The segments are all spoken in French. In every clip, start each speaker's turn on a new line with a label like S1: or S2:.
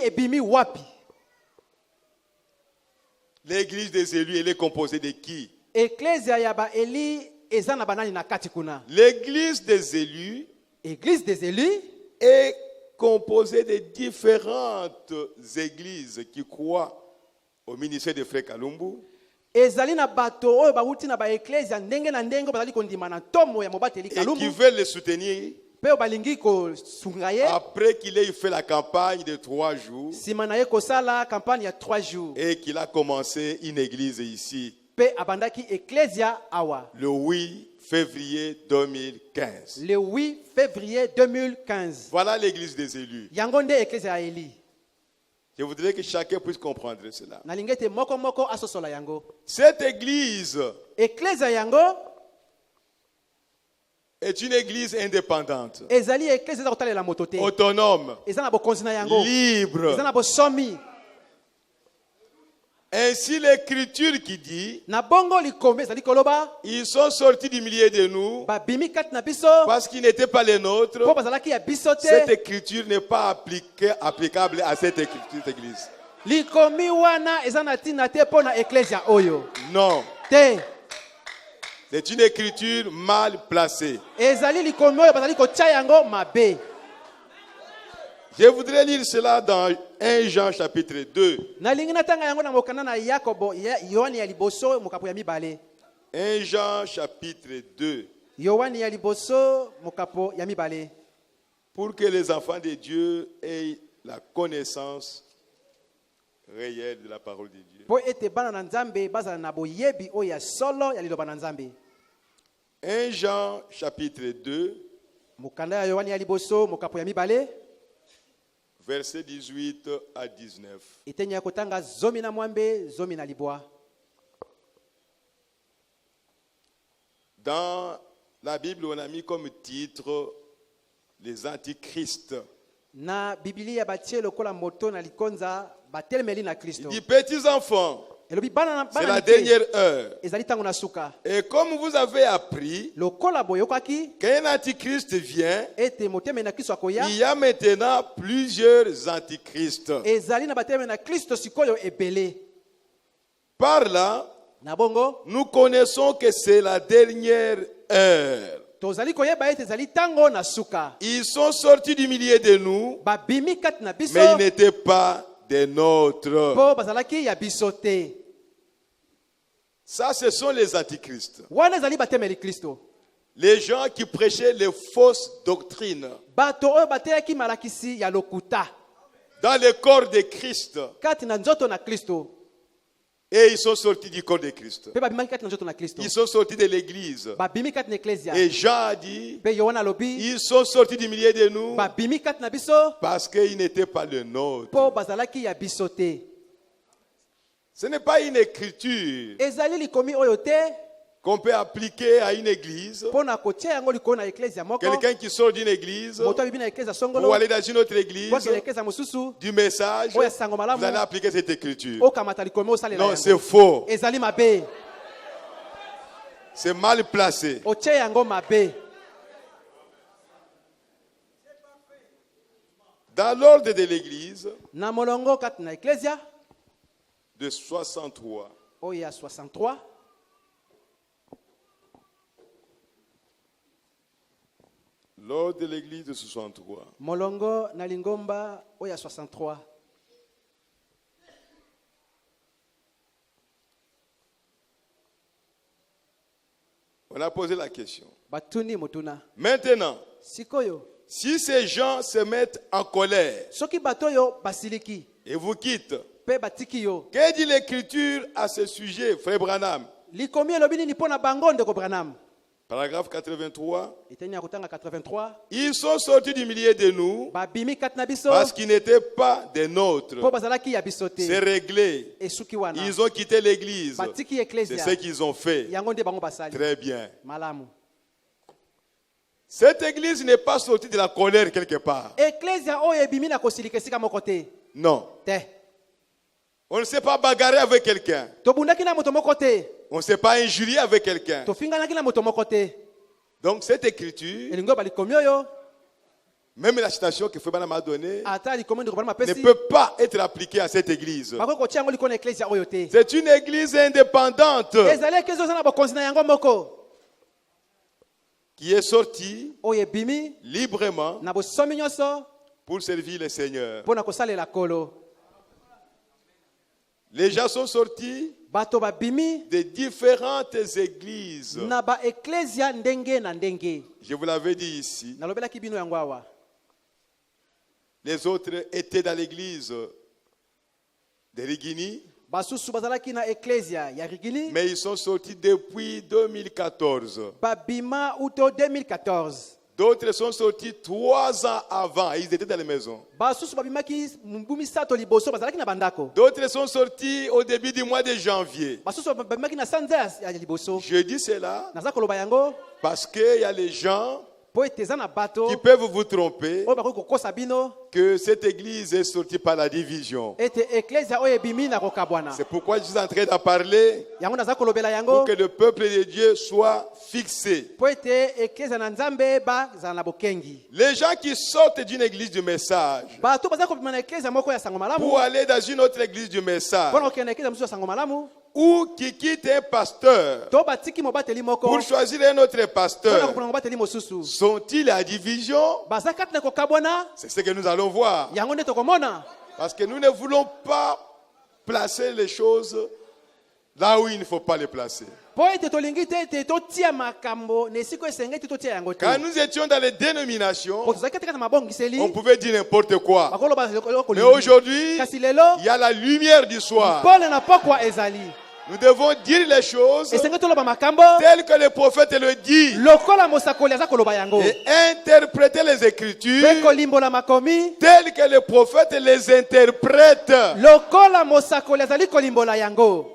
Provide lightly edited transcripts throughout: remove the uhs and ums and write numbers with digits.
S1: ebimi wapi?
S2: L'église des élus, elle est composée de qui?
S1: Ecclesia ya ba Eli eza na banani na kati kuna.
S2: L'église des élus
S1: Église des élus
S2: est composée de différentes églises qui croient au ministère de Frère Kalumbu.
S1: ezali na bato oyo bauti na ba ecclesia ndenge na ndenge bazali kondima na ntomo ya mobateli
S2: Et qui
S1: Kalumbu
S2: veulent le soutenir
S1: pe balingi ko sunga ye
S2: après qu'il ait fait la campagne de 3 jours
S1: sima na ye kosala campagne ya 3 jours
S2: et qu'il a commencé une église ici
S1: pe abandaki ecclesia awa
S2: le 8 février 2015.
S1: le 8 février 2015.
S2: Voilà l'église des élus.
S1: Yango nde ecclesia ya Eli.
S2: Je voudrais que chacun puisse comprendre cela.
S1: Nalingi ete moko moko asosola yango.
S2: Cette église
S1: Ecclesia yango
S2: est une église indépendante,
S1: ezali ecclesia za kotalela moto te.
S2: autonome,
S1: Eza na bokonzi na yango. Eza
S2: libre.
S1: na bosomi.
S2: Ainsi l'écriture qui dit,
S1: Na bongo likombe ezali koloba
S2: ils sont sortis du milieu de nous
S1: babimi kati na biso
S2: parce qu'ils n'étaient pas les nôtres.
S1: po bazalaki ya biso
S2: Cette
S1: te.
S2: écriture n'est pas applicable à cette église.
S1: Likomi wana eza na tina te po na ecclesia oyo.
S2: Non,
S1: Te.
S2: c'est une écriture mal placée.
S1: Ezali likomi oyo bazali kotia yango mabe.
S2: Je voudrais lire cela dans 1 Jean chapitre 2.
S1: Nalingi natanga yango na mokanda na Yakobo Yohani ya liboso mokapo ya mibale.
S2: 1 Jean chapitre 2.
S1: Yohani ya liboso mokapo ya mibale.
S2: Pour que les enfants de Dieu aient la connaissance réelle de la parole de Dieu.
S1: Po ete bana na Nzambe bazala na boyebi oyo ya solo ya liloba na Nzambe.
S2: 1 Jean chapitre 2.
S1: Mokanda ya Yohani ya liboso mokapo ya mibale.
S2: Versets 18 à 19.
S1: Itenya ya kotanga zomi na mwambe zomi na libwa.
S2: Dans la Bible, on a mis comme titre les antichrists.
S1: Na Biblia batie lokola moto na likonza batelemeli na
S2: Il
S1: Kristo.
S2: dit, petits enfants,
S1: Elobi bana
S2: c'est la dernière heure.
S1: ezali tango na suka.
S2: Et comme vous avez appris
S1: Lokola boyokaki
S2: qu'un antichrist vient,
S1: ete moteme na Kristo akoya.
S2: il y a maintenant plusieurs antichrists.
S1: Ezali na bateleme na Kristo sikoyo ebele.
S2: Par là,
S1: Na bongo
S2: nous connaissons que c'est la dernière heure.
S1: tozali koyeba ete ezali tango na suka.
S2: Ils sont sortis du milieu de nous,
S1: Babimi kati na biso
S2: mais ils n'étaient pas des nôtres.
S1: po bazalaki ya biso te.
S2: Ça, ce sont les antichrists.
S1: Wana ezali batemeli Kristo.
S2: Les gens qui prêchaient les fausses doctrines
S1: Bato oyo bateyaki malakisi ya lokuta
S2: dans le corps de Christ.
S1: kati na nzoto na Kristo.
S2: Et ils sont sortis du corps de Christ.
S1: Pe babimaki kati na nzoto na Kristo.
S2: Ils sont sortis de l'église.
S1: Babimi kati na ecclesia.
S2: Et Jean a dit,
S1: Pe Yohana lobi
S2: ils sont sortis du milieu de nous
S1: babimi kati na biso
S2: parce qu'ils n'étaient pas le nôtre.
S1: po bazalaki ya biso te.
S2: Ce n'est pas une écriture
S1: Ezali likomi oyo te
S2: qu'on peut appliquer à une église.
S1: po na kotia yango likolo na ecclesia moko.
S2: Quelqu'un qui sort d'une église
S1: Moto abibi na ecclesia
S2: pour
S1: songolo
S2: aller dans une autre église,
S1: kwa ecclesia mosusu
S2: du message,
S1: oya sango
S2: vous
S1: malamu
S2: allez appliquer cette écriture.
S1: okamata likomi osalela
S2: Non,
S1: yango.
S2: c'est faux.
S1: Ezali mabe.
S2: C'est mal placé.
S1: Otie yango mabe.
S2: Dans l'ordre de l'église
S1: Na molongo kati na ecclesia
S2: de 63,
S1: oyo ya 63
S2: l'ordre de l'église de 63,
S1: molongo na lingomba oyo ya 63
S2: on a posé la question.
S1: batuni motuna
S2: Maintenant,
S1: sikoyo
S2: si ces gens se mettent en colère
S1: soki bato oyo basiliki
S2: et vous quittent,
S1: pe batiki yo
S2: que dit l'écriture à ce sujet, frère Branham?
S1: likomi elobi nini mpo na bango ndeko Branham?
S2: Paragraphe 83.
S1: Eteni ya kotanga 83
S2: Ils sont sortis du milieu de nous
S1: babimi kati na biso
S2: parce qu'ils n'étaient pas des nôtres.
S1: po bazalaki ya biso
S2: C'est
S1: te.
S2: réglé.
S1: Esuki wana
S2: Ils ont quitté l'église.
S1: batiki
S2: C'est
S1: ecclesia
S2: ce qu'ils ont fait.
S1: yango nde bango basali
S2: Très bien.
S1: malamu.
S2: Cette église n'est pas sortie de la colère quelque part.
S1: Ecclesia oyo ebimi na kosilika esika moko te.
S2: Non.
S1: Te.
S2: On ne s'est pas bagarré avec quelqu'un.
S1: Tobundaki na moto moko te.
S2: On ne s'est pas injurié avec quelqu'un.
S1: Tofinganaki na moto moko te.
S2: Donc cette écriture
S1: Elingo balikomi oyo
S2: Même la citation que Fébana m'a donnée
S1: ata likombo ndeko bana
S2: ne
S1: mapesi
S2: peut pas être appliquée à cette église.
S1: bakoki kotia yango likolo na eklezia oyo te.
S2: C'est une église indépendante
S1: ezali eklezia oza na bokonzi na yango moko
S2: qui est sortie
S1: oyo ebimi
S2: librement
S1: na bosomi nyonso
S2: pour servir le Seigneur.
S1: mpo na kosalela kolo.
S2: Les gens sont sortis
S1: bato babimi
S2: de différentes églises.
S1: na baeklezia ndenge na ndenge.
S2: Je vous l'avais dit ici.
S1: nalobelaki bino yango awa.
S2: Les autres étaient dans l'église de Rigini,
S1: basusu bazalaki na eklezia ya Rigini
S2: mais ils sont sortis depuis 2014.
S1: babima uto 2014.
S2: D'autres sont sortis 3 ans avant. Ils étaient dans les maisons.
S1: basusu babimaki mbu misato liboso bazalaki na bandako.
S2: D'autres sont sortis au début du mois de janvier.
S1: basusu babimaki na sanza ya liboso.
S2: Je dis cela
S1: naza koloba yango
S2: parce qu'il y a les gens
S1: po ete eza na bato
S2: qui peuvent vous tromper
S1: oyo bakoki kokosa bino
S2: que cette église est sortie par la division.
S1: ete eklezia oyo ebimi na kokabwana.
S2: C'est pourquoi je suis en train d'en parler
S1: yango naza kolobela
S2: pour
S1: yango
S2: que le peuple de Dieu soit fixé.
S1: po ete eklezia na nzambe bazala na bokengi.
S2: Les gens qui sortent d'une église du message
S1: bato baza kobima na eklezia moko ya sango malamu
S2: pour aller dans une autre église du message,
S1: mpona kokende na eklezia mosusu ya sango malamu
S2: ou qui quittent un pasteur
S1: to batiki mobateli moko
S2: pour choisir un autre
S1: mpona
S2: pasteur,
S1: kopona mobateli mosusu
S2: sont-ils à division?
S1: baza kati na kokabwana.
S2: C'est ce que nous allons voir.
S1: yango nde tokomona
S2: Parce que nous ne voulons pas placer les choses là où il ne faut pas les placer.
S1: po ete tolingi te ete totia makambo na esika esengeli te totia yango te.
S2: Quand nous étions dans les dénominations,
S1: po tozalaki te kati na mabongiseli
S2: on pouvait dire n'importe quoi.
S1: bakoloba eloko
S2: Mais
S1: lingi.
S2: aujourd'hui,
S1: kasi lelo
S2: il y a la lumière du soir.
S1: pole na pokwa ezali
S2: Nous devons dire les choses
S1: esengeli toloba makambo
S2: telles que le prophète le dit
S1: lokola mosakoli aza koloba yango
S2: et interpréter les
S1: mpe
S2: écritures
S1: kolimbola makomi
S2: telles que le prophète les interprète.
S1: lokola mosakoli azali kolimbola yango.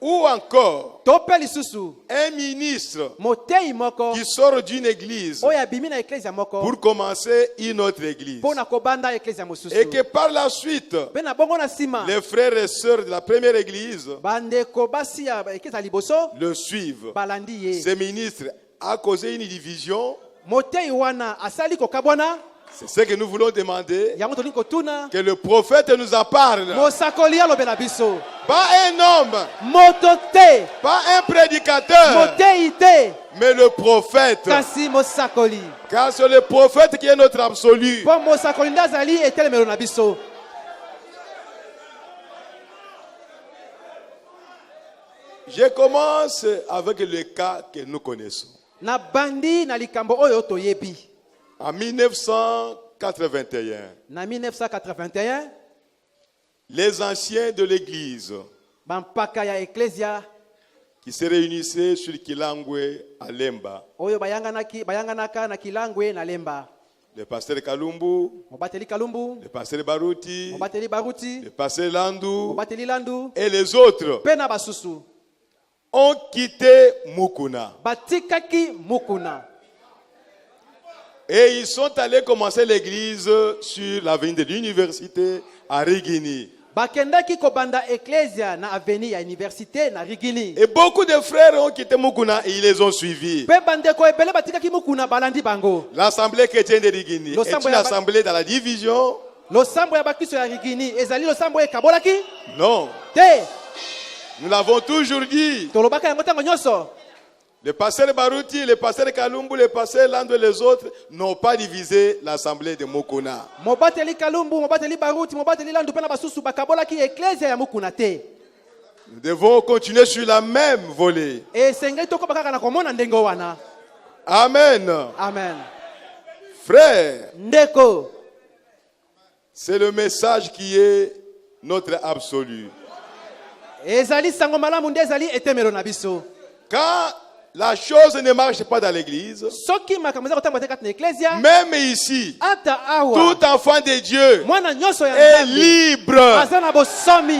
S2: Ou encore,
S1: to mpe lisusu
S2: un ministre
S1: motei moko
S2: qui sort d'une église
S1: oyo abimi na eklezia moko
S2: pour commencer une autre église.
S1: mpo na kobanda eklezia mosusu
S2: Et que par la suite,
S1: mpe na bongo na nsima
S2: les frères et sœurs de la première église
S1: bandeko basi ya eklezia liboso
S2: le suivent.
S1: balandi ye.
S2: Ce ministre a causé une division.
S1: motei wana asali kokabwana.
S2: C'est ce que nous voulons demander.
S1: yango tolingi kotuna
S2: Que le prophète nous en parle.
S1: mosakoli alobela biso.
S2: Pas un homme,
S1: moto te
S2: pas un prédicateur,
S1: motei te
S2: mais le prophète.
S1: kasi mosakoli.
S2: Car c'est le prophète qui est notre absolu.
S1: mpo mosakoli nde azali etelemelo na biso.
S2: Je commence avec le cas que nous connaissons.
S1: na bandi na likambo oyo toyebi.
S2: En 1981,
S1: na 1981
S2: les anciens de l'église
S1: bampaka ya eklezia
S2: qui se réunissaient sur Kilangwe à Lemba,
S1: oyo bayanganaka na kilangwe na lemba,
S2: le pasteur Kalumbu,
S1: mobateli kalumbu,
S2: le pasteur Baruti,
S1: mobateli baruti,
S2: le pasteur Landu
S1: mobateli landu
S2: et les autres
S1: mpe na basusu
S2: ont quitté Mukuna.
S1: batikaki mukuna.
S2: Et ils sont allés commencer l'église sur l'avenue de l'université à Rigini.
S1: bakendaki kobanda eklezia na avenue ya université na Rigini.
S2: Et beaucoup de frères ont quitté Mukuna et ils les ont suivis.
S1: mpe bandeko ebele batikaki mukuna balandi bango.
S2: L'assemblée chrétienne de Rigini est
S1: L'assemblée
S2: une assemblée dans la division?
S1: losambo ya bakristo ya Rigini ezali losambo ekabolaki
S2: Non.
S1: te.
S2: Nous l'avons toujours dit.
S1: tolobaka yango ntango nyonso.
S2: Le pasteur Baruti, le pasteur Kalumbu, le pasteur Landu et les autres n'ont pas divisé l'assemblée de Mukuna.
S1: mobateli kalumbu, mobateli baruti, mobateli landu mpe na basusu bakabolaki eklezia ya mukuna te.
S2: Nous devons continuer sur la même volée.
S1: esengeli tokoba kaka na komona ndenge wana.
S2: Amen.
S1: Amen.
S2: Frère,
S1: ndeko
S2: c'est le message qui est notre absolu.
S1: ezali sango malamu nde ezali etemelo na biso.
S2: Quand la chose ne marche pas dans l'église,
S1: soki makambo eza kotambola te kati na eklezia
S2: même ici,
S1: ata awa
S2: tout enfant de Dieu
S1: mwana nyonso ya
S2: est
S1: nzambe
S2: libre
S1: aza na bosomi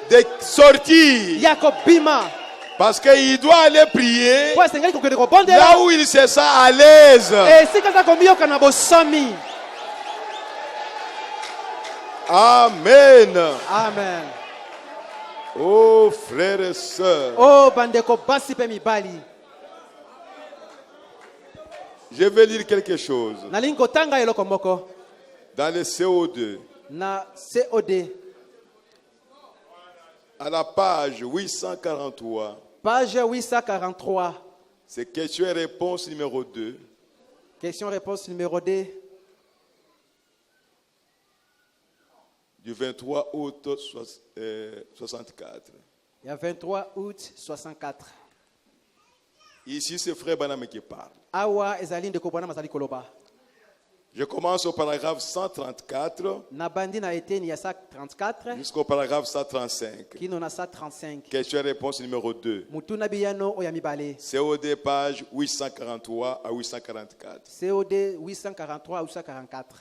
S2: de sortir
S1: ya kobima
S2: parce qu'il doit aller prier
S1: mpo esengeli kokende kobondela
S2: là où il se sent à l'aise.
S1: esika aza komiyoka na bosomi.
S2: Amen.
S1: Amen.
S2: Oh frères et sœurs,
S1: o bandeko basi mpe mibali,
S2: Je vais lire quelque chose.
S1: nalingi kotanga eloko moko
S2: Dans le CO2,
S1: na COD
S2: à la page 843,
S1: page 843
S2: c'est question et réponse numéro 2.
S1: question-réponse numéro 2
S2: Du 23 août 64.
S1: il y a 23 août 64
S2: Ici, c'est Frère Branham qui parle.
S1: awa ezali ndeko Branham azali koloba
S2: Je commence au paragraphe 134
S1: na bandi na eteni ya 134
S2: jusqu'au paragraphe 135.
S1: kino na 135
S2: Question et réponse numéro 2.
S1: mutuna biyano oya mibale
S2: COD page 843 à 844.
S1: COD 843 à 844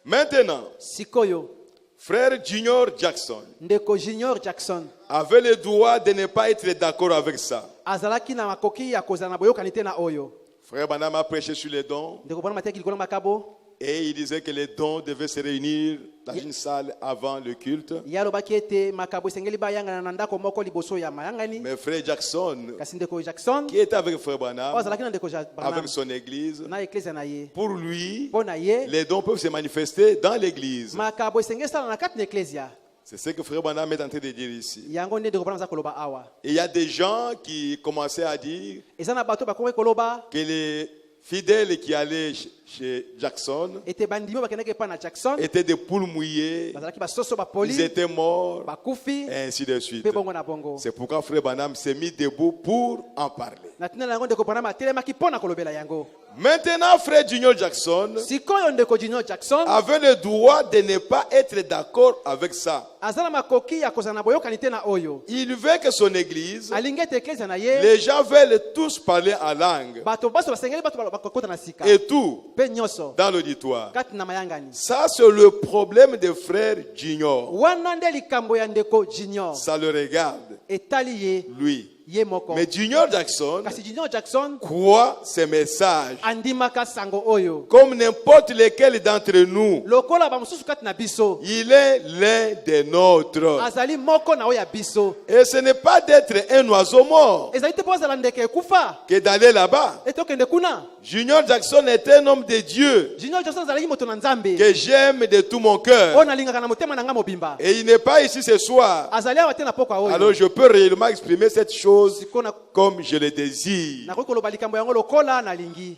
S2: Maintenant,
S1: sikoyo
S2: Frère Junior Jackson
S1: ndeko Junior Jackson
S2: avait le droit de ne pas être d'accord avec ça.
S1: azalaki na makoki ya kozala na boyokani te na oyo
S2: Frère Branham a prêché sur les dons
S1: ndeko Branham ateki likolo makabo
S2: et il disait que les dons devaient se réunir dans une salle avant le culte.
S1: ye alobaki ete makabo esengeli bayangana na ndako moko liboso ya mayangani
S2: Mais Frère Jackson,
S1: kasi ndeko Jackson
S2: qui était avec Frère
S1: oyo
S2: Branham,
S1: azalaki na ndeko Branham
S2: avec son église,
S1: na eklezia na ye
S2: pour lui,
S1: mpo na ye
S2: les dons peuvent se manifester dans l'église.
S1: makabo esengeli esala na kati na eklezia
S2: C'est ce que Frère Branham est en train de dire ici.
S1: yango nde ndeko Branham aza koloba awa
S2: Et il y a des gens qui commençaient à dire
S1: eza na bato bakomi koloba
S2: que les fidèles qui allaient chez Jackson
S1: ete bandimi bakendaki epai na Jackson
S2: étaient des poules mouillées,
S1: bazalaki basoso
S2: ils
S1: bapoli
S2: étaient morts,
S1: bakufi
S2: et ainsi de suite.
S1: mpe bongo na bongo
S2: C'est pourquoi Frère Branham s'est mis debout pour en parler.
S1: na ntina na yango ndeko Branham atelemaki mpo na kolobela yango
S2: Maintenant, Frère Junior Jackson
S1: sikoyo ndeko Junior Jackson
S2: avait le droit de ne pas être d'accord avec ça.
S1: aza na makoki ya kozala na boyokani te na oyo
S2: Il veut que son église,
S1: alingi ete eklezia na ye
S2: les gens veulent tous parler en langue
S1: bato baso basengeli bato bakokota na sika
S2: et tout
S1: mpe nyonso
S2: dans l'auditoire.
S1: kati na mayangani
S2: Ça, c'est le problème des frères Junior.
S1: wana nde likambo ya ndeko Junior
S2: Ça le regarde,
S1: etali ye
S2: lui.
S1: ye moko
S2: Mais Junior Jackson
S1: kasi Junior Jackson
S2: croit ces messages
S1: andimaka sango oyo
S2: comme n'importe lequel d'entre nous.
S1: lokola bamosusu kati na biso
S2: Il est l'un des nôtres.
S1: azali moko na oyo ya biso
S2: Et ce n'est pas d'être un oiseau mort
S1: ezali te mpo azala ndeke ekufa
S2: que d'aller là-bas.
S1: ete okende kuna
S2: Junior Jackson est un homme de Dieu
S1: Junior Jackson azalaki moto na nzambe
S2: que j'aime de tout mon
S1: oyo
S2: cœur.
S1: nalingaka na motema na nga mobimba
S2: Et il n'est pas ici ce soir.
S1: azali awa te na pokwa oyo
S2: Alors je peux réellement exprimer cette chose
S1: sikoyo
S2: comme je le désire.
S1: nakoki koloba likambo yango lokola nalingi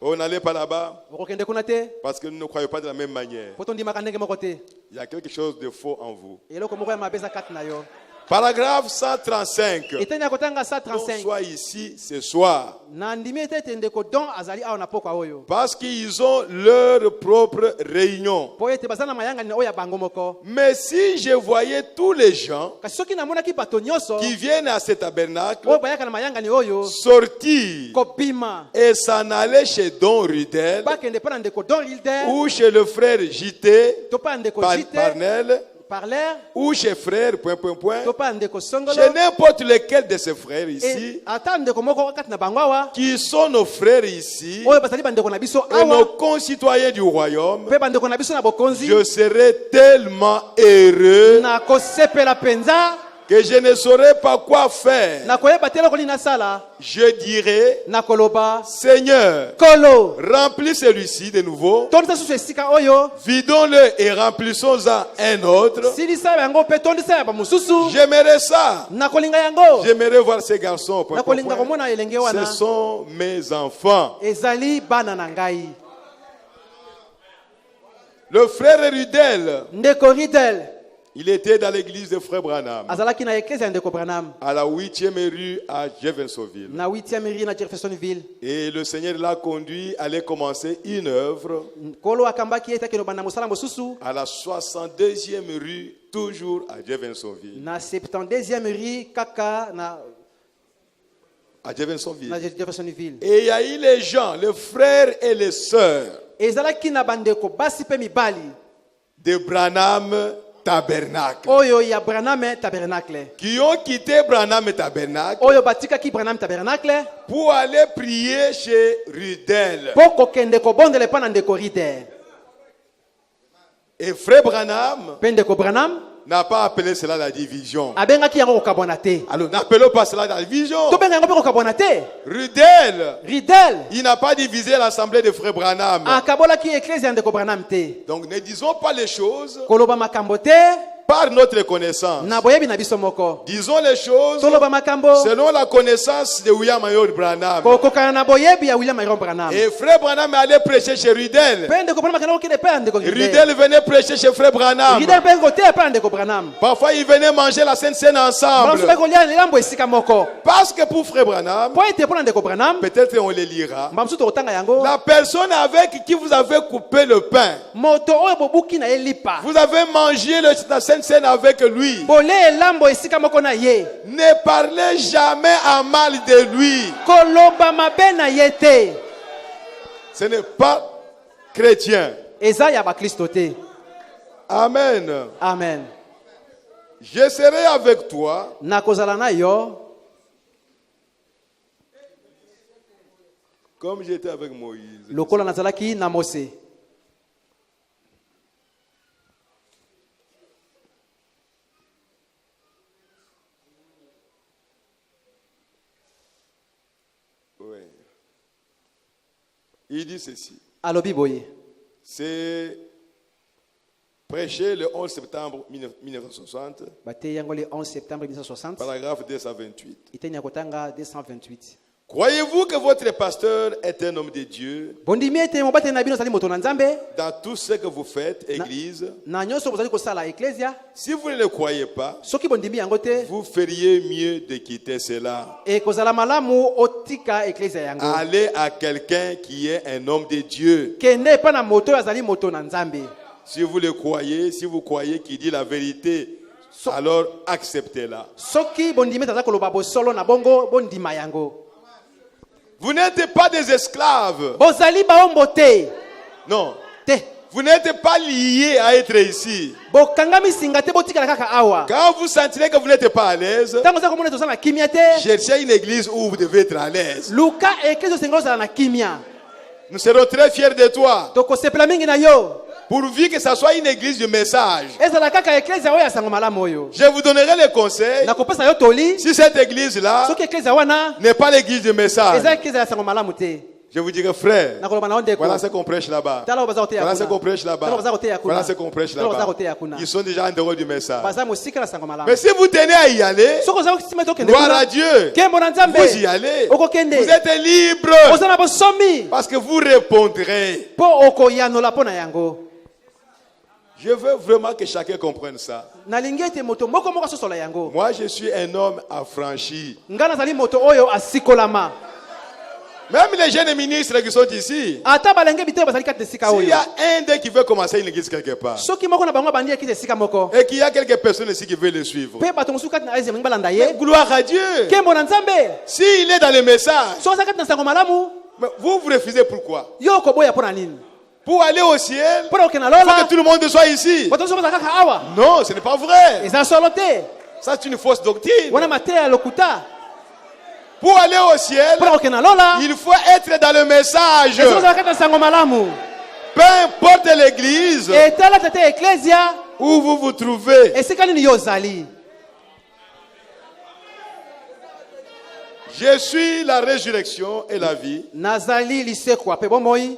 S2: On n'allait pas là-bas
S1: okokende kuna te
S2: parce que nous ne croyons pas de la même manière.
S1: mpo tondimaka ndenge moko te
S2: Il y a quelque chose de faux en vous.
S1: eloko moko ya mabe eza kati na yo
S2: Paragraphe 135.
S1: eteni ya kotanga
S2: Qu'on
S1: 135
S2: soit ici ce soir.
S1: na ndimi ete ete ndeko don azali awa na pokwa oyo
S2: Parce qu'ils ont leur propre réunion.
S1: mpo ete baza na mayangani oyo ya bango moko
S2: Mais si je voyais tous les gens
S1: kasi soki namonaki bato nyonso
S2: qui viennent à ce tabernacle
S1: oyo bayaka na mayangani oyo
S2: sortir
S1: kobima
S2: et s'en aller chez Don Rudel
S1: bakende mpo na ndeko don rilder
S2: ou chez le frère JT
S1: to mpo na ndeko jite
S2: Parnell
S1: parler
S2: ou chez frère ...
S1: to mpo na ndeko songolo
S2: chez n'importe lequel de ces frères
S1: E,
S2: ici
S1: ata ndeko moko kati na bango awa
S2: qui sont nos frères ici
S1: oyo bazali bandeko na biso
S2: et nos
S1: awa
S2: concitoyens du royaume,
S1: mpe bandeko na biso na bokonzi
S2: je serais tellement heureux
S1: na kosepela mpenza
S2: que je ne saurais pas quoi faire.
S1: na koyeba te eloko nini nasala
S2: Je dirais,
S1: na koloba
S2: Seigneur,
S1: kolo
S2: remplis celui-ci de nouveau,
S1: tondisa susu esika oyo
S2: vidons-le et remplissons-en un autre.
S1: silisa yango mpe tondisa ya bamosusu
S2: J'aimerais ça.
S1: na kolinga yango
S2: J'aimerais voir ces garçons.
S1: na kolinga komona elenge wana
S2: Ce sont mes enfants.
S1: ezali bana na ngai
S2: Le frère Rudel,
S1: ndeko ridel
S2: il était dans l'église de Frère Branham,
S1: azalaki na eklezia ya ndeko Branham
S2: à la 8e rue à Jeffersonville.
S1: na 8e rue na Jeffersonville
S2: Et le Seigneur l'a conduit à aller commencer une œuvre
S1: nkolo akambaki ye ete akende obanda mosala mosusu
S2: à la 62e rue, toujours à Jeffersonville.
S1: na 72e rue kaka na
S2: Jeffersonville.
S1: Jeffersonville
S2: Et il y a eu les gens, les frères et les sœurs
S1: ezalaki na bandeko basi mpe mibali
S2: de Branham Tabernacle
S1: oyo ya Branham tabernacle
S2: qui ont quitté Branham Tabernacle
S1: oyo batikaki Branham tabernacle
S2: pour aller prier chez Rudel.
S1: mpo kokende kobondela epai na ndeko rider
S2: Et Frère Branham
S1: mpe ndeko Branham
S2: n'a pas appelé cela la division.
S1: abengaki yango kokabwana te.
S2: Alors n'appelons pas cela la division.
S1: Tobenga yango mpe kokabwana te.
S2: Rudel,
S1: Ridel
S2: il n'a pas divisé l'assemblée de frères Branham.
S1: akabolaki eklezia ya ndeko Branham te.
S2: Donc ne disons pas les choses
S1: Koloba makambo te
S2: par notre connaissance.
S1: na boyebi na biso moko.
S2: Disons les choses
S1: Toloba makambo
S2: selon la connaissance de William Marion Branham.
S1: kokokana na boyebi ya William Marion Branham.
S2: Et frère Branham allait prêcher chez Rudel.
S1: Pe ndeko Branham akendaka kokende pe ya ndeko Ridel.
S2: Rudel venait prêcher chez frère Branham.
S1: Ridel mpe koteya pe ya ndeko Branham.
S2: Parfois, ils venaient manger la Sainte Seine ensemble.
S1: Banso mpe kolia lilambo esika moko.
S2: Parce que pour frère Branham,
S1: Po ete mpo na ndeko Branham
S2: peut-être on les lira.
S1: mbamsu tokotanga yango.
S2: La personne avec qui vous avez coupé le pain,
S1: Moto oyo bobuki na ye lipa.
S2: vous avez mangé la Sainte Seine avec lui.
S1: Bole elambo esika moko na ye.
S2: Ne parlez jamais en mal de lui.
S1: Koloba mabe na ye te.
S2: Ce n'est pas chrétien.
S1: Eza ya bakristo te.
S2: Amen.
S1: Amen.
S2: Je serai avec toi
S1: Nakozala na yo
S2: comme j'étais avec Moïse.
S1: lokola nazalaki na Mose.
S2: Oui. Il dit ceci.
S1: Alobi boye.
S2: C'est prêché le 11 septembre 1960,
S1: Bate yango le 11 septembre 1960.
S2: paragraphe 228.
S1: Iteni ya kotanga 228.
S2: Croyez-vous que votre pasteur est un homme de Dieu
S1: Bondimi ete mobate na bino zali moto na Nzambe.
S2: dans tout ce que vous faites, Église?
S1: Na nyonso bozali kosala eklesia.
S2: Si vous ne le croyez pas,
S1: Soki bondimi yango te.
S2: vous feriez mieux de quitter cela.
S1: E kozala malamu otika eklesia yango.
S2: Allez à quelqu'un qui est un homme de Dieu.
S1: Kende pa na moto oyo azali moto na Nzambe.
S2: Si vous le croyez, si vous croyez qu'il dit la vérité, alors acceptez-la.
S1: Soki bondimi taza koloba bosolo na bongo bondima yango.
S2: Vous n'êtes pas des esclaves.
S1: Bozali baombo te.
S2: Non.
S1: Te.
S2: Vous n'êtes pas liés à être ici.
S1: Bokangami singa te botikala kaka awa.
S2: Quand vous sentirez que vous n'êtes pas à l'aise,
S1: Tango za komona tozala na kimia te.
S2: cherchez une église où vous devez être à l'aise.
S1: Luka eklesia sengo zala na kimia.
S2: Nous serons très fiers de toi.
S1: Tokosepela mingi na yo.
S2: Pourvu que ça soit une église de message.
S1: Ezala kaka eklesia oyo asango malamu oyo.
S2: Je vous donnerai le conseil.
S1: Nakopesa yo toli.
S2: Si cette église-là
S1: Soki eklesia wana
S2: n'est pas l'église de message,
S1: eza eklesia asango malamu te.
S2: je vous dirai, frère,
S1: Nakoloba na ondeko.
S2: voilà ce qu'on prêche là-bas.
S1: Tala obaza oteya
S2: Voilà ce
S1: kuna.
S2: qu'on prêche là-bas.
S1: Tala obaza oteya kuna.
S2: Voilà ce qu'on prêche
S1: Tala obaza
S2: là-bas.
S1: oteya kuna.
S2: Ils sont déjà en dehors du message.
S1: Baza mosika na sango malamu.
S2: Mais si vous tenez à y aller,
S1: Soko za okisima tokende
S2: gloire
S1: kuna.
S2: à Dieu,
S1: Kembo na Nzambe.
S2: vous y allez.
S1: Okokende.
S2: Vous êtes libre.
S1: Ozana bosomi.
S2: Parce que vous répondrez.
S1: Po okoyanola po na yango.
S2: Je veux vraiment que chacun comprenne ça.
S1: Nalingi ete moto moko moko asosola yango.
S2: Moi, je suis un homme affranchi.
S1: Nga nazali moto oyo asikolama.
S2: Même les jeunes ministres qui sont ici,
S1: Ata balenge bitero bazali kati esika
S2: s'il
S1: oyo.
S2: y a un d'eux qui veut commencer une église quelque part,
S1: Soki moko na bango bandi ekite esika moko.
S2: et qu'il y a quelques personnes ici qui veulent le suivre,
S1: Pe bato mosusu kati na eze balanda ye.
S2: gloire à Dieu.
S1: Kembo na Nzambe.
S2: S'il est dans le message,
S1: So kati na sango malamu.
S2: mais vous refusez pourquoi?
S1: Yo koboya po na nini?
S2: Pour aller au ciel,
S1: Po na okena
S2: il faut
S1: lola.
S2: que tout le monde soit ici.
S1: Bato so bazaka awa.
S2: Non, ce n'est pas vrai.
S1: Eza solo te.
S2: Ça, c'est une fausse doctrine.
S1: Wana mateya lokuta.
S2: Pour aller au ciel,
S1: Po na okena lola.
S2: il faut être dans le message.
S1: Eso bazaka kati na sango malamu.
S2: Peu importe l'église
S1: Etala tete eklesia.
S2: où vous vous trouvez.
S1: Esika nini yo zali?
S2: Je suis la résurrection et la vie.
S1: Nazali lisekwa pe bomoi.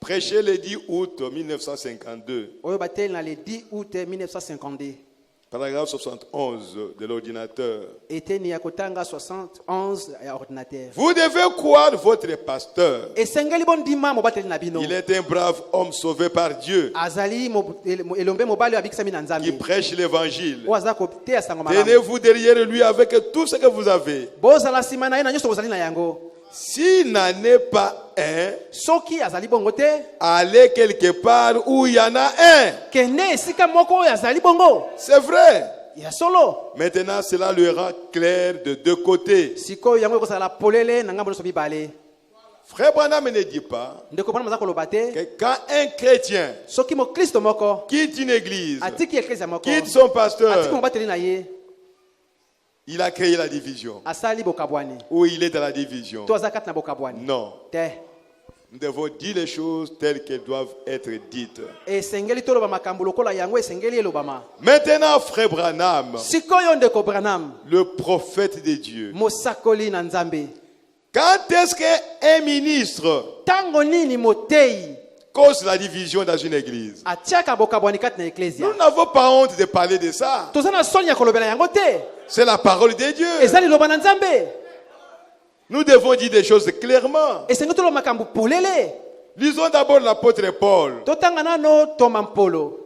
S2: Prêché le 10 août 1952,
S1: Oyo batel na le 10 août 1952.
S2: paragraphe 71 de l'ordinateur.
S1: Eteni ya kotanga 71 ya ordinateur.
S2: Vous devez croire votre pasteur.
S1: Esengeli bondima mobateli na bino.
S2: Il est un brave homme sauvé par Dieu
S1: Azali elombe mobali abikisami na
S2: qui
S1: Nzambe.
S2: prêche l'évangile.
S1: Oaza koteya sango malamu.
S2: Tenez-vous derrière lui avec tout ce que vous avez.
S1: Bozala sima na ye na nyonso bozali na yango.
S2: S'il n'en est pas un,
S1: Soki azali bongo te,
S2: allez quelque part où il y en a un.
S1: kende esika moko oyo azali bongo.
S2: C'est vrai.
S1: Ya solo.
S2: Maintenant, cela lui rend clair de deux côtés.
S1: Sikoyo yango ekosala polele na ngambo nyonso mibale.
S2: Frère Branham ne dit pas
S1: Ndeko bana maza koloba te.
S2: que quand un chrétien
S1: Soki mo Kristo moko
S2: quitte une église,
S1: atiki eklesia moko.
S2: quitte son
S1: Atiki
S2: pasteur,
S1: mobateli na ye.
S2: il a créé la division.
S1: Asali bokabwani.
S2: Ou il est dans la division.
S1: To azakati na bokabwani.
S2: Non.
S1: Te.
S2: Nous devons dire les choses telles qu'elles doivent être dites.
S1: esengeli toloba makambo lokola yango esengeli elobama.
S2: Maintenant, frère Branham,
S1: Sikoyo ndeko Branham,
S2: le prophète de Dieu,
S1: mosakoli na Nzambe,
S2: quand est-ce qu'un ministre
S1: tango nini motei
S2: cause la division dans une église?
S1: atiaka bokabwani kati na eklesia?
S2: Nous n'avons pas honte de parler de ça.
S1: Toza na soni ya kolobela yango te.
S2: C'est la parole de Dieu.
S1: Ezali loba na Nzambe.
S2: Nous devons dire des choses clairement.
S1: Esengi toloba makambo polele.
S2: Lisons d'abord l'apôtre Paul.
S1: Totanga nano Toma Mpolo.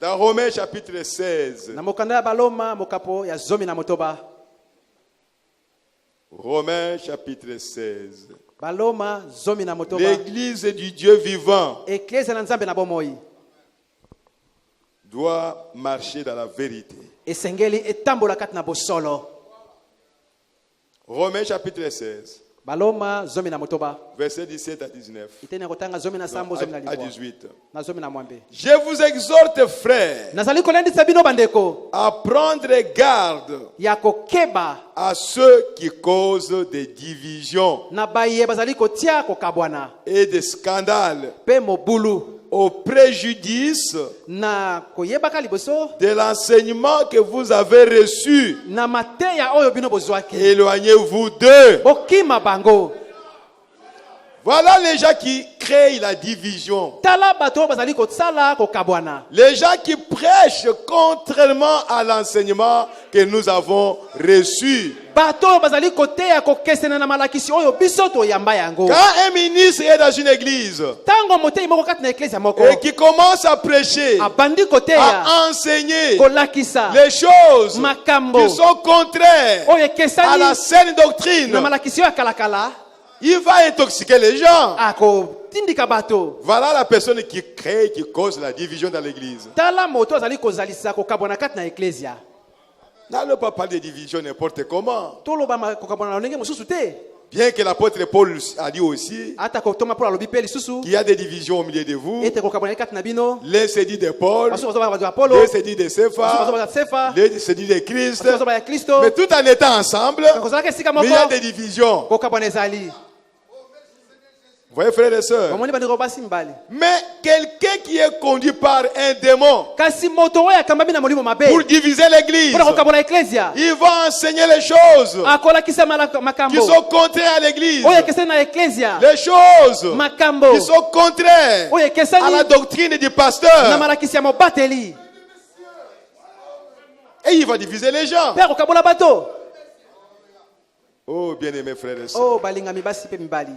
S2: Dans Romains chapitre 16.
S1: Na mokanda ya baloma mokapo ya zomi na motoba.
S2: Romains chapitre 16.
S1: Baloma zomi na motoba.
S2: L'église du Dieu vivant
S1: Eklesia na Nzambe na bomoi
S2: doit marcher dans la vérité.
S1: esengeli etambola kati na bosolo.
S2: Romains chapitre 16.
S1: Baloma zomi na motoba.
S2: Versets 17 à 19.
S1: Iteni ya kotanga zomi na sambo zomi na
S2: À
S1: libwa.
S2: 18.
S1: Na zomi na mwambe.
S2: Je vous exhorte, frères,
S1: Nazali kolendisa bino bandeko
S2: à prendre garde
S1: ya kokeba
S2: à ceux qui causent des divisions
S1: na baye bazali kotia kokabwana
S2: et des scandales
S1: pe mobulu
S2: au préjudice
S1: na koyebaka liboso
S2: de l'enseignement que vous avez reçu.
S1: na mateya oyo bino bozwaki.
S2: Éloignez-vous d'eux.
S1: Bokima bango.
S2: Voilà les gens qui créent la division.
S1: Tala bato oyo bazali kosala kokabwana.
S2: Les gens qui prêchent contrairement à l'enseignement que nous avons reçu.
S1: Bato oyo bazali koteya kokesena na malakisi oyo biso toyamba yango.
S2: Quand un ministre est dans une église
S1: Tango motei moko kati na eklesia moko
S2: et qui commence à prêcher,
S1: abandi koteya
S2: à enseigner
S1: kolakisa
S2: les choses
S1: makambo
S2: qui sont contraires
S1: oyo
S2: à
S1: ekesani
S2: la saine doctrine,
S1: na malakisi oyo ya kalakala,
S2: il va intoxiquer les gens.
S1: akotindika bato.
S2: Voilà la personne qui crée, qui cause la division dans l'église.
S1: Tala moto azali kozalisa kokabwana kati na eklesia.
S2: N'allons pas parler de division n'importe comment.
S1: Toloba kokabwana na ndenge mosusu te.
S2: Bien que l'apôtre Paul a dit aussi
S1: Ata kotoma Paul alobi pe lisusu
S2: qu'il y a des divisions au milieu de vous.
S1: ete kokabwana kati na bino.
S2: L'un se dit de Paul,
S1: Baso bazo ba Apollo,
S2: l'un se dit de
S1: baso
S2: Cépha,
S1: ba Sefa,
S2: l'un se dit de Christ.
S1: baso ba Kristo.
S2: Mais tout en étant ensemble,
S1: Kozalaka esika
S2: mais il y a
S1: moko
S2: des divisions.
S1: kokabwana ezali.
S2: Vous voyez, frères et sœurs.
S1: Bomoni bandeko basi mbali.
S2: Mais quelqu'un qui est conduit par un démon
S1: Kasi moto oyo akambami na molimo mabe.
S2: pour diviser l'église,
S1: Pona kokabwana eklesia.
S2: il va enseigner les choses
S1: Akolakisa
S2: qui
S1: makambo.
S2: sont contraires à l'église.
S1: Oyo ekesani na eklesia.
S2: Les choses
S1: Makambo.
S2: qui sont contraires
S1: Oyo
S2: à la
S1: ekesani
S2: doctrine du
S1: na
S2: pasteur.
S1: malakisi ya mobateli.
S2: Et il va diviser les gens.
S1: Pe kokabola bato.
S2: Oh, bien-aimés frères et sœurs.
S1: Oh balingami basi pe mibali.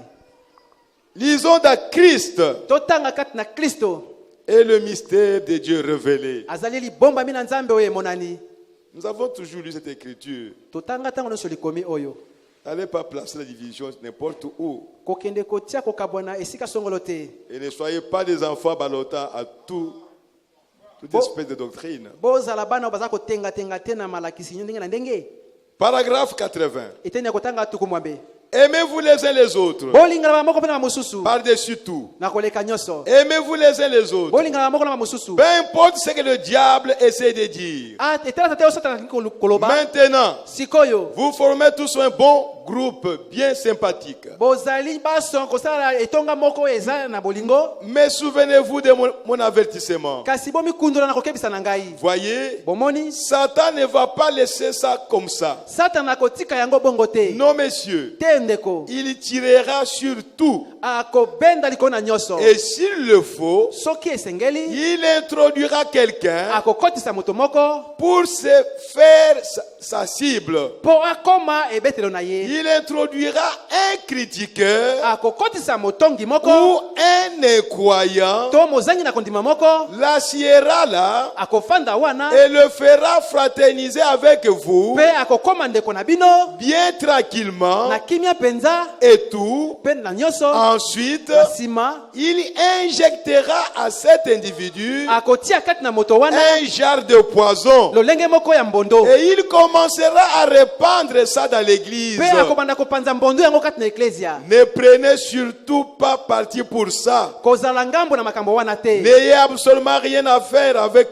S2: Lisons dans Christ
S1: Totanga kati na Kristo.
S2: et le mystère de Dieu révélé.
S1: Azali libomba mina Nzambe oyo emonani.
S2: Nous avons toujours lu cette écriture.
S1: Totanga tango nyonso likomi oyo.
S2: N'allez pas placer la division n'importe où.
S1: Kokende kotia kokabwana esika songolo te.
S2: Et ne soyez pas des enfants ballottants à toute espèce de doctrine.
S1: Bozala bana oyo baza kotenga tenga te na malakisi ndenge na ndenge.
S2: Paragraphe 80.
S1: Eteni ya kotanga tukumwambe.
S2: Aimez-vous les uns les autres.
S1: Bolingana ba moko pe na mosusu.
S2: Par-dessus tout.
S1: Na koleka nyonso.
S2: Aimez-vous les uns les autres.
S1: Bolingana ba moko na mosusu.
S2: Peu importe ce que le diable essaie de dire.
S1: Ah, etela tate osata koloba.
S2: Maintenant,
S1: Sikoyo.
S2: vous formez tous un bon groupe bien sympathique.
S1: Bozali baso kosala etonga moko eza na bolingo.
S2: Mais souvenez-vous de mon avertissement.
S1: Kasi bomi kundula na kokebisa na ngai.
S2: Voyez,
S1: Bomoni.
S2: Satan ne va pas laisser ça comme ça.
S1: Satan akotika yango bongo te.
S2: Non, messieurs.
S1: Ndeko
S2: Il tirera sur tout.
S1: akobenda liko na nyonso.
S2: Et s'il le faut,
S1: Soki esengeli
S2: il introduira quelqu'un
S1: akokotisa moto moko
S2: pour se faire sa cible.
S1: po akoma ebetelo na ye.
S2: Il introduira un critiqueur
S1: Akokotisa motongi moko
S2: ou un incroyant,
S1: to mozangi na kondima moko
S2: l'assiera là
S1: akofanda wana
S2: et le fera fraterniser avec vous
S1: pe akokoma ndeko na bino
S2: bien tranquillement
S1: na kimia penza
S2: et tout.
S1: pe na nyonso.
S2: Ensuite,
S1: Na sima
S2: il injectera à cet individu
S1: akotia kati na moto wana
S2: un jar de poison
S1: lolenge moko ya mbondo
S2: et il commencera à répandre ça dans l'église.
S1: pe akobanda kopanza mbondo yango kati na eklesia.
S2: Ne prenez surtout pas parti pour ça.
S1: Kozala ngambo na makambo wana te.
S2: N'ayez absolument rien à faire avec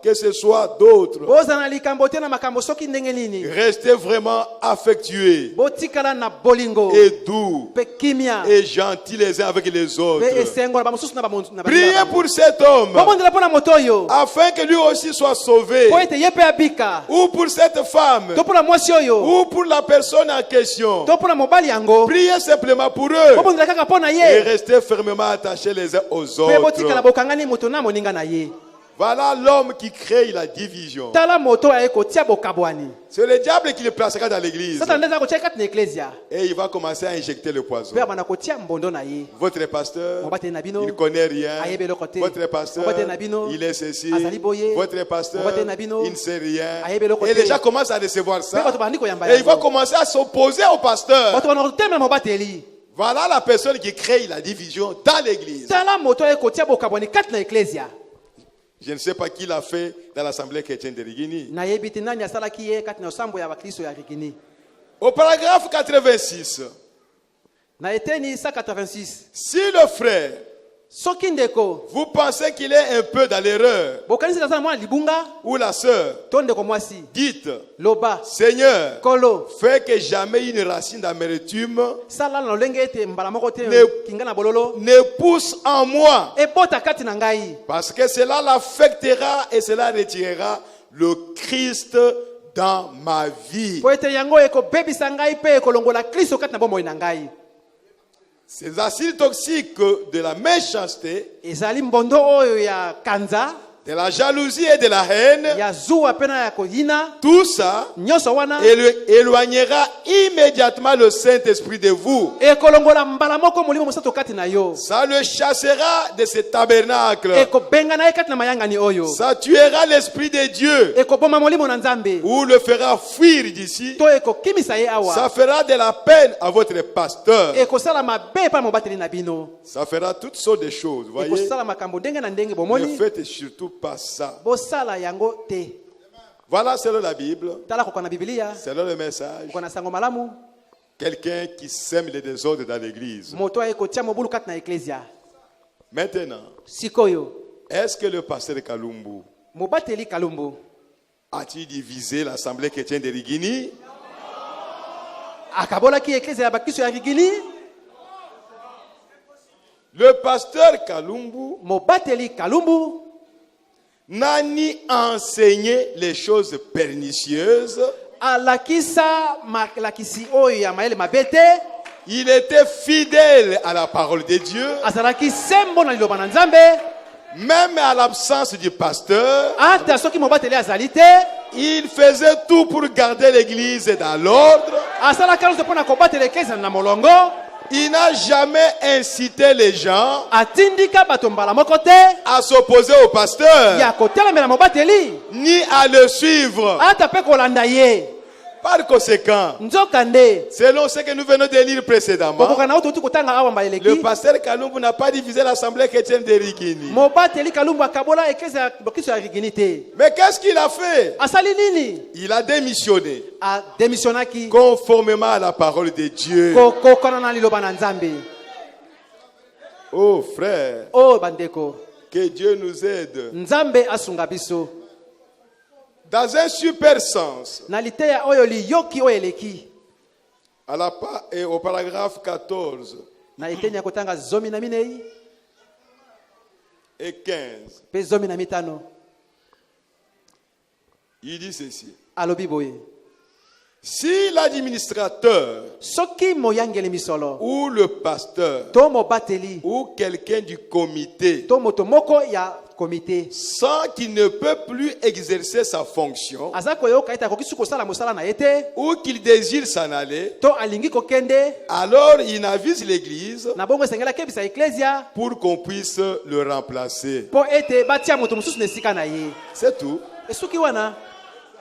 S2: que ce soit d'autres.
S1: bozala na likambo te na makambo soki ndenge nini.
S2: Restez vraiment affectueux
S1: Botikala na bolingo
S2: et doux
S1: pe kimia
S2: et gentils les uns avec les autres.
S1: pe esengo na bamosusu na bamondu.
S2: Priez pour cet homme
S1: Bomondela pona moto oyo
S2: afin que lui aussi soit sauvé.
S1: po ete ye pe abika.
S2: Ou pour cette femme.
S1: To pona mwasi oyo
S2: Ou pour la personne en question.
S1: to pona mobali yango.
S2: Priez simplement pour eux.
S1: Bomondela kaka pona
S2: Et
S1: ye
S2: restez fermement attachés les uns aux
S1: pe botikala
S2: autres.
S1: bokangani moto na moninga na ye.
S2: Voilà l'homme qui crée la division.
S1: Tala moto aye kotia bokabwani.
S2: C'est le diable qui le placera dans l'église.
S1: Sasa ndeza kotia kati na ecclesia.
S2: Et il va commencer à injecter le poison.
S1: Pe bana kotia mbondo na ye.
S2: Votre pasteur,
S1: Mobate na bino.
S2: il ne connaît rien.
S1: Ayebe lokote.
S2: Votre pasteur,
S1: Mobate na bino.
S2: il est ceci.
S1: Azali boye.
S2: Votre pasteur,
S1: Mobate na bino.
S2: il ne sait rien.
S1: Ayebe lokote.
S2: Et les gens commencent à recevoir
S1: Pe
S2: ça.
S1: bato bandi koyamba
S2: Et il va
S1: yango.
S2: commencer à s'opposer au pasteur.
S1: Bato bana kotemela mobateli.
S2: Voilà la personne qui crée la division dans l'église.
S1: Tala moto aye kotia bokabwani kati na ecclesia.
S2: Je ne sais pas qui l'a fait dans l'assemblée chrétienne de Rigini.
S1: Na yebi te nani asalaki ye kati na osambo ya bakristo ya Rigini.
S2: Au paragraphe 86,
S1: Na eteni 186.
S2: si le frère,
S1: Soki ndeko
S2: vous pensez qu'il est un peu dans l'erreur,
S1: bokanisi na mwana libunga
S2: ou la sœur,
S1: to ndeko mwasi
S2: dites,
S1: loba
S2: Seigneur,
S1: kolo
S2: fais que jamais une racine d'amertume
S1: sala na lolenge ete mbala moko te
S2: Ne-
S1: kinga na bololo
S2: ne pousse en moi,
S1: ebota kati na ngai
S2: parce que cela l'affectera et cela retirera le Christ dans ma vie.
S1: po ete yango ekobebisa ngai mpe ekolongola kristo kati na bomoi na ngai.
S2: Ces acides toxiques de la méchanceté,
S1: Ezali mbondo oyo ya kanza
S2: de la jalousie et de la haine,
S1: ya zuwa pena ya kohina
S2: tout ça
S1: nyonso wana
S2: éloignera immédiatement le Saint-Esprit de vous.
S1: ekolongola mbala moko molimo mosato kati na yo.
S2: Ça le chassera de ce tabernacle.
S1: Ekobenga na ye kati na mayangani oyo.
S2: Ça tuera l'Esprit de Dieu
S1: Ekoboma molimo na nzambe
S2: ou le fera fuir d'ici.
S1: to ekokimisa ye
S2: Ça
S1: awa.
S2: fera de la peine à votre pasteur.
S1: Ekosala mabe pa mobateli na bino.
S2: Ça fera toutes sortes de choses. Voyez,
S1: Ekosala makambo ndenge na ndenge
S2: ne
S1: bomoni.
S2: faites surtout pas ça.
S1: Bosala yango te.
S2: Voilà, selon la Bible,
S1: Tala kokana Biblia,
S2: selon le message,
S1: kokana sango malamu,
S2: quelqu'un qui sème les désordres dans l'église.
S1: moto ayekotia mobulu kati na ecclesia.
S2: Maintenant,
S1: Sikoyo,
S2: est-ce que le pasteur Kalumbu
S1: mobateli kalumbu
S2: a-t-il divisé l'assemblée chrétienne de Rigini?
S1: akabolaki ecclesia ya bakristo ya Rigini?
S2: Le pasteur Kalumbu
S1: Mobateli kalumbu
S2: n'a ni enseigné les choses pernicieuses.
S1: alakisa malakisi oyo ya mayele mabete.
S2: Il était fidèle à la parole de Dieu,
S1: Azalaki sembo na liloba na nzambe.
S2: même à l'absence du pasteur.
S1: Ata soki mobateli azali te,
S2: Il faisait tout pour garder l'église dans l'ordre.
S1: asalaka nyonso mpona kobatela ecclesia na molongo.
S2: Il n'a jamais incité les gens
S1: Atindika bato mbala moko te
S2: à s'opposer au pasteur,
S1: ya kotelemela mobateli,
S2: ni à le suivre.
S1: ata mpe kolanda ye.
S2: Par conséquent,
S1: Nzokande
S2: selon ce que nous venons de lire précédemment,
S1: bokoka na oto kotanga awa
S2: le
S1: mbaleleki.
S2: pasteur Kalumbu n'a pas divisé l'assemblée chrétienne de Rigini.
S1: Mobateli kalumbu akabola ecclesia ya bakristo ya Rigini te.
S2: Mais qu'est-ce qu'il a fait?
S1: Asali nini?
S2: Il a démissionné
S1: Ademissionnaki
S2: conformément à la parole de Dieu.
S1: kokona na liloba na nzambe.
S2: Oh frère,
S1: Oh bandeko,
S2: que Dieu nous aide.
S1: nzambe asunga biso.
S2: Dans un super sens,
S1: Na liteya oyo liyoki oyo eleki.
S2: et au paragraphe 14
S1: Na eteni ya kotanga zomi na minei
S2: et 15,
S1: pe zomi na mitano.
S2: il dit ceci.
S1: Alobi boye.
S2: Si l'administrateur
S1: Soki moyangeli misolo
S2: ou le pasteur
S1: to mobateli
S2: ou quelqu'un du comité
S1: to moto moko ya komite
S2: sent qu'il ne peut plus exercer sa fonction
S1: aza koyoka ete akoki kosala mosala na ye te
S2: ou qu'il désire s'en aller,
S1: to alingi kokende,
S2: alors il avise l'église
S1: na bongo esengeli akebisa ecclesia
S2: pour qu'on puisse le remplacer.
S1: mpo ete batia moto mosusu na esika na ye.
S2: C'est tout.
S1: Esuki wana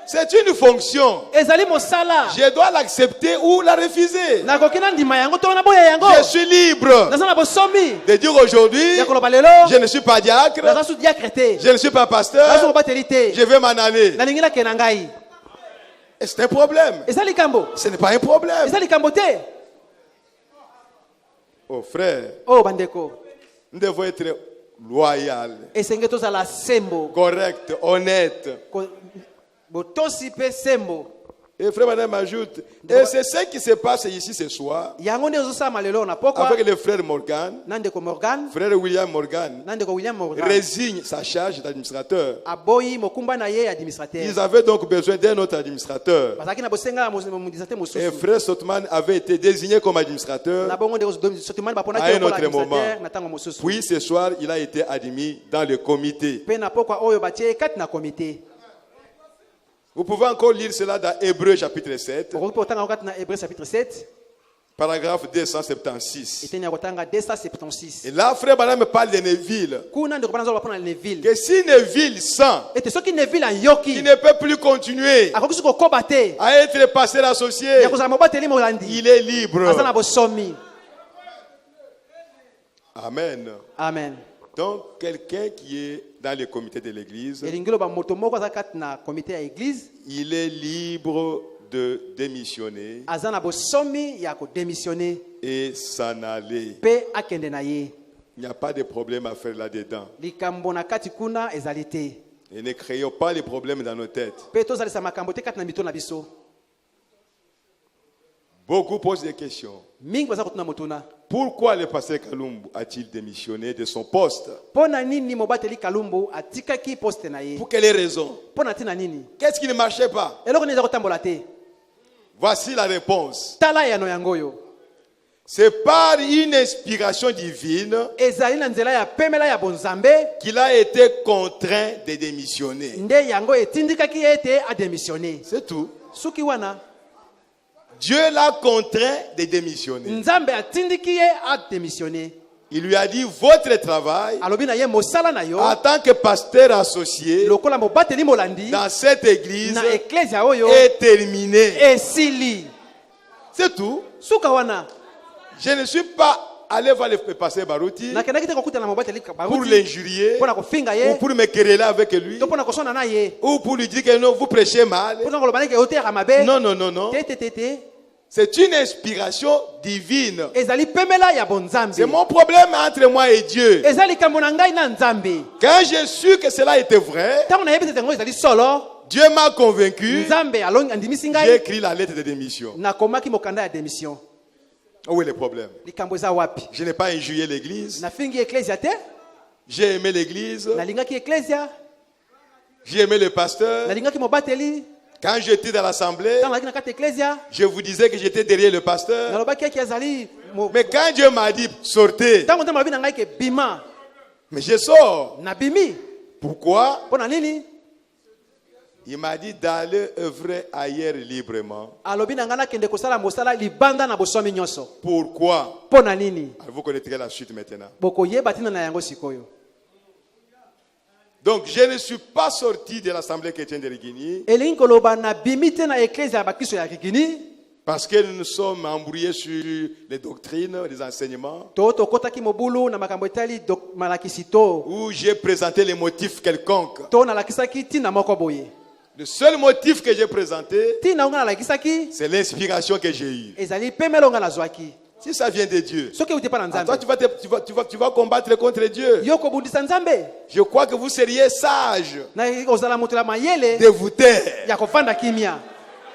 S2: C'est une fonction.
S1: ezali mosala,
S2: Je dois l'accepter ou la refuser.
S1: nakoki na ndima yango to na boya yango.
S2: Je suis libre
S1: Naza na bosomi
S2: de dire aujourd'hui,
S1: ya koloba lelo
S2: je ne suis pas diacre,
S1: naza su diacre te,
S2: je ne suis pas
S1: naza
S2: pasteur,
S1: mobateli te,
S2: je vais m'en aller.
S1: nalingi nakende na ngai.
S2: Et c'est un problème.
S1: Eza likambo,
S2: Ce n'est pas un problème.
S1: eza likambo te.
S2: Oh frère,
S1: Oh bandeko,
S2: nous devons être loyal,
S1: esenge tozala sembo
S2: correct, honnête.
S1: botosi pe sembo.
S2: Et frère Madame ajoute, et c'est ce qui se passe ici ce soir
S1: yango nde ezosala lelo na pokwa
S2: avec le frère Morgan.
S1: nandeko Morgan
S2: Frère William Morgan
S1: nandeko William Morgan
S2: résigne sa charge d'administrateur.
S1: aboyi mokumba na ye administrateur
S2: Ils avaient donc besoin d'un autre administrateur.
S1: bazaki na bosenga administrateur
S2: Et
S1: mosusu
S2: frère Sotman avait été désigné comme administrateur.
S1: na bongo ndeko sotumani
S2: À
S1: baponaki
S2: un
S1: lokola
S2: autre moment.
S1: administrateur na tango mosusu
S2: Puis ce soir, il a été admis dans le comité.
S1: pe na pokwa oyo batie kati na komite.
S2: Vous pouvez encore lire cela dans Hébreux chapitre 7,
S1: okoki mpe otanga kati na Hébreux chapitre 7
S2: paragraphe 276.
S1: eteni ya kotanga 276
S2: Et là, frère Branham me parle de Neville.
S1: kuna ndeko bana nzolo bapona Neville
S2: Que si Neville sent
S1: ete soki Neville
S2: qu'il
S1: ayoki
S2: ne peut plus continuer
S1: akoki soki kokoba te
S2: à être pasteur associé,
S1: ya kozala mobateli molandi
S2: il est libre.
S1: aza na bosomi.
S2: Amen.
S1: Amen.
S2: Donc, quelqu'un qui est dans le comité de l'église,
S1: elingi loba moto moko aza kati na komite ya église
S2: il est libre de démissionner
S1: aza na bosomi ya kodémissionner
S2: et s'en aller.
S1: mpe akende na ye.
S2: Il n'y a pas de problème à faire là-dedans.
S1: likambo na kati kuna ezali te
S2: Et ne créons pas les problèmes dans nos têtes.
S1: mpe tozalisa makambo te kati na mito na biso.
S2: Beaucoup posent des questions.
S1: mingi baza kotuna motuna
S2: Pourquoi le pasteur Kalumbu a-t-il démissionné de son poste?
S1: mpo na nini mobateli kalumbu atikaki poste na ye
S2: Pour quelle raison?
S1: mpo na ntina nini
S2: Qu'est-ce qui ne marchait pas?
S1: eloko nini eza kotambola te.
S2: Voici la réponse.
S1: tala yano yango oyo
S2: C'est par une inspiration divine
S1: ezali na nzela ya pemela ya bonzambe
S2: qu'il a été contraint de démissionner.
S1: nde yango etindikaki ye ete adémissionne.
S2: C'est tout.
S1: suki wana
S2: Dieu l'a contraint de démissionner.
S1: nzambe atindiki ye adémissionne.
S2: Il lui a dit, votre travail
S1: alobi na ye mosala na yo
S2: en tant que pasteur associé
S1: lokola mobateli molandi
S2: dans cette église
S1: na eklezia oyo
S2: est terminé.
S1: esili.
S2: C'est tout.
S1: suka wana
S2: Je ne suis pas allé voir le pasteur Barouti
S1: nakendaki te kokutana na mobateli
S2: pour
S1: baruti
S2: l'injurier
S1: mpo na kofinga
S2: ou
S1: ye
S2: pour me quereller avec lui
S1: to mpo na koswana na ye
S2: ou pour lui dire que non, vous prêchez mal.
S1: mpo na koloba ndenge oteyaka mabe
S2: Non, non, non, non.
S1: te.
S2: C'est une inspiration divine.
S1: ezali pemela ya bonzambe.
S2: C'est mon problème entre moi et Dieu.
S1: eza likambo na ngai na nzambe.
S2: Quand j'ai su que cela était vrai,
S1: ntango nayebi te yango ezali solo
S2: Dieu m'a convaincu.
S1: nzambe andimisi
S2: J'ai
S1: ngai
S2: écrit la lettre de démission.
S1: nakomaki mokanda ya démission.
S2: Où est le problème?
S1: likambo eza wapi?
S2: Je n'ai pas injurié l'église.
S1: nafingi eklezia te
S2: J'ai aimé l'église.
S1: nalingaki eklezia
S2: J'ai aimé le pasteur.
S1: nalingaki mobateli
S2: Quand j'étais dans l'assemblée,
S1: ntango nalaki na kati eklezia
S2: je vous disais que j'étais derrière le pasteur.
S1: nalobaki eki azali
S2: Mais quand Dieu m'a dit sortez,
S1: ntango nzambe alobi na ngai ke bima
S2: mais je sors.
S1: nabimi.
S2: Pourquoi?
S1: mpo na nini?
S2: Il m'a dit d'aller œuvrer ailleurs librement.
S1: alobi na ngai nakende kosala mosala libanda na bosomi nyonso.
S2: Pourquoi?
S1: mpo na nini?
S2: Alors, vous connaîtrez la suite maintenant.
S1: bokoyeba ntina na yango sikoyo.
S2: Donc, je ne suis pas sorti de l'assemblée chrétienne de Rigini
S1: elingi koloba nabimi te na eklezia ya bakristo ya Rigini
S2: parce que nous nous sommes embrouillés sur les doctrines, les enseignements,
S1: to tokotaki mobulu na makambo etali malakisi to
S2: où j'ai présenté les motifs quelconques.
S1: to nalakisaki ntina moko boye.
S2: Le seul motif que j'ai présenté,
S1: ntina onga nalakisaki
S2: c'est l'inspiration que j'ai eue.
S1: ezali pemelo onga nazwaki.
S2: Si ça vient de Dieu,
S1: soki euti mpa na
S2: toi
S1: nzambe
S2: tu vas combattre contre Dieu.
S1: yo kobundisa nzambe
S2: Je crois que vous seriez sage
S1: na ozala moto ya mayele
S2: de vous taire.
S1: ya kofanda kimia.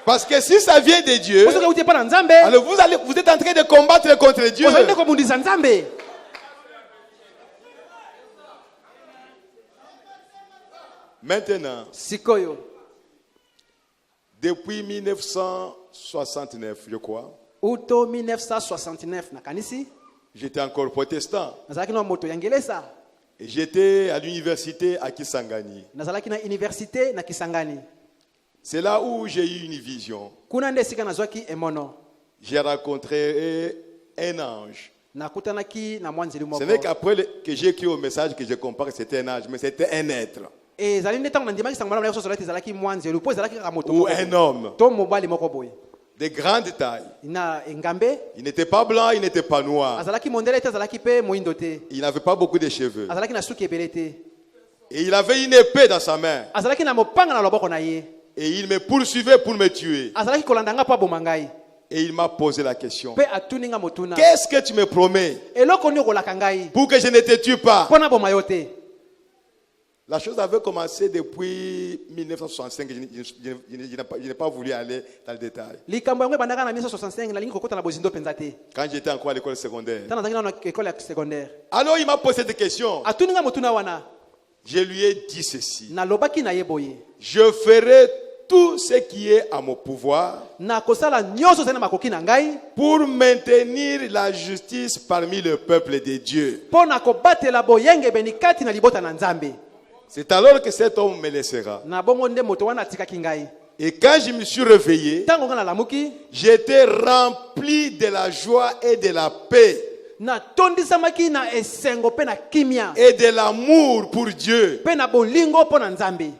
S2: Parce que si ça vient de Dieu,
S1: soki euti mpa na nzambe
S2: alors vous êtes en train de combattre contre Dieu.
S1: ozali nde kobundisa nzambe.
S2: Maintenant,
S1: sikoyo
S2: depuis 1969, je crois,
S1: uto 1969 nakanisi
S2: j'étais encore protestant.
S1: nazalaki na moto ya ngelesa
S2: Et j'étais à l'université à Kisangani.
S1: nazalaki na université na Kisangani.
S2: C'est là où j'ai eu une vision.
S1: kuna nde esika nazwaki emono
S2: J'ai rencontré un ange.
S1: nakutanaki na mwanzeli
S2: Ce
S1: moko
S2: n'est qu'après que j'ai écrit au message que je comprends que c'était un ange, mais c'était un être
S1: ezali nde ntango nandimaki sango malamu na yoso solati ezalaki mwanzelu mpo ezalaki kaka moto
S2: ou
S1: moko
S2: un homme
S1: to mobali moko boye
S2: de grande taille.
S1: na engambe.
S2: Il n'était pas blanc, il n'était pas noir.
S1: azalaki mondele te azalaki mpe moindo te
S2: Il n'avait pas beaucoup de cheveux.
S1: azalaki na suki ebele te
S2: Et il avait une épée dans sa main.
S1: azalaki na mopanga na loboko na ye
S2: Et il me poursuivait pour me tuer.
S1: azalaki kolanda nga mpo aboma ngai.
S2: Et il m'a posé la question.
S1: mpe atuninga motuna
S2: Qu'est-ce que tu me promets
S1: eloko nini okolaka ngai
S2: pour que je ne te tue pas?
S1: mpo naboma yo te.
S2: La chose avait commencé depuis 1965. Je n'ai pas voulu aller dans le détail.
S1: likambo yango ebandaka na 1965 nalingi kokota na bozindo mpenza te
S2: Quand j'étais encore à l'école secondaire.
S1: ntango nazalaki nano na ekole ya secondaire.
S2: Alors il m'a posé cette question.
S1: atuninga motuna wana
S2: Je lui ai dit ceci.
S1: nalobaki na ye boye
S2: Je ferai tout ce qui est à mon pouvoir
S1: nakosala nyonso ezali na makoki na ngai
S2: pour maintenir la justice parmi le peuple de Dieu.
S1: mpo na kobatela boyengebeni kati na libota na nzambe.
S2: C'est alors que cet homme me laissera.
S1: na bongo nde moto wana atikaki ngai.
S2: Et quand je me suis réveillé,
S1: ntango ngai nalamuki
S2: j'étais rempli de la joie et de la paix
S1: natondisamaki na esengo mpe na kimia
S2: et de l'amour pour Dieu.
S1: mpe na bolingo mpo na nzambe.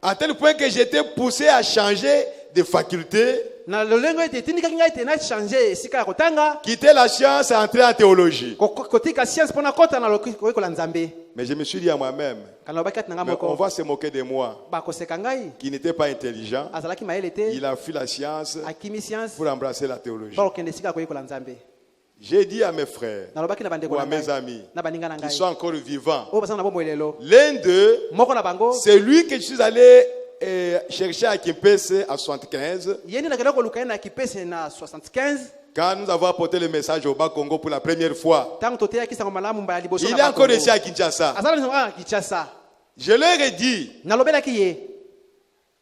S2: À tel point que j'étais poussé à changer de faculté,
S1: na lolengo ete etindikaki ngai ete nachange esika ya kotanga
S2: quitter la science et entrer en théologie.
S1: kotika science mpo na kota na koyekola nzambe.
S2: Mais je me suis dit à moi-même,
S1: kana lobaki kati na ngai
S2: mais on
S1: moko
S2: va se moquer de moi,
S1: bakoseka ngai
S2: qui n'était pas intelligent.
S1: azalaki mayele te
S2: Il a fui la science
S1: akimi science
S2: pour embrasser la théologie.
S1: mpo kokende esika ya koyekola nzambe.
S2: J'ai dit à mes frères
S1: nalobaki na bandeko
S2: ou à
S1: na
S2: mes
S1: ngai
S2: amis
S1: na baninga na
S2: qui
S1: ngai
S2: sont encore vivants,
S1: oyo basala na bomoi lelo
S2: l'un d'eux,
S1: moko na bango
S2: c'est lui que je suis allé chercher à Kimpese à 75.
S1: ye nde nakendaki koluka ye na kipese na 75
S2: Quand nous avons apporté le message au Bas-Congo pour la première fois,
S1: ntango toteyaki sango malamu mbala liboso
S2: il
S1: na
S2: est encore
S1: Bakongo.
S2: ici à Kinshasa.
S1: azala na Kinshasa.
S2: Je leur ai dit,
S1: nalobelaki ye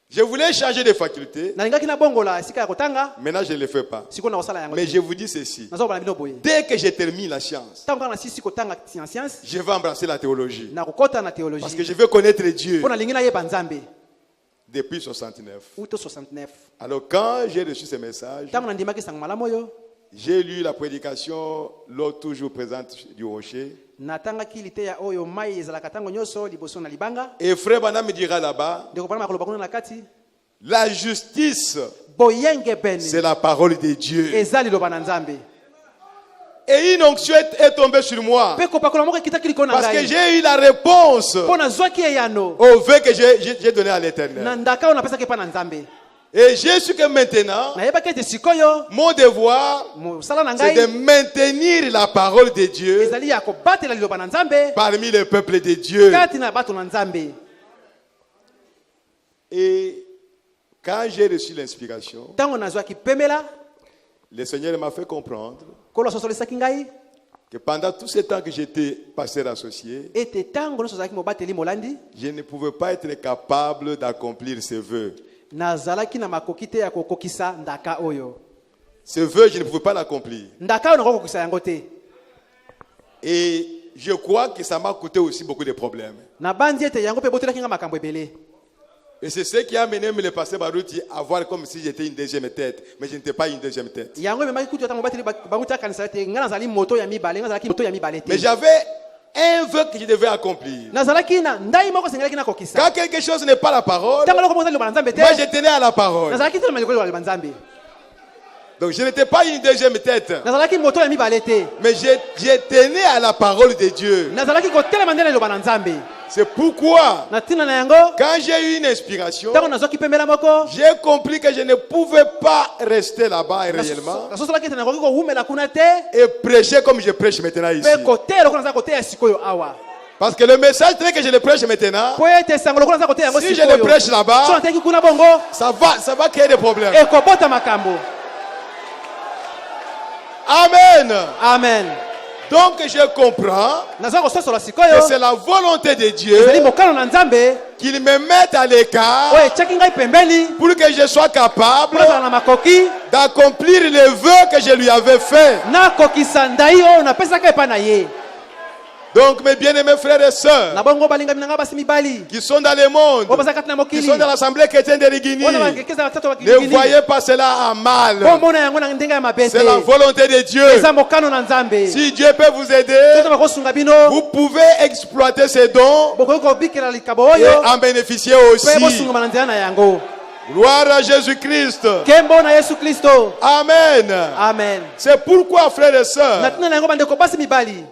S2: je voulais changer de faculté.
S1: nalingaki nabongola esika ya kotanga
S2: Maintenant, je ne le fais pas.
S1: sikoyo na kosala yango
S2: Mais
S1: te.
S2: je vous dis ceci.
S1: nazobala bino boye
S2: Dès que j'ai terminé la science,
S1: ntango kaka nasisi kotanga na science
S2: je vais embrasser la théologie.
S1: na kokota na
S2: Parce que
S1: théologie
S2: je veux connaître Dieu
S1: mpo nalingi nayeba nzambe
S2: depuis 69.
S1: uto 69.
S2: Alors, quand j'ai reçu ce message,
S1: ntango nandimaki sango malamu oyo
S2: j'ai lu la prédication, l'eau toujours présente du rocher.
S1: natangaki liteya oyo mai ezalaka ntango nyonso liboso na libanga
S2: Et frère Bana me dira là-bas,
S1: ndeko pana makoloba kuna na kati
S2: la justice,
S1: boyengebeni
S2: c'est la parole de Dieu.
S1: eza liloba na nzambe.
S2: Et une onction est tombée sur moi.
S1: mpe kopakola moko ekitaki likolo na
S2: Parce que
S1: ngai
S2: j'ai eu la réponse
S1: mpo nazwaki eyano
S2: au vœu que j'ai donné à l'Éternel.
S1: na ndaka oyo napesaki epa na nzambe.
S2: Et j'ai su que maintenant,
S1: nayebaki ete sikoyo
S2: mon devoir,
S1: mosala na
S2: c'est de
S1: ngai
S2: maintenir la parole de Dieu
S1: ezali ya kobatela liloba na nzambe
S2: parmi le peuple de Dieu.
S1: kati na bato na nzambe.
S2: Et quand j'ai reçu l'inspiration,
S1: ntango nazwaki pemela
S2: le Seigneur m'a fait comprendre
S1: kolo asosolesaki ngai
S2: que pendant tout ce temps que j'étais pasteur associé,
S1: ete ntango nyonso ozalaki mobateli molandi
S2: je ne pouvais pas être capable d'accomplir ce vœu.
S1: nazalaki na makoki te ya kokokisa ndaka oyo.
S2: Ce vœu, je ne pouvais pas l'accomplir.
S1: ndaka oyo nakokokisa yango te.
S2: Et je crois que ça m'a coûté aussi beaucoup de problèmes.
S1: nabandi ete yango mpe botelaki nga makambo ebele.
S2: Et c'est ce qui a mené le pasteur Barouti à voir comme si j'étais une deuxième tête. Mais je n'étais pas une deuxième tête.
S1: yango ememaki kutu ata mobateli baruti akanisa ete nga nazali moto ya mibale nga nazalaki moto ya mibale
S2: Mais
S1: te.
S2: j'avais un vœu que je devais accomplir.
S1: nazalaki na ndai moko esengelaki nakokisa.
S2: Quand quelque chose n'est pas la parole,
S1: ntango loko moko eza liloba na nzambe te
S2: moi je tenais à la parole.
S1: nazalaki te na maliko liloba na nzambe.
S2: Donc je n'étais pas une deuxième tête.
S1: nazalaki moto ya mibale te.
S2: Mais je tenais à la parole de Dieu.
S1: nazalaki kotelema nde na liloba na nzambe.
S2: C'est pourquoi,
S1: na ntina na yango
S2: quand j'ai eu une inspiration,
S1: ntango nazwaki pemela moko
S2: j'ai compris que je ne pouvais pas rester là-bas réellement
S1: nasosolaki ete nakoki kowumela kuna te
S2: et prêcher comme je prêche maintenant ici.
S1: mpe koteya lokola naza koteya sikoyo awa.
S2: Parce que le message tel que je le prêche maintenant,
S1: po ete sango lokola naza koteya yango
S2: si je le
S1: sikoyo
S2: prêche
S1: so
S2: là-bas,
S1: nateki kuna bongo
S2: ça va créer des problèmes.
S1: ekobota makambo.
S2: Amen.
S1: amen.
S2: Donc je comprends
S1: nazwa kososola
S2: que
S1: sikoyo
S2: c'est la volonté de Dieu
S1: ezali mokano na nzambe
S2: qu'il me mette à l'écart
S1: oyo etiaki ngai pembeni
S2: pour que je sois capable
S1: mpo nazala na makoki
S2: d'accomplir les vœux que je lui avais faits.
S1: nakokisa ndai oyo napesaki epai na ye.
S2: Donc mes bien-aimés frères et sœurs
S1: na bongo balingami na ngai basi mibali
S2: qui sont dans le monde,
S1: oyo bazali kati na
S2: qui
S1: mokili
S2: sont dans l'assemblée chrétienne de Rigini,
S1: oyo na bakekeza batatu ya
S2: ne
S1: bakiligini
S2: voyez pas cela en mal.
S1: mpo mona yango na ndenge ya mabe
S2: C'est la
S1: te
S2: volonté de Dieu.
S1: eza mokano na nzambe.
S2: Si Dieu peut vous aider,
S1: soki bakosunga bino
S2: vous pouvez exploiter ces dons
S1: bokoki kobikela likabo
S2: et
S1: oyo
S2: en bénéficier
S1: mpe
S2: aussi.
S1: bosungama na nzela na yango.
S2: Gloire à Jésus-Christ.
S1: nkembo na yesu kristo.
S2: Amen.
S1: amen.
S2: C'est pourquoi, frères et
S1: na
S2: sœurs,
S1: ntina na yango bandeko basi mibali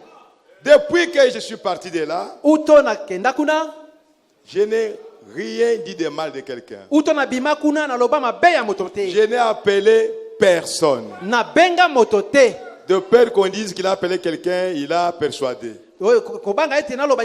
S2: depuis que je suis parti de là,
S1: uto nakenda kuna
S2: je n'ai rien dit de mal de quelqu'un.
S1: uto nabima kuna naloba mabe ya moto te.
S2: Je n'ai appelé personne.
S1: nabenga moto te.
S2: De peur qu'on dise qu'il a appelé quelqu'un, il a persuadé.
S1: Oyo kobanga ete naloba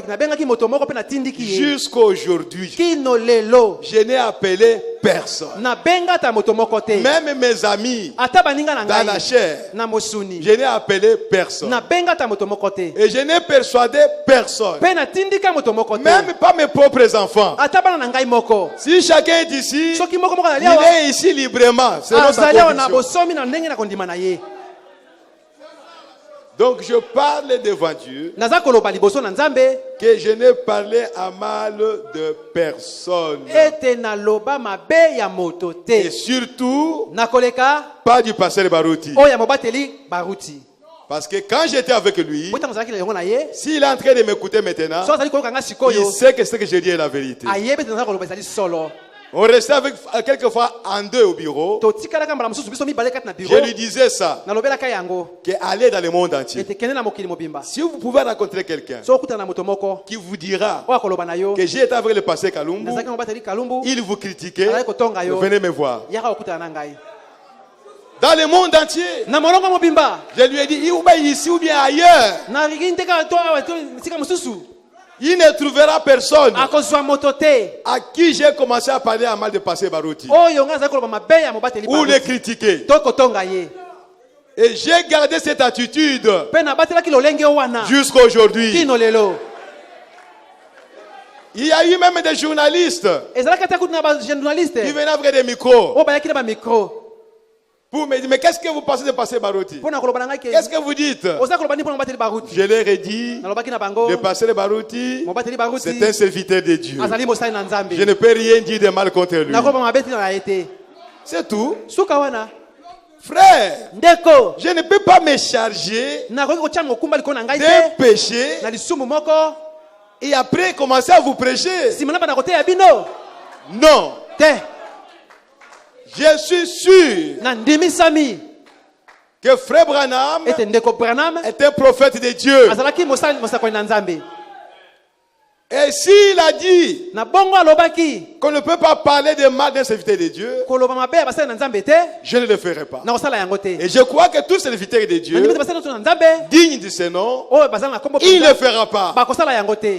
S1: nabengaki moto moko pe natindiki ye.
S2: Jusqu'à aujourd'hui,
S1: Kino lelo
S2: je n'ai appelé personne.
S1: nabenga ta moto moko te.
S2: Même mes amis
S1: Ata baninga na
S2: dans la
S1: ngai
S2: chair,
S1: na mosuni
S2: je n'ai appelé personne.
S1: nabenga ta moto moko te.
S2: Et je n'ai persuadé personne.
S1: Pe natindika moto moko te.
S2: Même pas mes propres enfants.
S1: Ata bana na ngai moko.
S2: Si chacun est ici,
S1: Soki moko moko
S2: il
S1: na liawa.
S2: est ici librement. Selon sa
S1: Azali na
S2: conviction.
S1: bosomi na ndenge na kondima na ye.
S2: Donc je parle devant Dieu
S1: Naza koloba liboso na Nzambe
S2: que je n'ai parlé à mal de personne.
S1: ete naloba mabe ya moto
S2: Et
S1: te.
S2: surtout,
S1: Nakoleka
S2: pas du pasteur Barouti.
S1: oyo ya mobateli baruti.
S2: Parce que quand j'étais avec lui,
S1: Bota mozalaki na yango na ye.
S2: s'il est en train de m'écouter maintenant,
S1: So azali koyoka nga
S2: il
S1: sikoyo.
S2: sait que ce que je dis est la vérité.
S1: Ayebe te naza koloba ezali solo.
S2: On restait avec quelquefois en deux au bureau.
S1: Totikalaka mbala mosusu biso mibale kati na
S2: Je
S1: bureau.
S2: lui disais ça,
S1: Nalobelaka yango
S2: que allez dans le monde entier.
S1: ete kende na mokili mobimba.
S2: Si vous pouvez rencontrer quelqu'un
S1: So okutana na moto moko
S2: qui vous dira
S1: oyo akoloba na yo
S2: que j'ai été avec le pasteur Kalumbu,
S1: nazalaki na mobateli kalumbu
S2: il vous critiquait,
S1: azali kotonga yo
S2: venez me voir.
S1: yaka okutana na ngai
S2: Dans le monde entier,
S1: na molongo mobimba.
S2: je lui ai dit, ou bien ici ou bien ailleurs,
S1: Na rigi nteka to awa to sika mosusu
S2: il ne trouvera personne
S1: akozwa moto te
S2: à qui j'ai commencé à parler à mal de pasteur Barouti
S1: oyo nga azali koloba mabe ya mobateli
S2: ou le critiquer.
S1: to kotonga ye.
S2: Et j'ai gardé cette attitude
S1: Pe nabatelaki lolenge wana
S2: jusqu'à aujourd'hui.
S1: kino lelo.
S2: Il y a eu même des journalistes
S1: Ezalaki ata kutu na bajournaliste
S2: qui venaient avec des micros
S1: oyo bayaki na bamikro
S2: pour me dire, mais qu'est-ce que vous pensez de pasteur Barouti?
S1: mpo na koloba na ngai ke
S2: Qu'est-ce que vous dites?
S1: oza koloba nini mpo na mobateli baruti.
S2: Je leur ai dit,
S1: Nalobaki na bango
S2: le pasteur Barouti,
S1: mobateli baruti
S2: c'est un serviteur de Dieu.
S1: azali mosali na
S2: Je
S1: Nzambe.
S2: ne peux rien dire de mal contre lui.
S1: Nakoloba mabe tina na ye te.
S2: C'est tout.
S1: Suka wana
S2: Frère,
S1: ndeko
S2: je ne peux pas me charger
S1: nakoki kotia mokumba likolo na ngai
S2: d'un
S1: te
S2: péché
S1: na lisumu moko
S2: et après commencer à vous prêcher.
S1: nsima na bana koteya bino
S2: Non.
S1: te.
S2: Je suis sûr
S1: Na ndimisami
S2: que Frère Branham
S1: ete ndeko Branham
S2: est un prophète de Dieu.
S1: azalaki mosakoli na Nzambe.
S2: Et s'il a dit
S1: Na bongo alobaki
S2: qu'on ne peut pas parler de mal d'un serviteur de Dieu,
S1: koloba mabe ya basali na Nzambe te
S2: je ne le ferai pas.
S1: na kosala yango te.
S2: Et je crois que tous serviteurs de
S1: Na
S2: Dieu,
S1: ndimi te basali nyonso na Nzambe
S2: dignes de ce nom,
S1: oyo bazali na kombo
S2: il ne le
S1: mpenza
S2: fera pas.
S1: bakosala yango te.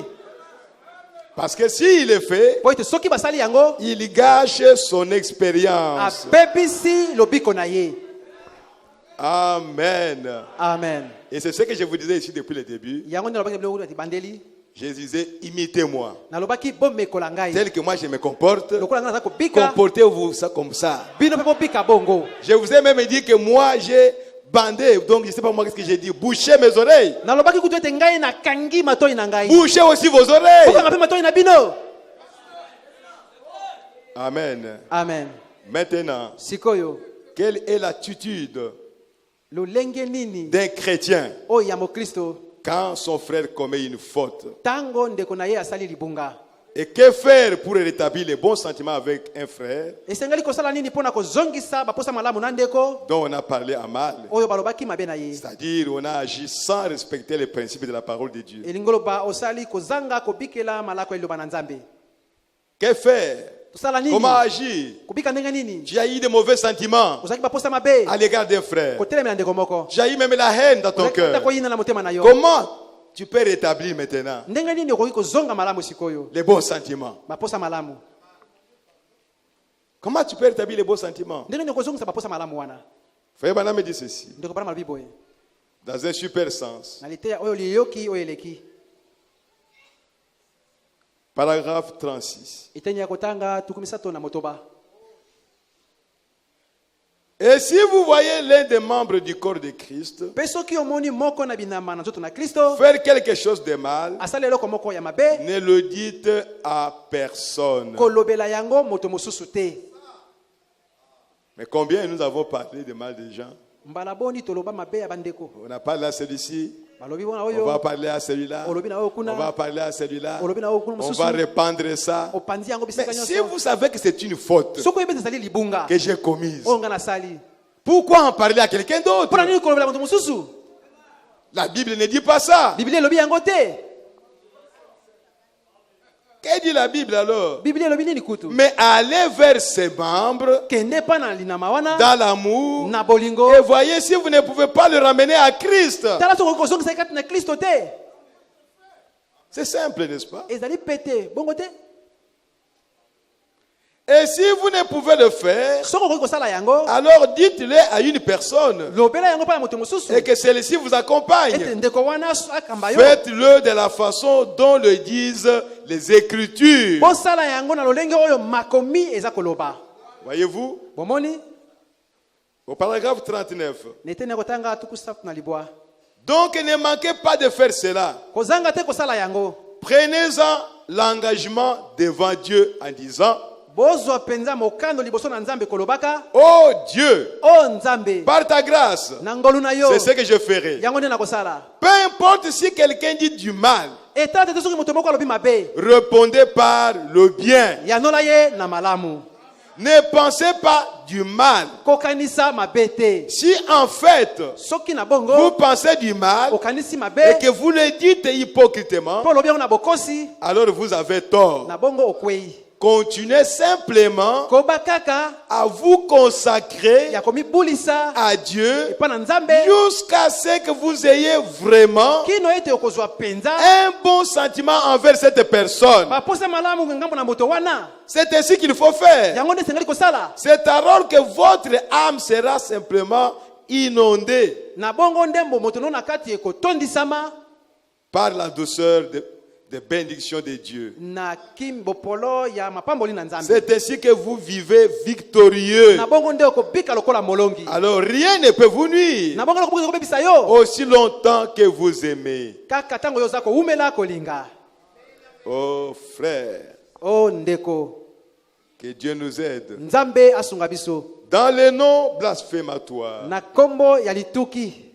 S2: Parce que s'il le fait,
S1: Po ete soki basali yango
S2: il gâche son expérience.
S1: apepisi lobiko na ye.
S2: Amen.
S1: Amen.
S2: Et c'est ce que je vous disais ici depuis le début.
S1: Yango nde nalobaki biloko ati bandeli
S2: Je disais, imitez-moi.
S1: nalobaki bomekola ngai
S2: Tel que moi je me comporte,
S1: lokola ngai naza kobika
S2: comportez-vous ça comme ça.
S1: bino mpe bobika bongo.
S2: Je vous ai même dit que moi j'ai bandé, donc je ne sais pas moi qu'est-ce que j'ai dit, bouchez mes oreilles.
S1: Nalobaki kutu ete ngai nakangi matoi na ngai
S2: Bouchez aussi vos oreilles.
S1: okanga mpe matoi na bino.
S2: Amen.
S1: Amen.
S2: Maintenant,
S1: Sikoyo
S2: quelle est l'attitude
S1: lolenge nini
S2: d'un chrétien
S1: oyo ya mokristo
S2: quand son frère commet une faute?
S1: tango ndeko na ye asali libunga?
S2: Et que faire pour rétablir les bons sentiments avec un frère
S1: Esengali kosala nini mpona kozongisa baposa malamu na ndeko
S2: dont on a parlé à mal?
S1: oyo balobaki mabe na ye?
S2: C'est-à-dire, on a agi sans respecter les principes de la parole de Dieu.
S1: elingi oloba osali kozanga kobikela malako ya liloba na Nzambe.
S2: Que faire?
S1: Tosala nini?
S2: Comment agir?
S1: Kobika ndenge nini?
S2: Tu as eu de mauvais sentiments
S1: Ozalaki baposa mabe
S2: à l'égard d'un frère.
S1: kotelemela ndeko moko.
S2: Tu as eu même la haine dans ton
S1: Ozalaki
S2: cœur.
S1: ata koyina na motema na yo.
S2: Comment tu peux rétablir maintenant
S1: Ndenge nini okoki kozonga malamu sikoyo
S2: les bons sentiments?
S1: baposa malamu?
S2: Comment tu peux rétablir les bons sentiments?
S1: Ndenge nini okozongisa baposa malamu wana?
S2: Frère Branham me dit ceci,
S1: Ndeko Branham alobi boye
S2: dans un super sens.
S1: na liteya oyo liyoki oyo eleki.
S2: Paragraphe 36.
S1: Iteni ya kotanga tukumisato na motoba.
S2: Et si vous voyez l'un des membres du corps de Christ
S1: Pe soki omoni moko na binama na nzoto na Kristo
S2: faire quelque chose de mal,
S1: asala eloko moko ya mabe
S2: ne le dites à personne.
S1: kolobela yango moto mosusu te.
S2: Mais combien nous avons parlé de mal des gens?
S1: Mbala boni toloba mabe ya bandeko.
S2: On a parlé à celui-ci,
S1: Balobi wana
S2: on va
S1: oyo
S2: parler à celui-là,
S1: olobi na oyo
S2: on va
S1: kuna
S2: parler à celui-là,
S1: olobi na oyo kuna
S2: on
S1: mosusu
S2: va répandre ça.
S1: opandi yango
S2: Mais
S1: bisika
S2: si
S1: nyonso.
S2: vous savez que c'est une faute
S1: Soko yebete sali libunga
S2: que j'ai commise,
S1: oyo nga nasali
S2: pourquoi en parler à quelqu'un d'autre?
S1: mpona nini kolobela moto mosusu?
S2: La Bible ne dit pas ça.
S1: Biblia elobi yango te.
S2: Que dit la Bible alors?
S1: Biblia elobi nini kutu?
S2: Mais allez vers ses membres
S1: Kende pa na linama wana
S2: dans l'amour.
S1: na bolingo.
S2: Et voyez si vous ne pouvez pas le ramener à Christ.
S1: Tala soko kozongisa kati na Kristo te.
S2: C'est simple, n'est-ce pas?
S1: Ezali pete bongo te.
S2: Et si vous ne pouvez le faire,
S1: Soko koki kosala yango,
S2: alors dites-le à une personne
S1: lobela yango pa na moto mosusu.
S2: et que celle-ci vous accompagne.
S1: Ete ndeko wana akamba yo.
S2: Faites-le de la façon dont le disent les Écritures.
S1: Bosala yango na lolenge oyo makomi eza koloba.
S2: Voyez-vous,
S1: Bomoni
S2: au paragraphe 39.
S1: netene kotanga tukusa na libwa.
S2: Donc ne manquez pas de faire cela.
S1: Kozanga te kosala yango.
S2: Prenez-en l'engagement devant Dieu en disant:
S1: Bozwa penza mokando liboso na Nzambe kolobaka,
S2: oh Dieu,
S1: o Nzambe,
S2: par ta grâce,
S1: na ngolu na yo.
S2: c'est ce que je ferai.
S1: Yango nde na kosala.
S2: Peu importe si quelqu'un dit du mal,
S1: Eta te soki moto moko alobi mabe,
S2: répondez par le bien.
S1: yanola ye na malamu.
S2: Ne pensez pas du mal.
S1: Kokanisa mabe te.
S2: Si en fait,
S1: Soki na
S2: vous
S1: bongo,
S2: pensez du mal
S1: okanisi mabe,
S2: et que vous le dites hypocritement,
S1: po lobi yango na bokosi,
S2: alors vous avez tort.
S1: na bongo okwei.
S2: Continuez simplement
S1: Koba kaka,
S2: à vous consacrer
S1: ya komibulisa,
S2: à Dieu
S1: epa na Nzambe,
S2: jusqu'à ce que vous ayez vraiment
S1: kino ete okozwa penza,
S2: un bon sentiment envers cette personne.
S1: baposa malamu ngambo na moto wana.
S2: C'est ainsi qu'il faut faire.
S1: Yango nde sengali kosala.
S2: C'est alors que votre âme sera simplement inondée
S1: Na bongo ndembo moto no na kati ekotondisama
S2: par la douceur de bénédiction de Dieu.
S1: na kimbopolo ya mapamboli na Nzambe.
S2: C'est ainsi que vous vivez victorieux.
S1: Na bongo nde okobika lokola molongi.
S2: Alors rien ne peut vous nuire
S1: Na bongo lokobuka kobebisa yo.
S2: aussi longtemps que vous aimez.
S1: Kaka tango yo zako umela kolinga.
S2: Oh frère,
S1: O ndeko,
S2: que Dieu nous aide.
S1: Nzambe asunga biso.
S2: Dans les noms blasphématoires,
S1: Na kombo ya lituki.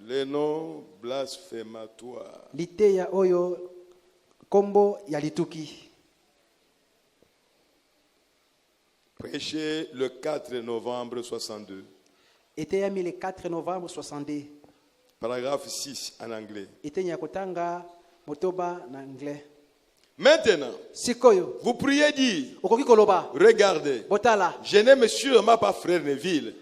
S2: les noms blasphématoires.
S1: Liteya oyo kombo ya lituki.
S2: Prêché le 4 novembre 62.
S1: Eteyami le 4 novembre 62.
S2: Paragraphe 6 en anglais.
S1: Etenya kotanga motoba na anglais.
S2: Maintenant,
S1: Sikoyo,
S2: vous pourriez dire,
S1: okoki koloba,
S2: regardez,
S1: botala.
S2: je n'aime sûrement pas frère Neville.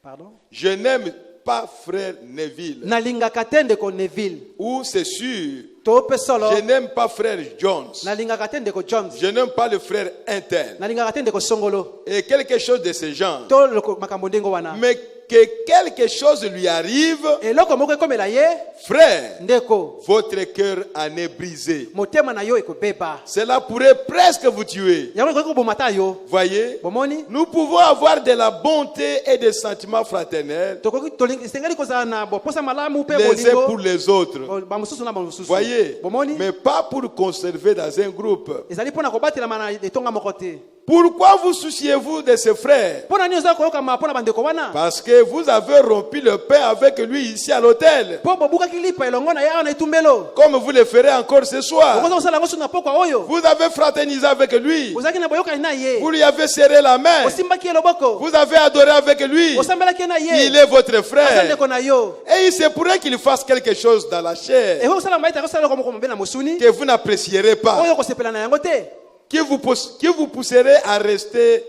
S1: Pardon?
S2: Je n'aime pas frère Neville.
S1: Nalingaka te ndeko Neville.
S2: Ou c'est sûr,
S1: Tope solo.
S2: je n'aime pas frère Jones.
S1: Nalingaka te ndeko Jones.
S2: Je n'aime pas le frère Intel.
S1: Nalingaka te ndeko Songolo.
S2: Et quelque chose de ce genre.
S1: To loko makambo ndengo wana.
S2: Mais que quelque chose lui arrive,
S1: Eloko moko ekomela ye,
S2: frère,
S1: ndeko.
S2: votre cœur en est brisé.
S1: Motema na yo ekobeba.
S2: Cela pourrait presque vous tuer.
S1: Yango ekoki kobomata yo.
S2: Voyez,
S1: Bomoni?
S2: nous pouvons avoir de la bonté et des sentiments fraternels
S1: Tokoki sengeli kozala na boposa malamu pe
S2: les uns pour
S1: bolingo.
S2: les autres.
S1: Ba mosusu na ba mosusu.
S2: Voyez,
S1: Bomoni?
S2: mais pas pour conserver dans un groupe.
S1: Ezali pona kobatela mana etonga moko te.
S2: Pourquoi vous souciez-vous de ses frères?
S1: Pona nini oza koyoka ma pona bandeko wana?
S2: Parce que vous avez rompu le pain avec lui ici à l'hôtel.
S1: Po bobukaki lipa elongo na ye awa na etumbelo.
S2: Comme vous le ferez encore ce soir.
S1: Okoza kosala yango soki na pokwa oyo.
S2: Vous avez fraternisé avec lui.
S1: Ozalaki na boyokani na ye.
S2: Vous lui avez serré la main.
S1: Osimbaki ye loboko.
S2: Vous avez adoré avec lui.
S1: Osambelaki ye na ye.
S2: Il est votre
S1: Aza
S2: frère.
S1: ndeko na yo.
S2: Et il se pourrait qu'il fasse quelque chose dans la chair
S1: Eko kosala maita kosala eloko moko mabe na mosuni.
S2: que vous n'apprécierez pas.
S1: Oyo kosepela na yango te.
S2: Qui vous pousserait à rester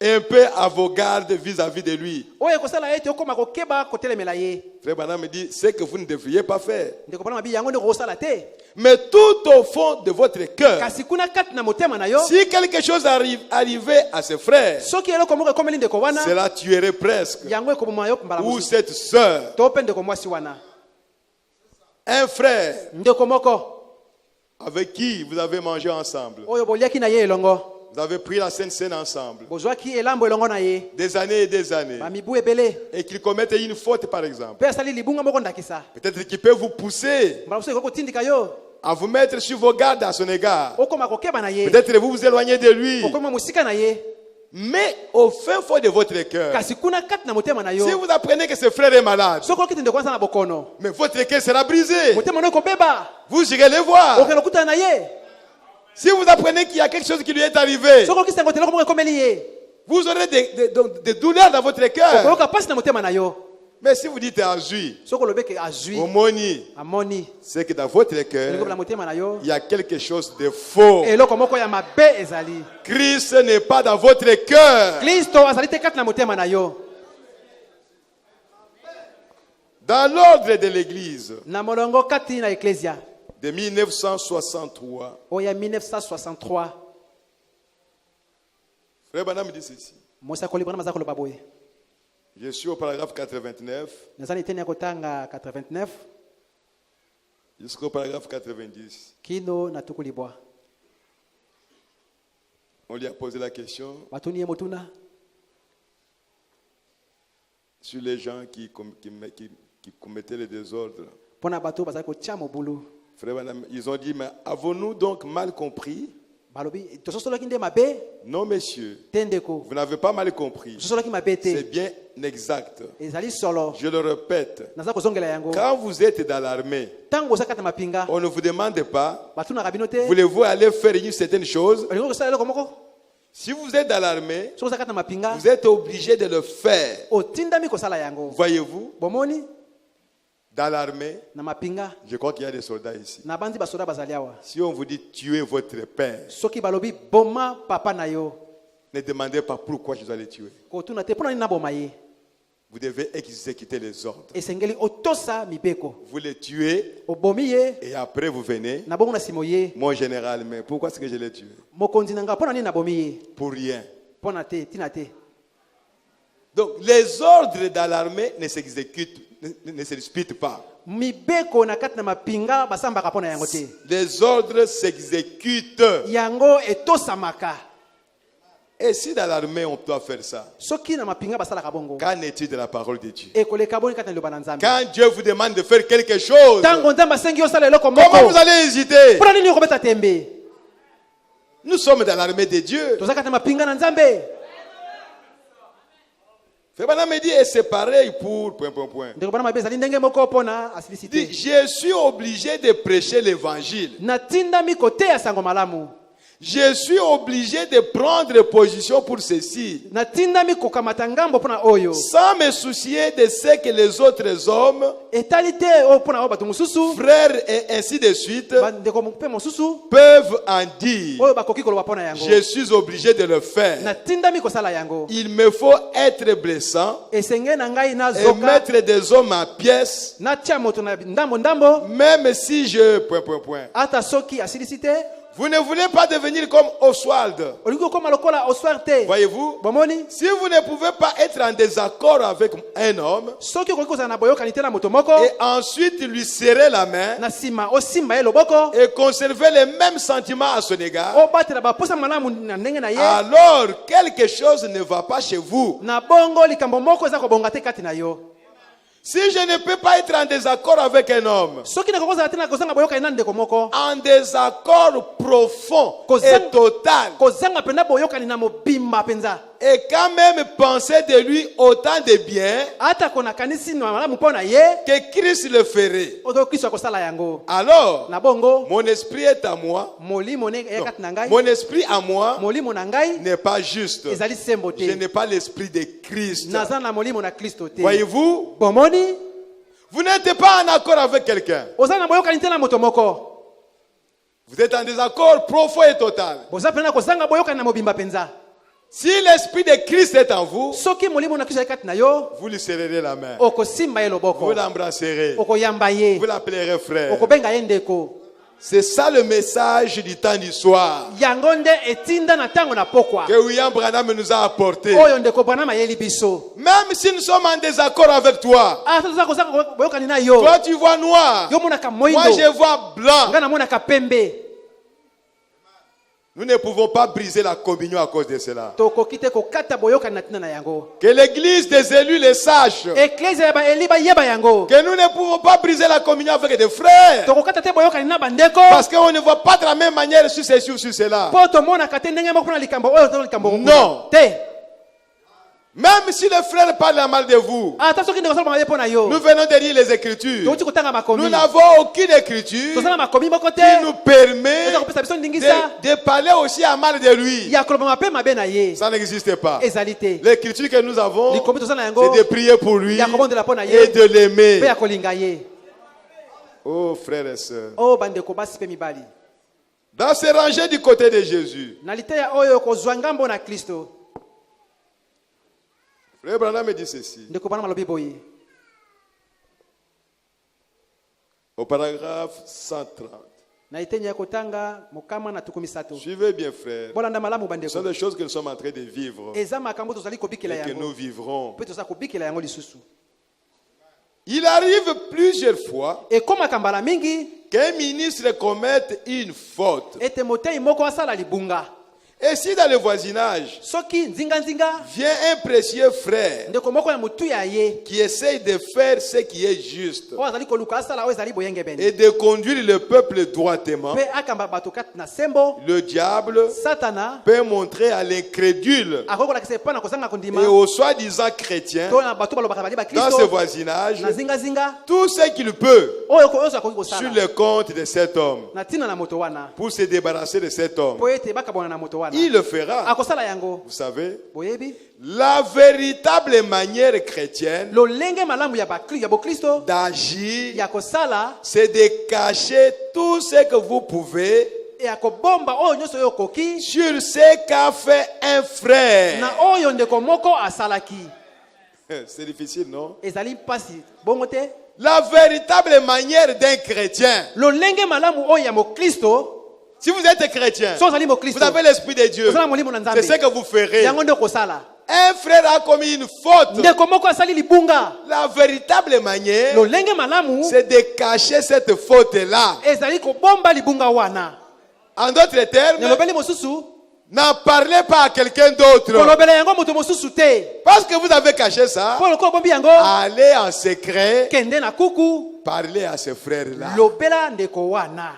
S2: un peu à vos gardes vis-à-vis de lui.
S1: Oyo kosala ete okoma kokeba kotelemela ye.
S2: Frère Branham me dit, c'est que vous ne devriez pas faire.
S1: Ndeko bana mabi yango ndeko kosala te.
S2: Mais tout au fond de votre cœur,
S1: Kasi kuna kati na motema na yo.
S2: si quelque chose arrivait à ses frères,
S1: Soki eloko moko ekomeli ndeko wana.
S2: cela tuerait presque.
S1: Yango ekoboma yo mbala
S2: Ou
S1: mosusu.
S2: cette sœur,
S1: To pe ndeko mwasi wana.
S2: un frère
S1: Ndeko moko.
S2: avec qui vous avez mangé ensemble.
S1: Oyo boliaki na ye elongo.
S2: Vous avez pris la Sainte Seine ensemble.
S1: Bozwaki elambo elongo na ye.
S2: Des années et des années.
S1: Ba mibu ebele.
S2: Et qu'il commette une faute par exemple.
S1: Pe asali libunga moko ndakisa.
S2: Peut-être qu'il peut vous pousser
S1: Mbala mosusu ekoko tindika yo.
S2: à vous mettre sur vos gardes à son égard.
S1: Okoma kokeba na ye.
S2: Peut-être vous vous éloignez de lui.
S1: Okoma musika na ye.
S2: Mais au fin fond de votre cœur,
S1: Kasi kuna kati na motema na yo.
S2: si vous apprenez que ce frère est malade,
S1: Soko okiti ndeko na bokono.
S2: mais votre cœur sera brisé.
S1: Motema no ekobeba.
S2: Vous irez le voir.
S1: Okelo kuta na ye.
S2: Si vous apprenez qu'il y a quelque chose qui lui est arrivé,
S1: Soko okisi ngotelo moko ekomeli ye.
S2: vous aurez des douleurs dans votre cœur.
S1: Okoyoka pasi na motema na yo.
S2: Mais si vous dites azui,
S1: Soko lobeke azui.
S2: omoni,
S1: Amoni.
S2: c'est que dans votre
S1: Eloko
S2: cœur,
S1: la motema na yo.
S2: il y a quelque chose de faux.
S1: Eloko moko ya mabe ezali.
S2: Christ n'est pas dans votre cœur.
S1: Kristo azali te kati na motema na yo.
S2: Dans l'ordre de l'Église
S1: Na molongo kati na ecclesia.
S2: de 1963,
S1: Oya 1963.
S2: Frère Branham dit ceci.
S1: Mosa kolibana mazako lobaboye.
S2: Je suis au paragraphe 89
S1: Nazani tena kotanga 89
S2: jusqu'au paragraphe 90.
S1: kino na tukulibwa.
S2: On lui a posé la question
S1: Batuni motuna
S2: sur les gens qui commettaient les désordres.
S1: pona bato bazali kotia mobulu.
S2: Frère Branham, ils ont dit, mais avons-nous donc mal compris?
S1: Balobi tososoloki nde mabe
S2: Non, messieurs,
S1: tendeko.
S2: vous n'avez pas mal compris.
S1: Tososoloki mabe te.
S2: C'est bien exact.
S1: Ezali solo.
S2: Je le répète.
S1: Naza kozongela yango.
S2: Quand vous êtes dans l'armée,
S1: Tango osaka na mapinga.
S2: on ne vous demande pas,
S1: Batuna kabino te.
S2: voulez-vous aller faire une certaine chose?
S1: Olingo kosala eloko moko.
S2: Si vous êtes dans l'armée,
S1: Soko osaka na mapinga.
S2: vous êtes obligé de le faire.
S1: Otindami kosala yango.
S2: Voyez-vous,
S1: Bomoni
S2: dans l'armée,
S1: na mapinga.
S2: je crois qu'il y a des soldats ici.
S1: Na bandi basoda bazali awa.
S2: Si on vous dit tuer votre père,
S1: Soki balobi boma papa na yo.
S2: ne demandez pas pourquoi je dois le tuer.
S1: Kotuna te pona nini na boma ye.
S2: Vous devez exécuter les ordres.
S1: Esengeli otosa mibeko.
S2: Vous le tuez
S1: Obomi ye.
S2: et après vous venez.
S1: Na bongo na simo ye.
S2: Mon général, mais pourquoi est-ce que je l'ai tué?
S1: Mokonzi nanga pona nini na bomi ye.
S2: Pour rien.
S1: Pona te tina te.
S2: Donc les ordres dans l'armée ne s'exécutent, ne se disputent pas.
S1: Mibeko na kati na mapinga basambaka pona yango te.
S2: Les ordres s'exécutent.
S1: Yango etosamaka.
S2: Et si dans l'armée on doit faire ça,
S1: Soki na mapinga basalaka bongo.
S2: qu'en est-il de la parole de Dieu?
S1: Ekoleka boni kati na liloba na Nzambe.
S2: Quand Dieu vous demande de faire quelque chose,
S1: Tango Nzambe asengi osala eloko
S2: comment
S1: moko.
S2: vous allez hésiter?
S1: Pona nini okobeta tembe?
S2: Nous sommes dans l'armée de Dieu.
S1: Toza kati na mapinga na Nzambe.
S2: Frère Branham me dit, et c'est pareil pour...
S1: Ndeko bana mabe ezali ndenge moko pona
S2: Il
S1: asilisite.
S2: dit, je suis obligé de prêcher l'évangile.
S1: Natindami koteya sango malamu.
S2: Je suis obligé de prendre position pour ceci,
S1: Natindami kokamata ngambo pona oyo.
S2: sans me soucier de ce que les autres hommes,
S1: Etalite o pona o batu mususu.
S2: frères et ainsi de suite,
S1: Bandeko mpe mosusu.
S2: peuvent en dire.
S1: Oyo bakoki koloba pona yango.
S2: Je suis obligé de le faire.
S1: Natindami kosala yango.
S2: Il me faut être blessant
S1: Esenge na ngai na
S2: et
S1: zoka.
S2: mettre des hommes en pièces,
S1: Natia moto na ndambo.
S2: même si je...
S1: Ata soki asilisite.
S2: Vous ne voulez pas devenir comme Oswald.
S1: Olingo koma lokola oswar te.
S2: Voyez-vous?
S1: Bomoni.
S2: Si vous ne pouvez pas être en désaccord avec un homme
S1: Soki okoki kozala na boyokani te na moto moko.
S2: et ensuite lui serrer la main
S1: Na sima osimba ye loboko.
S2: et conserver les mêmes sentiments à son égard,
S1: Obatela baposa malamu na ndenge na ye.
S2: alors quelque chose ne va pas chez vous.
S1: Na bongo likambo moko eza kobonga te kati na yo.
S2: Si je ne peux pas être en désaccord avec un homme,
S1: Soki na kokozala te na kozanga boyokani na ndeko moko.
S2: en désaccord profond et total,
S1: Kozanga penda boyokani na mobimba penza.
S2: et quand même penser de lui autant de bien
S1: Ata kona kanisi na malamu pona ye.
S2: que Christ le ferait,
S1: Okokiso kosala yango.
S2: alors
S1: Na bongo
S2: mon esprit est à moi,
S1: molimo ne ya kati na ngai.
S2: mon esprit à moi
S1: Molimo na ngai
S2: n'est pas juste.
S1: ezali sembo te.
S2: Je n'ai pas l'esprit de Christ.
S1: Naza na molimo na Kristo te.
S2: Voyez-vous,
S1: Bomoni
S2: vous n'êtes pas en accord avec quelqu'un.
S1: oza na boyokani te na moto moko.
S2: Vous êtes en désaccord profond et total.
S1: Oza pena kozanga boyokani na mobimba penza.
S2: Si l'esprit de Christ est en vous,
S1: Soki molimo na Kristo ya kati na yo.
S2: vous lui serrerez la main.
S1: Okosimba ye
S2: Vous
S1: loboko.
S2: l'embrasserez.
S1: Okoyamba ye.
S2: Vous l'appellerez frère.
S1: Okobenga ye ndeko.
S2: C'est ça le message du temps du soir
S1: Yango nde etinda na tango na pokwa.
S2: que William Branham nous a apporté.
S1: Oyo ndeko bwana mayeli biso.
S2: Même si nous sommes en désaccord avec toi,
S1: Ah toza kozanga boyokani na yo.
S2: toi tu vois noir,
S1: Yo monaka
S2: moi
S1: moindo.
S2: je vois blanc.
S1: Nga na monaka pembe.
S2: Nous ne pouvons pas briser la communion à cause de cela.
S1: Tokoki te kokata boyokani na tina na yango.
S2: Que l'église des élus le sache.
S1: Eklezia ya baeli bayeba yango.
S2: Que nous ne pouvons pas briser la communion avec des frères.
S1: Tokokata te boyokani na bandeko.
S2: Parce qu'on ne voit pas de la même manière sur ceci ou sur cela.
S1: Po tomonaka te ndenge moko na likambo oyo to likambo
S2: Non.
S1: te.
S2: Même si le frère parle mal de vous,
S1: ata soki ndeko sala mabe mpo na yo
S2: nous venons de lire les Écritures.
S1: touti kotanga
S2: Nous
S1: makomi
S2: n'avons aucune écriture
S1: tozala makomi moko te
S2: qui nous permet
S1: eza kopesa biso ndingisa
S2: de parler aussi à mal de lui.
S1: ya koloba mabe mabe na ye
S2: Ça n'existe pas.
S1: ezali te
S2: L'écriture que nous avons,
S1: likomi tozala na yango
S2: c'est de prier pour lui
S1: ya kobondela mpo na
S2: et
S1: ye
S2: de l'aimer.
S1: mpe ya kolinga ye
S2: Oh frères et sœurs.
S1: oyo bandeko basi mpe mibali
S2: Dans ces rangées du côté de Jésus,
S1: na liteya oyo kozwa ngambo na kristo
S2: Frère Branham me dit ceci.
S1: ndeko bana malobi boye
S2: Au paragraphe 130.
S1: na eteni ya kotanga mokama na tuku misato
S2: Suivez bien, frère.
S1: bolanda malamu
S2: Ce sont
S1: bandeko
S2: des choses que nous sommes en train de vivre
S1: eza makambo tozali kobikela
S2: et que nous
S1: yango
S2: vivrons.
S1: mpe tozala kobikela yango lisusu
S2: Il arrive plusieurs fois
S1: ekomaka mbala mingi
S2: qu'un ministre commette une faute.
S1: ete motei moko asala libunga
S2: Et si dans le voisinage
S1: soki nzinganzinga
S2: vient un précieux frère
S1: ndeko moko ya motu ya ye
S2: qui essaye de faire ce qui est juste
S1: oyo azali koluka asala oyo ezali boyenge bene
S2: et de conduire le peuple droitement,
S1: mpe akamba bato kati na sembo
S2: le diable
S1: satana
S2: peut montrer à l'incrédule
S1: akoki kolakisa epai na kozanga kondima
S2: et aux soi-disant chrétiens
S1: to na bato balobaka bali
S2: dans ce
S1: bakristo
S2: voisinage
S1: na zingazinga
S2: tout ce qu'il peut
S1: oyo akoki
S2: sur
S1: kosala
S2: le compte de cet homme
S1: na ntina na moto wana
S2: pour se débarrasser de cet homme.
S1: mpo ete bakabwana na moto wana
S2: Il le fera.
S1: akosala yango
S2: Vous savez,
S1: boyebi
S2: la véritable manière chrétienne
S1: lolenge malamu ya bokristo
S2: d'agir,
S1: ya kosala
S2: c'est de cacher tout ce que vous pouvez
S1: ya kobomba oyo nyonso oyo okoki
S2: sur ce qu'a fait un frère.
S1: na oyo ndeko moko asalaki
S2: C'est difficile, non?
S1: ezali mpasi bongo te
S2: La véritable manière d'un chrétien.
S1: lolenge malamu oyo ya mokristo
S2: Si vous êtes chrétien,
S1: so ozali
S2: vous
S1: mokristo
S2: avez l'Esprit de Dieu.
S1: ozala molimo na
S2: C'est ce
S1: nzambe
S2: que vous ferez.
S1: yango nde okosala
S2: Un frère a commis une faute.
S1: ndeko moko asali libunga
S2: La véritable manière,
S1: lolenge malamu
S2: c'est de cacher cette faute-là.
S1: ezali kobomba libunga wana
S2: En d'autres termes,
S1: nalobeli mosusu
S2: n'en parlez pas à quelqu'un d'autre.
S1: kolobela yango moto mosusu te
S2: Parce que vous avez caché ça,
S1: mpo lokola obombi yango
S2: allez en secret
S1: kende na kuku
S2: parler à ce frère-là.
S1: lobela ndeko wana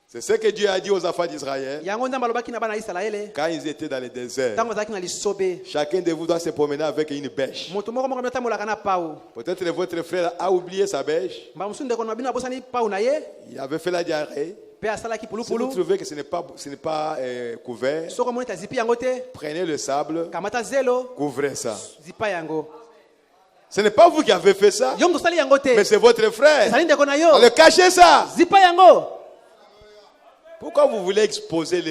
S2: C'est ce que Dieu a dit aux enfants d'Israël
S1: yango nzambe alobaki na bana ya isalaele
S2: quand ils étaient dans le désert.
S1: ntango azalaki na lisobe
S2: Chacun de vous doit se promener avec une bêche.
S1: moto moko moko atambolaka na pau
S2: Peut-être que votre frère a oublié sa bêche.
S1: mbala mosusu ndeko na bino abosani pau na ye
S2: Il avait fait la diarrhée.
S1: mpe asalaki
S2: Si vous
S1: pulupulu
S2: trouvez que ce n'est pas couvert,
S1: soko omoni ete azipi yango te
S2: prenez le sable,
S1: kamata zelo
S2: couvrez ça.
S1: zipa yango
S2: Ce n'est pas vous qui avez fait ça,
S1: yo moto osali yango
S2: mais
S1: te
S2: c'est votre frère.
S1: ezali ndeko na yo
S2: Allez cacher ça.
S1: zipa yango
S2: Pourquoi vous voulez exposer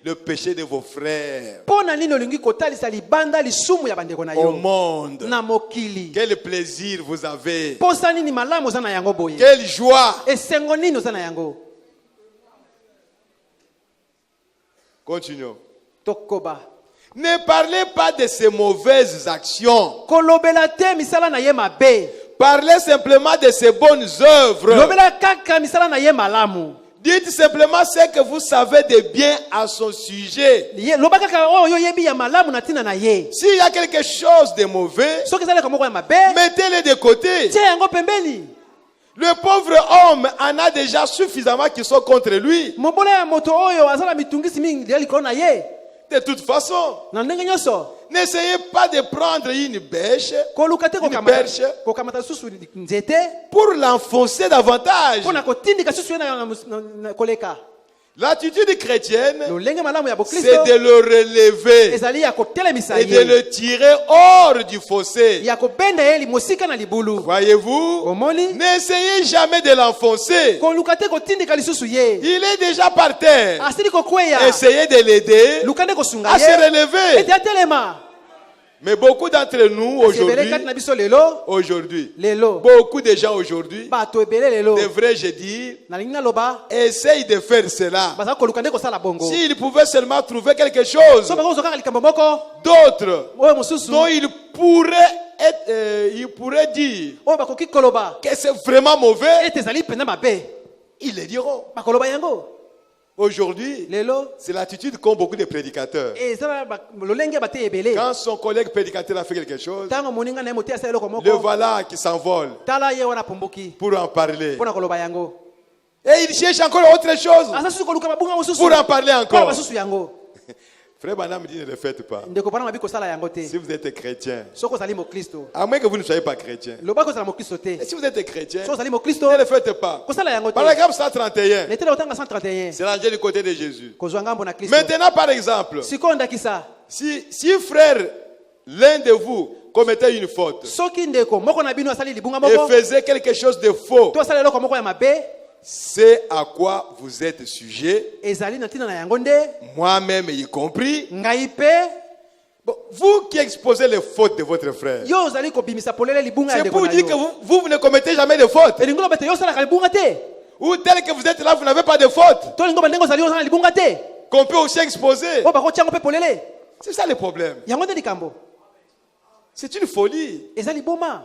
S2: le péché de vos frères
S1: mpo na nini olingi kotalisa libanda lisumu ya bandeko na
S2: au
S1: yo
S2: monde?
S1: na mokili
S2: Quel plaisir vous avez.
S1: posa nini malamu oza na yango boye
S2: Quelle joie.
S1: esengo nini oza na yango
S2: Continuons.
S1: tokoba
S2: Ne parlez pas de ces mauvaises actions.
S1: kolobela te misala na ye mabe
S2: Parlez simplement de ces bonnes œuvres.
S1: lobela kaka misala na ye malamu
S2: Dites simplement ce que vous savez de bien à son sujet.
S1: loba kaka oyo oyebi ya malamu na ntina na ye
S2: S'il y a quelque chose de mauvais,
S1: soki ezaleka moko ya mabe
S2: mettez-le de côté.
S1: tie yango pembeni
S2: Le pauvre homme en a déjà suffisamment qui sont contre lui.
S1: mobola ya moto oyo aza na mitungisi mingi ya likolo na ye
S2: De toute façon,
S1: na ndenge nyonso
S2: n'essayez pas de prendre une bêche
S1: koluka te kokamata lisusu nzete
S2: pour l'enfoncer davantage.
S1: mpo na kotindika susu ye na koleka
S2: L'attitude chrétienne,
S1: lolenge malamu ya
S2: c'est
S1: bokristo
S2: de le relever
S1: ezali ya kotelemisa
S2: et de
S1: ye
S2: le tirer hors du fossé.
S1: ya kobenda ye mosika na libulu
S2: Voyez-vous,
S1: omoni
S2: n'essayez jamais de l'enfoncer.
S1: koluka te kotindika lisusu ye
S2: Il est déjà par terre.
S1: asili kokweya
S2: Essayez de l'aider
S1: luka nde kosunga
S2: à se
S1: ye
S2: relever.
S1: ete atelema
S2: Mais beaucoup d'entre nous
S1: ebele kati na biso lelo
S2: beaucoup de gens aujourd'hui,
S1: bato ebele lelo
S2: devrais-je dire,
S1: nalingi naloba
S2: essayent de faire cela.
S1: bazala koluka nde kosala bongo
S2: S'ils pouvaient seulement trouver quelque chose
S1: so bakozwa kaka likambo moko
S2: d'autre
S1: oyo mosusu
S2: dont ils pourraient dire
S1: oyo bakoki koloba
S2: que c'est vraiment mauvais,
S1: ete ezali mpenza mabe
S2: ils le diront.
S1: bakoloba yango
S2: Aujourd'hui,
S1: lelo
S2: c'est l'attitude qu'ont beaucoup de prédicateurs.
S1: ezala lolenge bate ebele
S2: Quand son collègue prédicateur a fait quelque chose,
S1: ntango moninga na ye mote asala eloko
S2: le
S1: moko
S2: voilà qui s'envole
S1: tala ye wana pumbuki
S2: pour en parler.
S1: mpo na koloba yango
S2: Et il cherche encore autre chose
S1: aza susu koluka babunga mosusu
S2: pour en parler
S1: mpo na
S2: encore.
S1: basusu yango
S2: Frère Branham dit ne le faites pas.
S1: ndeko bana mabi kosala yango te.
S2: Si vous êtes chrétien,
S1: Soko zali mo Kristo.
S2: à moins que vous ne soyez pas chrétien.
S1: Loba kozala mo Kristo te.
S2: Et si vous êtes chrétien,
S1: Soko zali mo Kristo.
S2: ne le faites pas.
S1: Kosala yango te.
S2: Paragraphe 131.
S1: Netela otanga 131.
S2: C'est rangé du côté de Jésus.
S1: Kozwa ngambo na Kristo.
S2: Maintenant, par exemple,
S1: Sikonda kisa.
S2: si frère, l'un de vous commettait une faute
S1: Soki ndeko moko na bino asali libunga
S2: et
S1: moko.
S2: faisait quelque chose de faux,
S1: To asali loko moko ya mabe.
S2: c'est à quoi vous êtes sujet,
S1: Ezali na tina na yango nde.
S2: moi-même y compris.
S1: Ngai pe.
S2: Bon, vous qui exposez les fautes de votre frère,
S1: Yo ozali kobimisa polele libunga ya
S2: c'est
S1: ndeko
S2: pour
S1: na
S2: dire que
S1: yo.
S2: vous ne commettez jamais de fautes.
S1: Elingo bete yo sala ka libunga te.
S2: Ou tel que vous êtes là, vous n'avez pas de fautes,
S1: To lingo bandengo zali yo sala libunga te.
S2: qu'on peut aussi exposer.
S1: O bako tiango pe polele.
S2: C'est ça le problème.
S1: Yango nde likambo.
S2: C'est une folie.
S1: Ezali boma.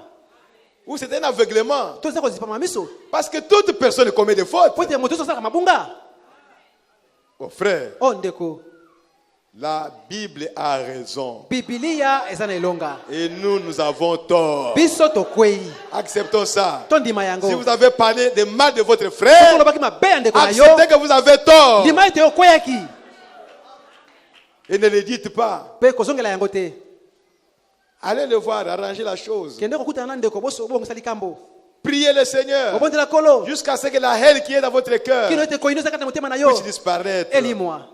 S2: Ou c'est un aveuglement.
S1: To zako zipa mamiso.
S2: Parce que toute personne commet des fautes.
S1: Po te moto so sala mabunga.
S2: Oh frère,
S1: O ndeko.
S2: la Bible a raison.
S1: Biblia ezana elonga.
S2: Et nous avons tort.
S1: Biso to kwei.
S2: Acceptons ça.
S1: To ndima yango.
S2: Si vous avez parlé de mal de votre
S1: Soko
S2: frère,
S1: lobaki mabe ya ndeko na yo.
S2: acceptez que vous avez tort.
S1: Ndima ete yo kweyaki.
S2: Et ne le dites pas.
S1: Pe kozongela yango te.
S2: Allez le voir, arrangez la chose.
S1: Kende kokutana na ndeko boso bongisa likambo.
S2: Priez le Seigneur
S1: Obondela kolo.
S2: jusqu'à ce que la haine qui est dans votre cœur
S1: Kino ete koino sakata motema na yo.
S2: puisse disparaître.
S1: Elimwa.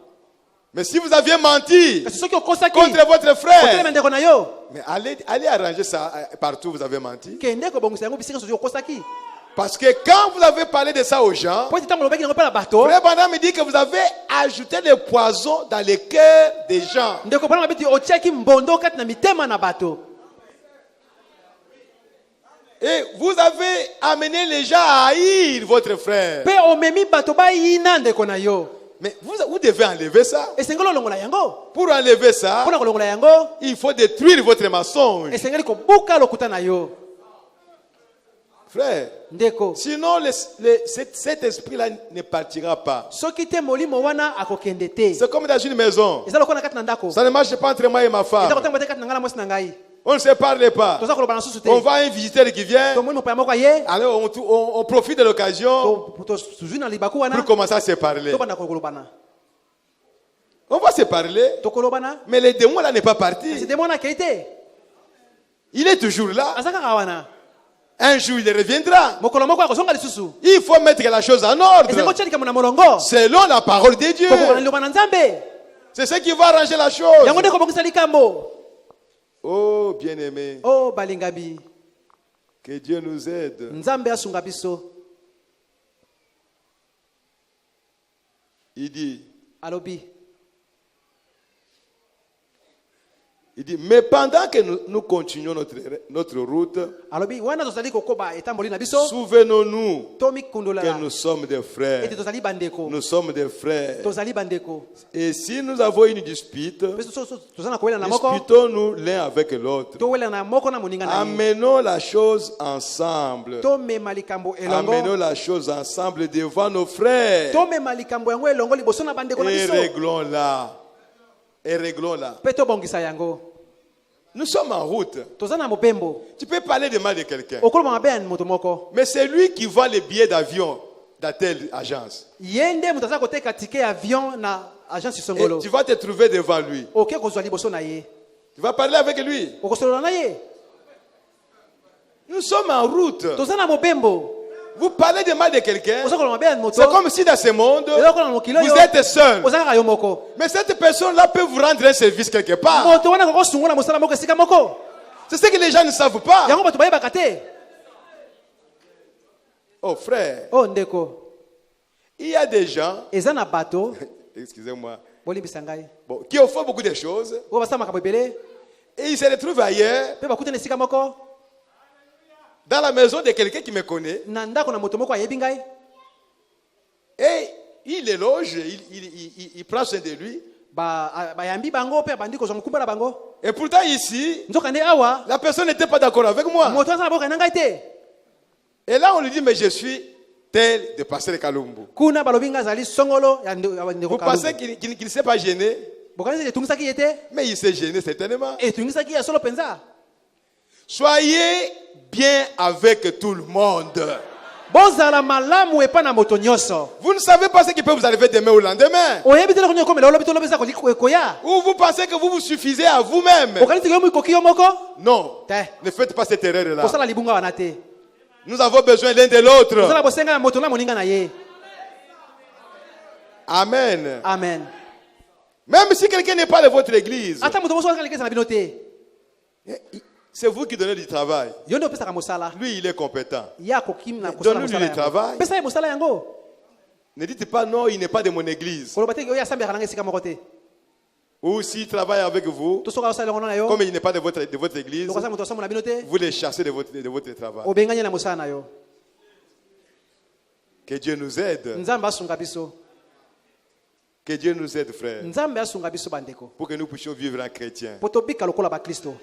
S2: Mais si vous aviez menti
S1: Kasi soki okosaki.
S2: contre votre
S1: Kotele
S2: frère,
S1: ndeko na yo.
S2: mais allez arranger ça partout où vous avez menti.
S1: Kende ko bongisa yango bisika soki okosaki.
S2: Parce que quand vous avez parlé de ça aux gens,
S1: Po ete tango lobaki yango pe na bato.
S2: Frère Branham me dit que vous avez ajouté le poison dans les cœurs des gens.
S1: Ndeko bana mabeti otiaki mbondo kati na mitema na bato.
S2: Et vous avez amené les gens à haïr votre frère.
S1: Pe omemi bato ba yina ndeko na yo.
S2: Mais vous devez enlever ça.
S1: Esengeli olongola yango.
S2: Pour enlever ça,
S1: Pona kolongola yango.
S2: il faut détruire votre mensonge.
S1: Esengeli kobuka lokuta na yo.
S2: Frère,
S1: Ndeko.
S2: sinon cet esprit-là ne partira pas.
S1: Soki te molimo wana akokende te.
S2: C'est comme dans une maison.
S1: Eza lokola kati na ndako.
S2: Ça ne marche pas entre moi et ma
S1: Eza
S2: femme.
S1: kotambo te kati na ngala mwasi na ngai.
S2: On ne se parle pas.
S1: Toza koloba na susu te.
S2: On voit un visiteur qui vient.
S1: To molimo pa moko ye.
S2: Alors on profite de l'occasion
S1: To suzui na libaku wana.
S2: pour commencer à se parler.
S1: To banda kolobana.
S2: On va se parler,
S1: To kolobana.
S2: mais le démon là n'est pas
S1: C'est
S2: parti.
S1: demona keite.
S2: Il est toujours là.
S1: Azaka kawana.
S2: Un jour il reviendra.
S1: Mokolo moko akozonga lisusu.
S2: Il faut mettre la chose en
S1: Ezengo
S2: ordre
S1: tchalika mona molongo.
S2: selon la parole de Dieu.
S1: Poko na liloba na Nzambe.
S2: C'est ce qui va arranger la chose.
S1: Yango ndeko bongisa likambo.
S2: Oh bien-aimé,
S1: Oh balingabi.
S2: que Dieu nous aide.
S1: Nzambe asunga biso.
S2: Il dit,
S1: Alobi.
S2: mais pendant que nous continuons notre route,
S1: Alobi wana tozali kokoba etamboli na biso.
S2: souvenons-nous
S1: Tomi
S2: que
S1: kundola.
S2: nous sommes des frères.
S1: Ete tozali bandeko.
S2: Nous sommes des frères.
S1: Tozali bandeko.
S2: Et si nous avons une dispute,
S1: Tozana kowela na moko.
S2: disputons-nous l'un avec l'autre.
S1: Towela na moko na moninga na ye.
S2: Amenons la chose ensemble.
S1: Tomema likambo elongo.
S2: Amenons la chose ensemble devant nos frères.
S1: Tomema likambo yango elongo liboso na bandeko na
S2: Et
S1: biso.
S2: réglons-la. Et réglons-la.
S1: Pe tobongisa yango.
S2: Nous sommes en route.
S1: Tozana mopembo.
S2: Tu peux parler de mal de quelqu'un.
S1: Okoloba mabe ya moto moko.
S2: Mais c'est lui qui vend les billets d'avion dans telle agence.
S1: Yende mutaza koteka ticket avion na agence
S2: Et
S1: Songolo.
S2: tu vas te trouver devant lui.
S1: Oke kozwa liboso na ye.
S2: Tu vas parler avec lui.
S1: Okosolola na ye.
S2: Nous sommes en route.
S1: Tozana mopembo.
S2: Vous parlez de mal de quelqu'un.
S1: Ozokola mabe ya moto.
S2: C'est comme si dans ce monde,
S1: Eloko na mokilo yo.
S2: vous êtes seul.
S1: Ozaka yo moko.
S2: Mais cette personne-là peut vous rendre un service quelque part.
S1: Moto wana koko sungula mosala moko esika moko.
S2: C'est ce que les gens ne savent pas.
S1: Yango bato bayebaka te.
S2: Oh frère,
S1: Oh ndeko.
S2: il y a des gens,
S1: Eza na bato.
S2: excusez-moi,
S1: Bolimbisa ngai.
S2: bon, qui ont fait beaucoup de choses
S1: Oyo basala makambo ebele.
S2: et ils se retrouvent ailleurs,
S1: Pe bakutana esika moko.
S2: dans la maison de quelqu'un qui me connaît,
S1: Na ndako na moto moko ayebi ngai.
S2: et il éloge, il prend soin de lui.
S1: Bayambi bango pe bandi kozwa mokumba na bango.
S2: Et pourtant ici,
S1: Nzokande awa.
S2: la personne n'était pas d'accord avec moi.
S1: Moto asala boka na ngai te.
S2: Et là, on lui dit, mais je suis tel de pasteur Kalumbu.
S1: Kuna balobi nga zali songolo ya ndeko
S2: Vous pensez
S1: Kalumbu.
S2: qu'il ne s'est pas gêné?
S1: Bokanisi etungisaki ye te.
S2: Mais il s'est gêné certainement.
S1: Etungisaki ya solo penza.
S2: Soyez bien avec tout le monde.
S1: bozala malamu epa na moto nyonso.
S2: Vous ne savez pas ce qui peut vous arriver demain ou le lendemain.
S1: Oyebi te ko nyoko melo lobi to lobesa ko koya.
S2: Ou vous pensez que vous vous suffisez à vous-même.
S1: Okanisi yo mukoki yo moko?
S2: Non.
S1: Te.
S2: Ne faites pas cette erreur-là.
S1: Kosala libunga wana te.
S2: Nous avons besoin l'un de l'autre.
S1: Kosala bosenga na moto na moninga na ye.
S2: Amen.
S1: Amen.
S2: Même si quelqu'un n'est pas de votre église,
S1: Ata moto moso kala na binote.
S2: c'est vous qui donnez du travail.
S1: Yo ndo pesa ka mosala.
S2: Lui, il est compétent.
S1: Ya ko kim na kosala
S2: Donne-lui
S1: mosala.
S2: le travail.
S1: Pesa ye mosala yango.
S2: Ne dites pas non, il n'est pas de mon église.
S1: Koloba te yo ya sambe kana ngesika moko te.
S2: Ou s'il travaille avec vous,
S1: To soka osala ngono na yo.
S2: comme il n'est pas de votre église,
S1: Lokasa moto somo na binote.
S2: vous les chassez de votre travail.
S1: Obenganya na mosala na yo.
S2: Que Dieu nous aide.
S1: Nzamba asunga biso.
S2: Que Dieu nous aide, frère.
S1: Nzambe asunga biso bandeko.
S2: Pour que nous puissions vivre en chrétien.
S1: Poto bika lokola ba Kristo.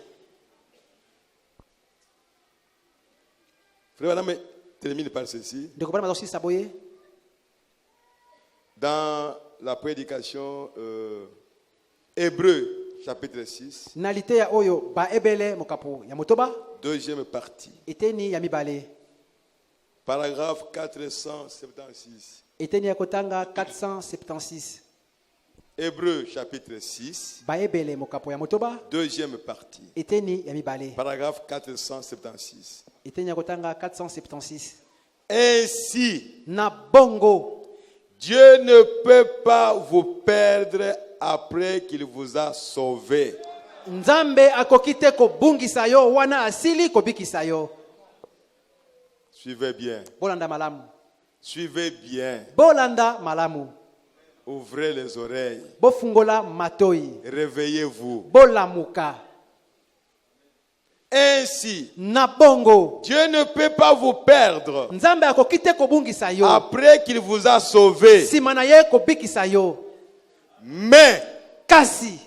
S2: Frère, madame, termine par ceci.
S1: Ndeko bana mazosi saboye.
S2: Dans la prédication Hébreu, chapitre 6,
S1: Nalité ya oyo ba ebele mokapo ya motoba.
S2: deuxième partie,
S1: Eteni ya mibale.
S2: paragraphe 476.
S1: Eteni ya kotanga 476.
S2: Hébreu, chapitre 6,
S1: Ba ebele mokapo ya motoba.
S2: deuxième partie,
S1: Eteni ya mibale.
S2: paragraphe 476.
S1: Eteni ya kotanga 476.
S2: Ainsi,
S1: Na bongo.
S2: Dieu ne peut pas vous perdre après qu'il vous a sauvé.
S1: Nzambe akokite ko bungisa yo wana asili ko bikisa yo.
S2: Suivez bien.
S1: Bolanda malamu.
S2: Suivez bien.
S1: Bolanda malamu.
S2: Ouvrez les oreilles.
S1: Bofungola matoi.
S2: Réveillez-vous.
S1: Bolamuka.
S2: Ainsi,
S1: Na bongo.
S2: Dieu ne peut pas vous perdre
S1: Nzambe akokite ko bungisa yo.
S2: après qu'il vous a sauvé.
S1: Simana ye ko bikisa yo.
S2: Mais,
S1: Kasi.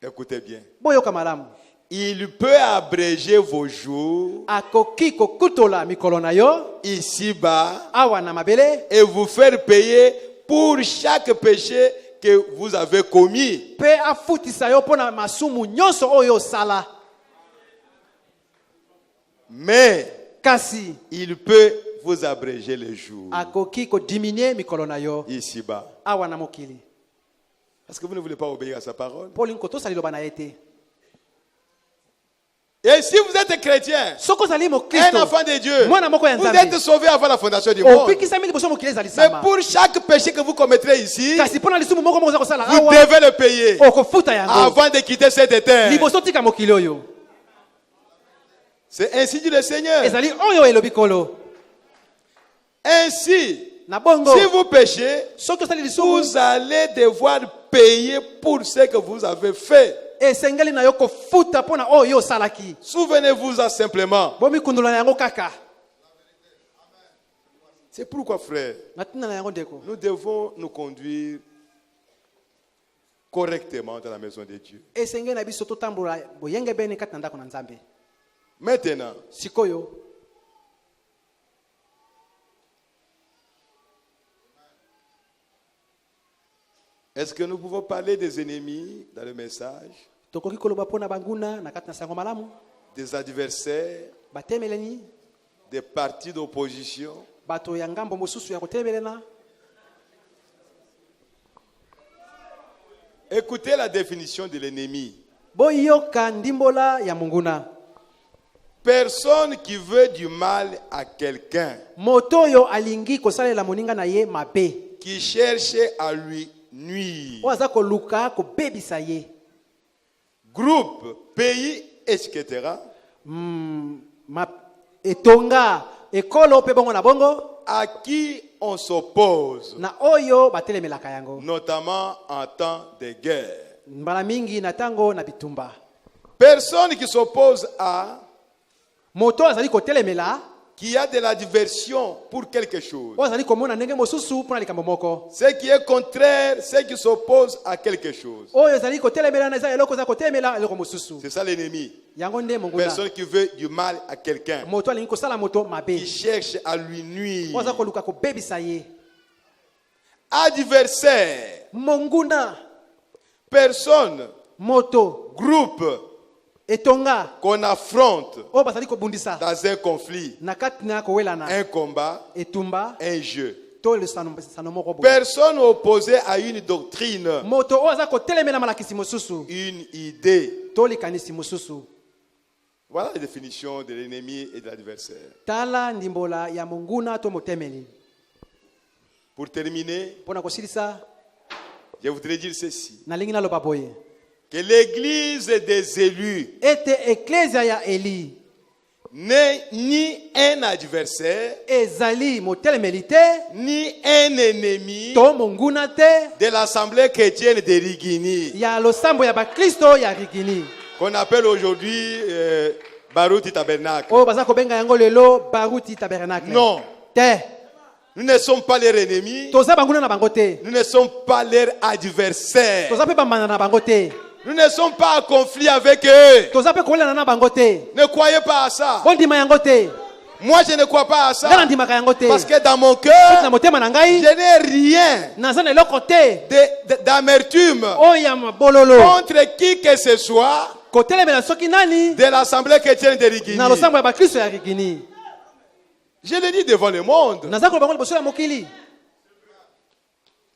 S2: écoutez bien,
S1: Boyoka malamu.
S2: il peut abréger vos jours
S1: Akoki ko kutola mikolo na yo.
S2: ici-bas
S1: Awa na mabele.
S2: et vous faire payer pour chaque péché que vous avez commis.
S1: Pe afutisa yo pona masumu nyonso oyo sala.
S2: Mais,
S1: Kasi.
S2: il peut vous abréger les jours
S1: Akoki ko diminuer mikolo na yo.
S2: ici-bas.
S1: Awa na mokili.
S2: Parce que vous ne voulez pas obéir à sa parole.
S1: Pauline koto sali loba na ete.
S2: Et si vous êtes chrétien,
S1: Soko sali mo
S2: un
S1: Kristo.
S2: enfant de Dieu,
S1: Mwana moko ya
S2: vous
S1: Nzambe.
S2: êtes sauvé avant la fondation du monde.
S1: Opikisa mingi boso mokili ezali
S2: Mais
S1: sama.
S2: pour chaque péché que vous commettrez ici,
S1: Kasi pona lisumu moko moko ko sala
S2: vous
S1: awa.
S2: devez le payer
S1: Okofuta yango.
S2: avant de quitter cette terre.
S1: Liboso tika mokili oyo.
S2: C'est ainsi dit le Seigneur.
S1: Ezali oyo elobi kolo.
S2: Ainsi,
S1: Na bongo.
S2: si vous péchez,
S1: Soki osali lisumu.
S2: vous allez devoir payer pour ce que vous avez fait.
S1: Esengeli na yo kofuta pona oyo salaki.
S2: Souvenez-vous-en simplement.
S1: Bomi kundula na yango kaka.
S2: C'est pourquoi, frère,
S1: Natina na yango ndeko.
S2: nous devons nous conduire correctement dans la maison de Dieu.
S1: Esengeli na biso totambola boyenge bene kati na ndako na Nzambe.
S2: Maintenant,
S1: Sikoyo.
S2: est-ce que nous pouvons parler des ennemis dans le message,
S1: Tokoki koloba pona banguna na kati na sango malamu.
S2: des adversaires,
S1: Batemeleni.
S2: des partis d'opposition?
S1: Bato ya ngambo mosusu ya kotemelena.
S2: Écoutez la définition de l'ennemi.
S1: Boyoka ndimbola ya munguna.
S2: Personne qui veut du mal à quelqu'un,
S1: Moto yo alingi kosalela moninga na ye mabe.
S2: qui cherche à lui nuire.
S1: Oaza koluka ko bebisa ye.
S2: Groupe, pays, etc.
S1: Etonga ekolo pe bongo na bongo
S2: à qui on s'oppose,
S1: na oyo batelemelaka yango.
S2: notamment en temps de guerre.
S1: Mbala mingi na tango na bitumba.
S2: Personne qui s'oppose à,
S1: Moto azali kotelemela,
S2: qui a de la diversion pour quelque chose.
S1: azali komona ndenge mosusu pona likambo moko.
S2: Ce qui est contraire, ce qui s'oppose à quelque chose.
S1: Oyo azali kotelemela na za eloko za kotelemela eloko mosusu.
S2: C'est ça l'ennemi.
S1: Yango nde monguna.
S2: Personne qui veut du mal à quelqu'un,
S1: Moto alingi kosala moto
S2: qui
S1: mabe.
S2: cherche à lui nuire.
S1: Oza koluka ko bebisa ye.
S2: Adversaire,
S1: Monguna,
S2: personne,
S1: moto,
S2: groupe
S1: etonga
S2: qu'on affronte
S1: oyo bazali kobundisa
S2: dans un conflit,
S1: na kati na kowelana
S2: un combat,
S1: etumba
S2: un jeu.
S1: to lesano moko boye.
S2: Personne opposé à une doctrine,
S1: Moto oyo aza kotelemela malakisi mosusu
S2: une idée.
S1: to likanisi mosusu.
S2: Voilà la définition de l'ennemi et de l'adversaire.
S1: Tala ndimbola ya monguna to motemeli.
S2: Pour terminer,
S1: Pona kosilisa
S2: je voudrais dire ceci.
S1: nalingi naloba boye
S2: Que l'église des élus
S1: ete eklesia ya Eli
S2: n'est ni un adversaire,
S1: ezali motelemeli te
S2: ni un ennemi
S1: to monguna te
S2: de l'assemblée chrétienne de Rigini,
S1: ya losambo ya bakristo ya Rigini
S2: qu'on appelle aujourd'hui Baruti Tabernacle.
S1: oyo baza kobenga yango lelo Baruti Tabernacle.
S2: Non,
S1: te
S2: nous ne sommes pas leurs ennemis,
S1: toza banguna na bango te,
S2: nous ne sommes pas leurs adversaires,
S1: toza mpe bambanda na bango te,
S2: nous ne sommes pas en conflit avec eux.
S1: toza mpe kowelana na bango te.
S2: Ne croyez pas à ça.
S1: Bondima yango te,
S2: Moi, je ne crois pas à
S1: nga
S2: ça.
S1: nandimaka yango te.
S2: Parce que dans mon
S1: Na
S2: cœur,
S1: motema na ngai
S2: je n'ai rien
S1: naza na eloko te
S2: d'amertume
S1: oyo ya mabololo
S2: contre qui que ce soit
S1: kotelemela soki nani
S2: de l'assemblée chrétienne de Rigini.
S1: na losambo ya bakristo ya Rigini.
S2: Je le dis devant le monde.
S1: naza koloba ngo liboso ya mokili.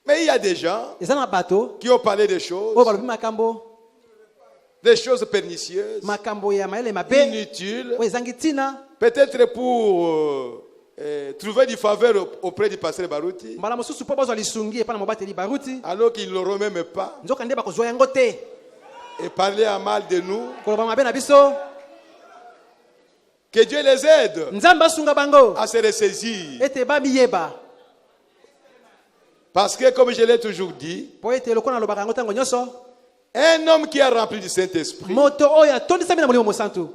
S2: Mais il y a des gens
S1: eza na bato
S2: qui ont parlé des
S1: oyo
S2: choses
S1: balobi
S2: pernicieuses,
S1: makambo ya mayele mabe
S2: inutiles,
S1: oyo ezangi ntina
S2: peut-être pour trouver du faveur auprès du pasteur Baruti,
S1: mbala mosusu mpo bazwa lisungi epai na mobateli Baruti
S2: alors qu'ils ne l'auront même pas,
S1: nzoka nde bakozwa yango te
S2: et parler à mal de nous.
S1: koloba mabe na biso.
S2: Que Dieu les aide
S1: Nzambe asunga bango
S2: à se ressaisir.
S1: ete bamiyeba
S2: Parce que, comme je l'ai toujours dit,
S1: po ete lokola nalobaka yango ntango nyonso
S2: un homme qui est rempli du Saint-Esprit,
S1: moto oyo atondisami na molimo mosantu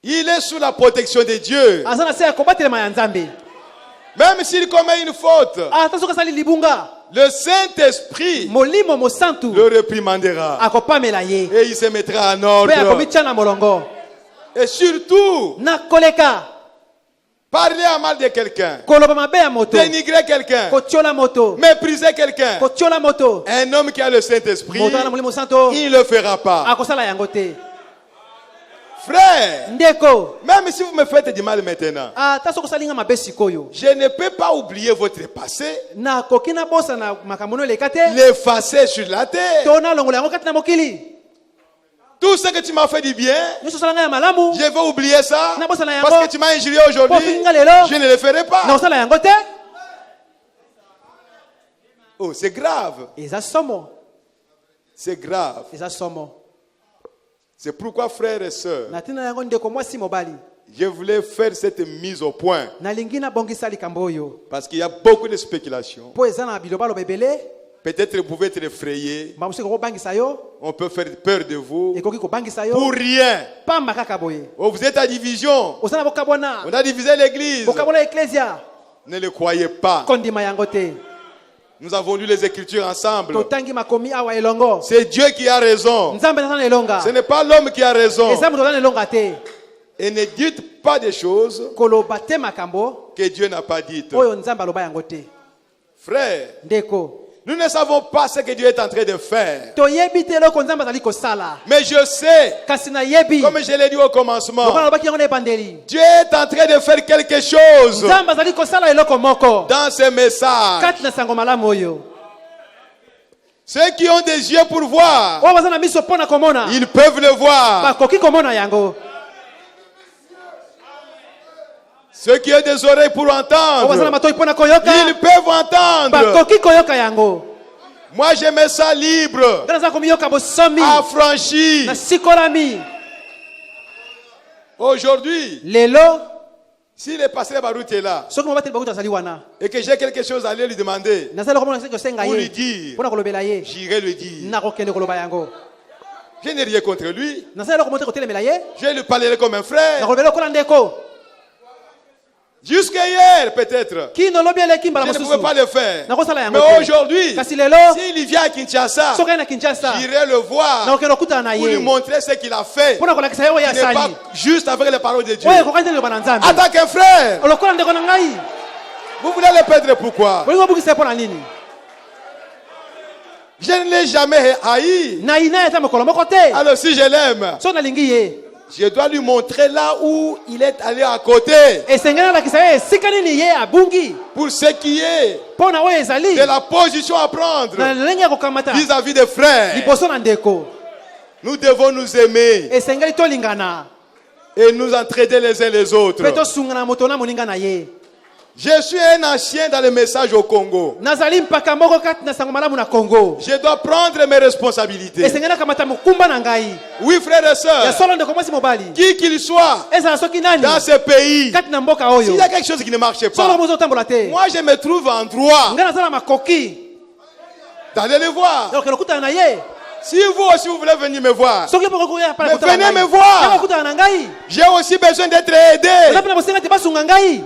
S2: il est sous la protection de Dieu.
S1: aza na se ya kobatelema ya Nzambe.
S2: Même s'il commet une faute,
S1: ata soki asali libunga
S2: le Saint-Esprit
S1: molimo mosantu
S2: le réprimandera
S1: akopamela ye
S2: et il se mettra en
S1: mpe
S2: ordre.
S1: akomitya na molongo.
S2: Et surtout,
S1: na koleka
S2: parler à mal de quelqu'un,
S1: koloba mabe ya moto,
S2: dénigrer quelqu'un,
S1: kotiola moto,
S2: mépriser quelqu'un.
S1: kotiola moto,
S2: Un homme qui a le Saint-Esprit,
S1: moto na molimo santo
S2: il ne le fera pas.
S1: akosala yango te.
S2: Frère,
S1: Ndeko
S2: même si vous me faites du mal maintenant,
S1: ata soki osalinga mabe sikoyo
S2: je ne peux pas oublier votre passé,
S1: nakoki nabosa na makambo no eleka te
S2: l'effacer sur la terre.
S1: to nalongola yango kati na mokili.
S2: Tout ce que tu m'as fait du bien,
S1: nyonso osala ngai ya malamu
S2: je vais oublier ça.
S1: nabosana yango
S2: Parce que tu m'as injurié
S1: po
S2: aujourd'hui,
S1: ofingi lelo
S2: je ne le ferai pas.
S1: nakosala yango te.
S2: Oh, c'est grave.
S1: eza somo,
S2: C'est grave.
S1: eza somo.
S2: C'est pourquoi, frères et sœurs,
S1: na ntina yango ndeko mwasi mobali
S2: je voulais faire cette mise au point.
S1: nalingi nabongisa likambo oyo
S2: Parce qu'il y a beaucoup de spéculations.
S1: mpo eza na bilobaloba ebele.
S2: Peut-être vous pouvez être effrayé.
S1: makambo soki kobangisa yo
S2: On peut faire peur de vous.
S1: ekoki kobangisa
S2: Pour
S1: yo
S2: rien.
S1: pamba kaka boye.
S2: Oh, vous êtes à division.
S1: oza na bokabwana
S2: On a divisé l'église.
S1: bokabola eklesia
S2: Ne le croyez pas.
S1: kondima yango te.
S2: Nous avons lu les Écritures ensemble.
S1: totangi makomi awa elongo.
S2: C'est Dieu qui a raison.
S1: nzambe aza na elonga,
S2: Ce n'est pas l'homme qui a raison.
S1: eza moto aza na elonga te.
S2: Et ne dites pas des choses
S1: koloba te makambo
S2: que Dieu n'a pas dites.
S1: oyo nzambe aloba yango te.
S2: Frère,
S1: Ndeko
S2: nous ne savons pas ce que Dieu est en train de faire.
S1: toyebi te eloko nzambe azali kosala,
S2: Mais je sais,
S1: kasi nayebi
S2: comme je l'ai dit au
S1: lokola
S2: commencement,
S1: alobaki yango na ebandeli,
S2: Dieu est en train de faire quelque chose
S1: nzambe azali kosala eloko moko
S2: dans ce message.
S1: kati na sango malamu oyo.
S2: Ceux qui ont des yeux pour voir,
S1: oyo baza na miso mpo na komona
S2: ils peuvent le voir.
S1: bakoki komona yango.
S2: Ceux qui ont des oreilles pour
S1: oyo baza na
S2: entendre,
S1: matoi mpo na koyoka
S2: ils peuvent entendre.
S1: bakoki koyoka yango.
S2: Moi, je me sens libre,
S1: nga naza komiyoka bosomi
S2: affranchi.
S1: nasikolami.
S2: Aujourd'hui,
S1: lelo
S2: si le pasteur Baruti est là
S1: soki mobateli bakuti azali wana
S2: et que j'ai quelque chose à aller lui demander,
S1: nazali komona soki kosenga
S2: pour lui
S1: ye
S2: dire,
S1: mpo na kolobela ye,
S2: j'irai lui dire.
S1: nakokende koloba yango.
S2: Je n'ai rien contre lui.
S1: nazali eloko mo te kotelemela ye,
S2: Je lui parlerai comme un frère.
S1: nakolobela lokola ndeko.
S2: Jusqu'à hier, peut-être,
S1: kino lobi eleki mbala
S2: je ne pouvais pas
S1: mosusu
S2: le faire.
S1: nakosala yango
S2: Mais
S1: te.
S2: aujourd'hui,
S1: kasi lelo
S2: s'il vient à Kinshasa,
S1: soki aye na Kinshasa
S2: j'irai le voir
S1: nakokende kokutana na
S2: pour lui
S1: ye
S2: montrer ce qu'il a fait.
S1: mpo na kolakisa ye oyo
S2: Ce n'est pas
S1: asali
S2: juste avec les paroles de Dieu.
S1: oyo ekokani te liloba na nzambe.
S2: En tant qu'un frère,
S1: lokola ndeko na ngai
S2: vous voulez le perdre pourquoi?
S1: olingi obukisa ye mpo na nini?
S2: Je ne l'ai jamais haï.
S1: na ina ata mokolo moko te.
S2: Alors si je l'aime,
S1: So nalingi ye.
S2: je dois lui montrer là où il est allé à côté.
S1: Esengeli alakisa ye esika nini ye abungi.
S2: Pour ce qui est
S1: Mpo na oyo ezali.
S2: de la position à prendre
S1: Na ndenge ya kokamata.
S2: vis-à-vis des frères.
S1: Liboso na ndeko.
S2: Nous devons nous aimer
S1: Esengeli tolingana.
S2: et nous entraider les uns les autres.
S1: Mpe tosungana moto na moninga na ye.
S2: Je suis un ancien dans le message au Congo.
S1: Nazali mpaka moko kati na sango malamu na Congo.
S2: Je dois prendre mes responsabilités.
S1: Esengeli akamata mokumba na ngai.
S2: Oui, frères et
S1: Ya
S2: sœurs,
S1: solo ndeko mwasi mobali.
S2: qui qu'il soit
S1: Ezala soki nani.
S2: dans ce pays,
S1: Kati na mboka oyo.
S2: s'il y a quelque chose qui ne marche
S1: Solo
S2: pas,
S1: mozo tambola te.
S2: moi je me trouve en droit
S1: Nga nazala makoki.
S2: d'aller le voir.
S1: Donc lokutana na ye.
S2: Si vous aussi vous voulez venir me voir,
S1: Soki moko kuya pala
S2: Mais
S1: kutana na
S2: venez
S1: ngai.
S2: me voir.
S1: Ya kutana na ngai.
S2: j'ai aussi besoin d'être aidé.
S1: Napena bosenga te basunga ngai.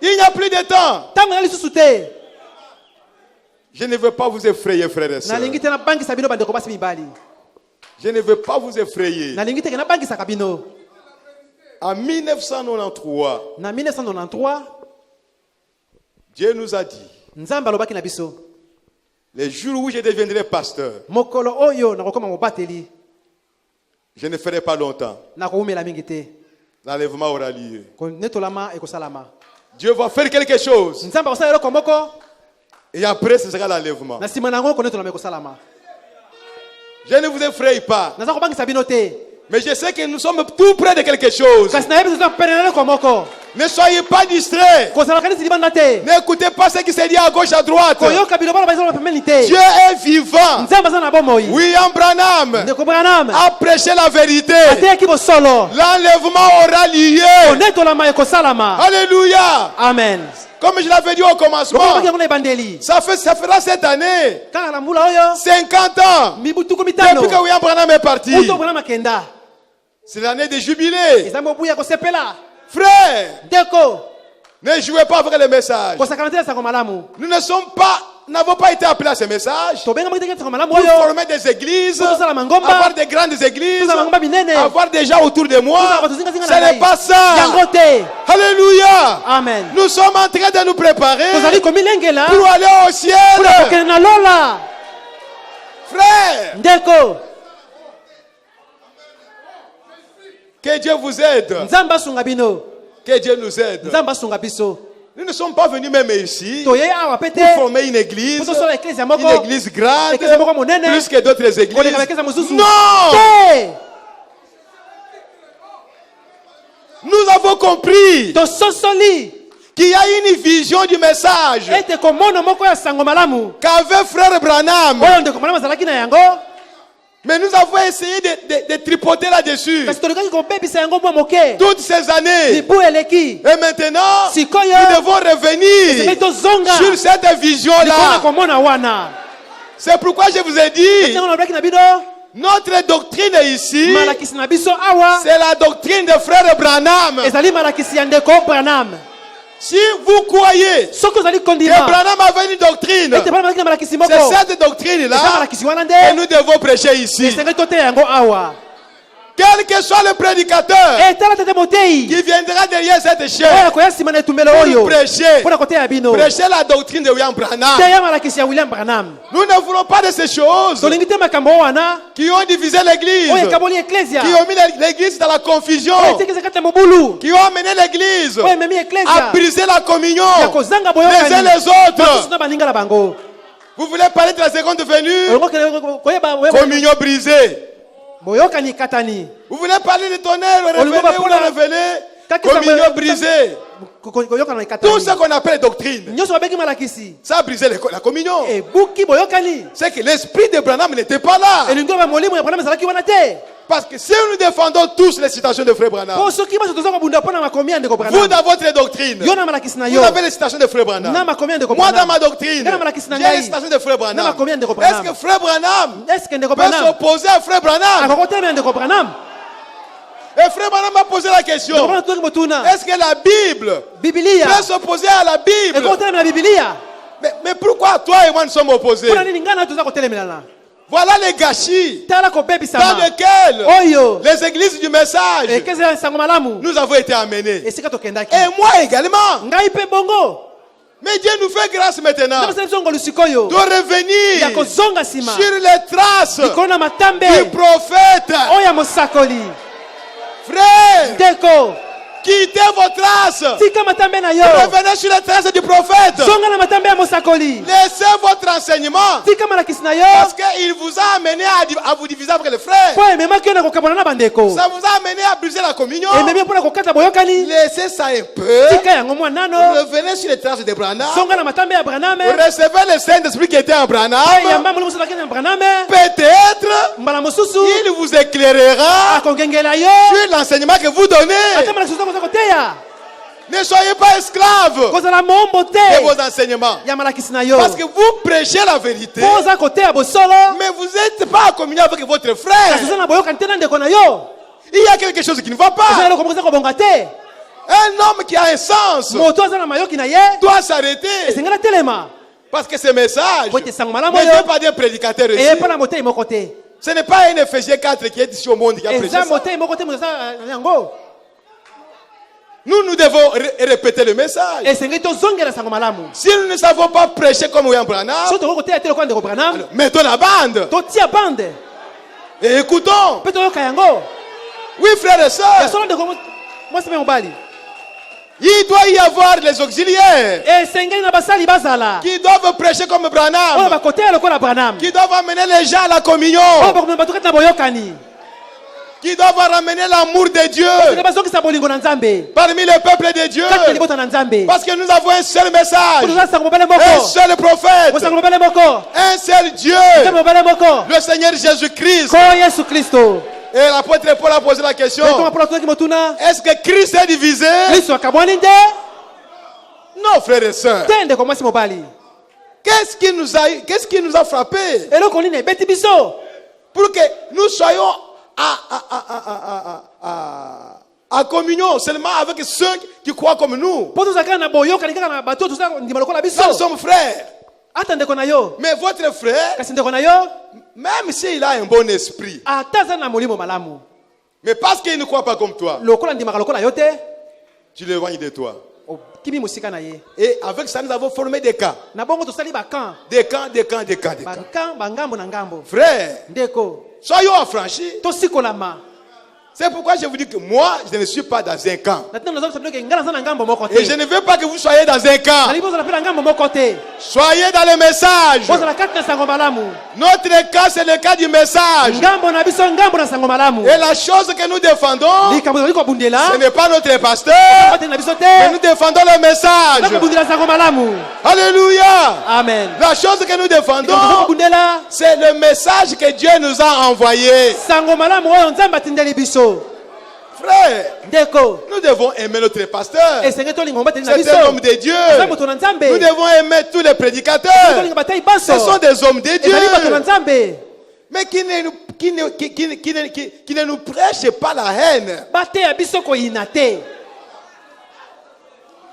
S2: Il n'y a plus de temps.
S1: Tango na lisusu te.
S2: Je ne veux pas vous effrayer, frères et sœurs.
S1: Nalingi te na bangisa bino bandeko basi mibali.
S2: Je ne veux pas vous effrayer.
S1: Nalingi te na bangisa kabino.
S2: En 1993,
S1: Na 1993,
S2: Dieu nous a dit,
S1: Nzamba alobaki na biso.
S2: les jours où je deviendrai pasteur,
S1: Mokolo oyo nakokoma mobateli.
S2: je ne ferai pas longtemps.
S1: Nakoumela mingi te.
S2: L'enlèvement aura lieu.
S1: Netolama ekosalama.
S2: Dieu va faire quelque chose.
S1: Nzamba osala eloko moko.
S2: Et après, ce sera l'enlèvement.
S1: Na sima nango konetolama ekosalama.
S2: Je ne vous effraie pas.
S1: Naza kobangisa bino te.
S2: Mais je sais que nous sommes tout près de quelque chose.
S1: Kasi na yebi soza pene na eloko moko.
S2: Ne soyez pas distraits.
S1: Kozala kanisi libanda te.
S2: N'écoutez pas ce qui se dit à gauche, à droite.
S1: Koyoka bilo bala bazala pemeli te.
S2: Dieu est vivant.
S1: Nzamba za na bomoi.
S2: William Branham
S1: Ndeko Branham.
S2: a prêché la vérité.
S1: Ateki bosolo.
S2: L'enlèvement aura lieu.
S1: Netolama ekosalama.
S2: Alléluia.
S1: Amen.
S2: Comme je l'avais dit au commencement,
S1: Lokola ngona ebandeli.
S2: ça fera cette année
S1: Kaka la mbula oyo.
S2: 50 ans
S1: Mibutuko mitano.
S2: depuis que William Branham est parti.
S1: Uto Branham akenda.
S2: C'est l'année de jubilé.
S1: Ezambo buya kosepela.
S2: Frère,
S1: Deko.
S2: ne jouez pas avec les messages.
S1: Kosakanatela sango malamu.
S2: Nous n'avons pas été appelés à ces messages
S1: Tobenga mokiteke sango malamu
S2: pour
S1: oyo.
S2: former des églises,
S1: Tozosala mangomba.
S2: avoir des grandes églises,
S1: Tozosala mangomba minene.
S2: avoir des gens autour de moi.
S1: Tozosala bato zinga-zinga
S2: Ce
S1: na
S2: n'est
S1: ngai.
S2: pas ça.
S1: Yango te.
S2: Alléluia.
S1: Amen.
S2: Nous sommes en train de nous préparer
S1: Tozali komilengela.
S2: pour aller au ciel.
S1: Pona kokende na lola.
S2: Frère,
S1: Ndeko.
S2: que Dieu vous aide.
S1: Nzamba sunga bino.
S2: Que Dieu nous aide.
S1: Nzamba sunga biso.
S2: Nous ne sommes pas venus même ici
S1: Toye awa pete.
S2: pour former une église,
S1: Poso la eklezia moko.
S2: une église grande,
S1: Eklezia moko monene.
S2: plus que d'autres
S1: Koleka
S2: églises.
S1: eklezia mosusu.
S2: Non!
S1: Te.
S2: Nous avons compris
S1: Tososoli.
S2: qu'il y a une vision du message
S1: Ete komona moko ya sango malamu.
S2: qu'avait frère Branham.
S1: Oyo ndeko malamu azalaki na yango.
S2: Mais nous avons essayé de tripoter là-dessus
S1: Kasi tolekaki kobebisa yango mwa moke.
S2: toutes ces années.
S1: Mibu eleki.
S2: Et maintenant,
S1: Sikoyo.
S2: nous devons revenir
S1: Esengeli tozonga.
S2: sur cette
S1: Likona
S2: vision-là.
S1: komona wana.
S2: C'est pourquoi je vous ai dit,
S1: Ntango na blaki na bino.
S2: notre doctrine ici,
S1: Malakisi na biso awa.
S2: c'est la doctrine de frère Branham.
S1: Ezali malakisi ya ndeko Branham.
S2: Si vous croyez
S1: Soki ozali
S2: que
S1: kondima.
S2: Branham avait une doctrine,
S1: Ete Branham azalaki na malakisi moko.
S2: c'est cette
S1: Eza
S2: doctrine-là
S1: malakisi wana
S2: que
S1: nde.
S2: nous devons prêcher ici.
S1: Esengeli toteya yango awa.
S2: Quel que soit le prédicateur
S1: Etala tete motei.
S2: qui viendra derrière cette
S1: Oyo
S2: chair
S1: akoya nsima na etumbelo
S2: pour
S1: oyo.
S2: prêcher,
S1: Mpona koteya bino.
S2: prêcher la doctrine de William Branham.
S1: Teya malakisi ya William Branham.
S2: Nous ne voulons pas de ces choses
S1: Tolingi te makambo wana.
S2: qui ont divisé l'église,
S1: Oyo ekaboli eklesia.
S2: qui ont mis l'église dans la confusion,
S1: Oyo etekisa kati ya mobulu.
S2: qui ont amené l'église
S1: Oyo ememi
S2: à
S1: eklesia.
S2: briser la communion
S1: Ya kozanga
S2: les uns
S1: boyokani.
S2: les
S1: Basusu
S2: autres.
S1: na baninga na bango.
S2: Vous voulez parler de la seconde venue?
S1: Olingo kele koyeba oyeba.
S2: Communion brisée.
S1: Boyokani katani.
S2: Vous voulez parler de tonnerre révélé
S1: Olingo
S2: ou non révélé?
S1: Kakisa
S2: Communion
S1: boyo-
S2: brisée.
S1: Koyokana na
S2: Tout ce
S1: katani.
S2: qu'on appelle doctrine,
S1: Nyonso babeki malakisi.
S2: ça a brisé la communion.
S1: Ebuki boyokani.
S2: C'est que l'esprit de Branham n'était pas là.
S1: Elingo ba molimo ya Branham ezalaki wana te.
S2: Parce que si nous défendons tous les citations de frère Branham,
S1: Po soki baso toza kobunda mpona makomi ya ndeko
S2: vous
S1: Branham.
S2: dans votre doctrine,
S1: Yo na malakisi na
S2: vous
S1: yo.
S2: avez les citations de frère Branham.
S1: Na makomi ya ndeko
S2: Moi dans
S1: Branham.
S2: ma doctrine,
S1: Ngana malakisi na
S2: j'ai
S1: ngai.
S2: les citations de frère
S1: Na
S2: Branham.
S1: makomi ya ndeko
S2: Est-ce
S1: Branham.
S2: que frère Branham
S1: Est-ce que ndeko
S2: peut
S1: Branham
S2: s'opposer à frère Branham?
S1: akokotelema ya ndeko Branham?
S2: Et frère Branham m'a posé la
S1: Ndeko
S2: question.
S1: Branham toki motuna.
S2: Est-ce que la Bible
S1: Bibilia.
S2: peut s'opposer à la Bible?
S1: Ekokotelema na Bibilia.
S2: Mais pourquoi toi et moi nous sommes opposés?
S1: Mpona nini ngana toza kotelemelana?
S2: Voilà les gâchis
S1: Tala
S2: dans
S1: kobebisama.
S2: lesquels
S1: Oyo.
S2: les églises du message
S1: Ekezela sango malamu.
S2: nous avons été amenés.
S1: Esika tokendaki.
S2: Et moi également.
S1: Ngai pe bongo.
S2: Mais Dieu nous fait grâce maintenant
S1: Nzambe asala biso ngolu sikoyo
S2: de revenir
S1: ya kozonga nsima
S2: sur les traces
S1: likolo na matambe
S2: du prophète.
S1: oyo ya mosakoli.
S2: Frère,
S1: Ndeko,
S2: quittez vos traces.
S1: tika matambe na yo,
S2: Revenez sur les traces du prophète.
S1: zonga na matambe ya mosakoli,
S2: Laissez votre enseignement.
S1: tika malakisi na yo,
S2: Parce qu'il vous a amené à vous diviser avec les frères.
S1: po ememaki yo na kokabwana na bandeko,
S2: Ça vous a amené à briser la communion.
S1: ememi mpona kokata boyokani,
S2: Laissez ça un peu.
S1: tika yango mwanano,
S2: Revenez sur les traces de Branham.
S1: zonga na matambe ya Branham,
S2: Recevez le Saint-Esprit qui était en Branham.
S1: yamba mulungu soki na Branham,
S2: Peut-être
S1: mbala mosusu
S2: il vous éclairera
S1: akongengela yo
S2: sur l'enseignement que vous donnez.
S1: ata malakisi zango za koteya,
S2: Ne soyez pas esclaves
S1: kozala mombo
S2: de
S1: te
S2: vos enseignements.
S1: ya malakisi na yo,
S2: Parce que vous prêchez la vérité,
S1: po oza koteya bosolo
S2: mais vous n'êtes pas en communion avec votre frère.
S1: kasi oza na boyokani te na ndeko na yo,
S2: Il y a quelque chose qui ne va
S1: eza
S2: pas.
S1: eloko moko eza kobonga te.
S2: Un homme qui a un sens
S1: Moto aza na mayoki na ye
S2: doit s'arrêter.
S1: esengela telema
S2: Parce que ce message
S1: po ete sango malamu
S2: ne vient
S1: oyo
S2: pas d'un prédicateur ici.
S1: eye mpo na motei moko te,
S2: Ce n'est pas un Éphésiens 4 qui est ici au monde qui a prêché
S1: eza
S2: ça.
S1: motei moko te moto aza yango.
S2: Nous devons répéter le message.
S1: Esengeli tozongela sango malamu,
S2: Si nous ne savons pas prêcher comme William Branham,
S1: so tokoki koteya te lokola ndeko Branham,
S2: mettons la bande
S1: totia bande
S2: et écoutons.
S1: mpe toyoka yango
S2: Oui, frères et
S1: ya
S2: sœurs,
S1: solo ndeko mwasi mpe mobali.
S2: il doit y avoir les auxiliaires
S1: Esengeli na basali bazala
S2: qui doivent prêcher comme
S1: oyo
S2: Branham,
S1: bakoteya lokola Branham,
S2: qui doivent amener les gens à la communion,
S1: oyo bakomema bato kati na boyokani,
S2: qui doivent ramener l'amour de Dieu
S1: esengeli bazongisa bolingo na Nzambe
S2: parmi le peuple de Dieu.
S1: kati na libota na Nzambe,
S2: Parce que nous avons un seul
S1: po
S2: message,
S1: toza sango mobale
S2: un
S1: moko,
S2: seul prophète,
S1: mosango mobale moko,
S2: un seul Dieu,
S1: nzambe mobale moko,
S2: le Seigneur Jésus-Christ.
S1: ko Yesu Kristo.
S2: Et l'apôtre Paul a posé la question,
S1: Koma pona toki motuna,
S2: est-ce que Christ est divisé?
S1: Kristo akamwani nde
S2: Non, frères et sœurs.
S1: te ndeko mwasi mobali.
S2: Qu'est-ce qui nous a frappé
S1: Eloko nini ebeti biso
S2: pour que nous soyons à communion seulement avec ceux qui croient comme nous?
S1: po tozalaka na boyokani kaka na bato toza ndima lokola biso,
S2: Nous sommes frères.
S1: ata ndeko na yo,
S2: Mais votre frère,
S1: kasi ndeko na yo
S2: même s'il a un bon esprit,
S1: ata aza na molimo malamu,
S2: mais parce qu'il ne croit pas comme toi,
S1: lokola ndimaka lokola yo te,
S2: tu l'éloignes de toi.
S1: okimi mosika na ye.
S2: Et avec ça, nous avons formé des camps.
S1: Na bongo tosali bakamp,
S2: Des camps, des camps, des camps, des camps.
S1: bakamp bangambo na ngambo.
S2: Frères,
S1: Ndeko
S2: soyons affranchis.
S1: tosikolama,
S2: C'est pourquoi je vous dis que moi, je ne suis pas dans un camp.
S1: na tena nazo ke ngala za na ngambo moko
S2: Et je
S1: te,
S2: ne veux pas que vous soyez dans un camp.
S1: ali bozala pe na ngambo moko te,
S2: Soyez dans le message.
S1: bozala kati na sango malamu,
S2: Notre cas, c'est le cas du message.
S1: ngambo na biso ngambo na sango malamu.
S2: Et la chose que nous défendons,
S1: Likambo tozali kobundela
S2: ce n'est pas notre pasteur,
S1: te na biso
S2: mais
S1: te,
S2: nous défendons le message.
S1: kobundela sango malamu.
S2: Alléluia.
S1: Amen.
S2: La chose que nous défendons,
S1: Kobundela
S2: c'est le message que Dieu nous a envoyé.
S1: sango malamu oyo Nzambe atindeli biso.
S2: Frère,
S1: Ndeko
S2: nous devons aimer notre pasteur.
S1: esenge tolinga mobateli na
S2: C'est
S1: biso,
S2: un homme de Dieu.
S1: aza moto na Nzambe,
S2: Nous devons aimer tous les prédicateurs.
S1: tolinga batai
S2: Ce sont
S1: baso,
S2: des hommes de
S1: ezali bato na
S2: Dieu.
S1: Nzambe,
S2: Mais qui ne nous prêchent pas la haine.
S1: bateya biso koyina te,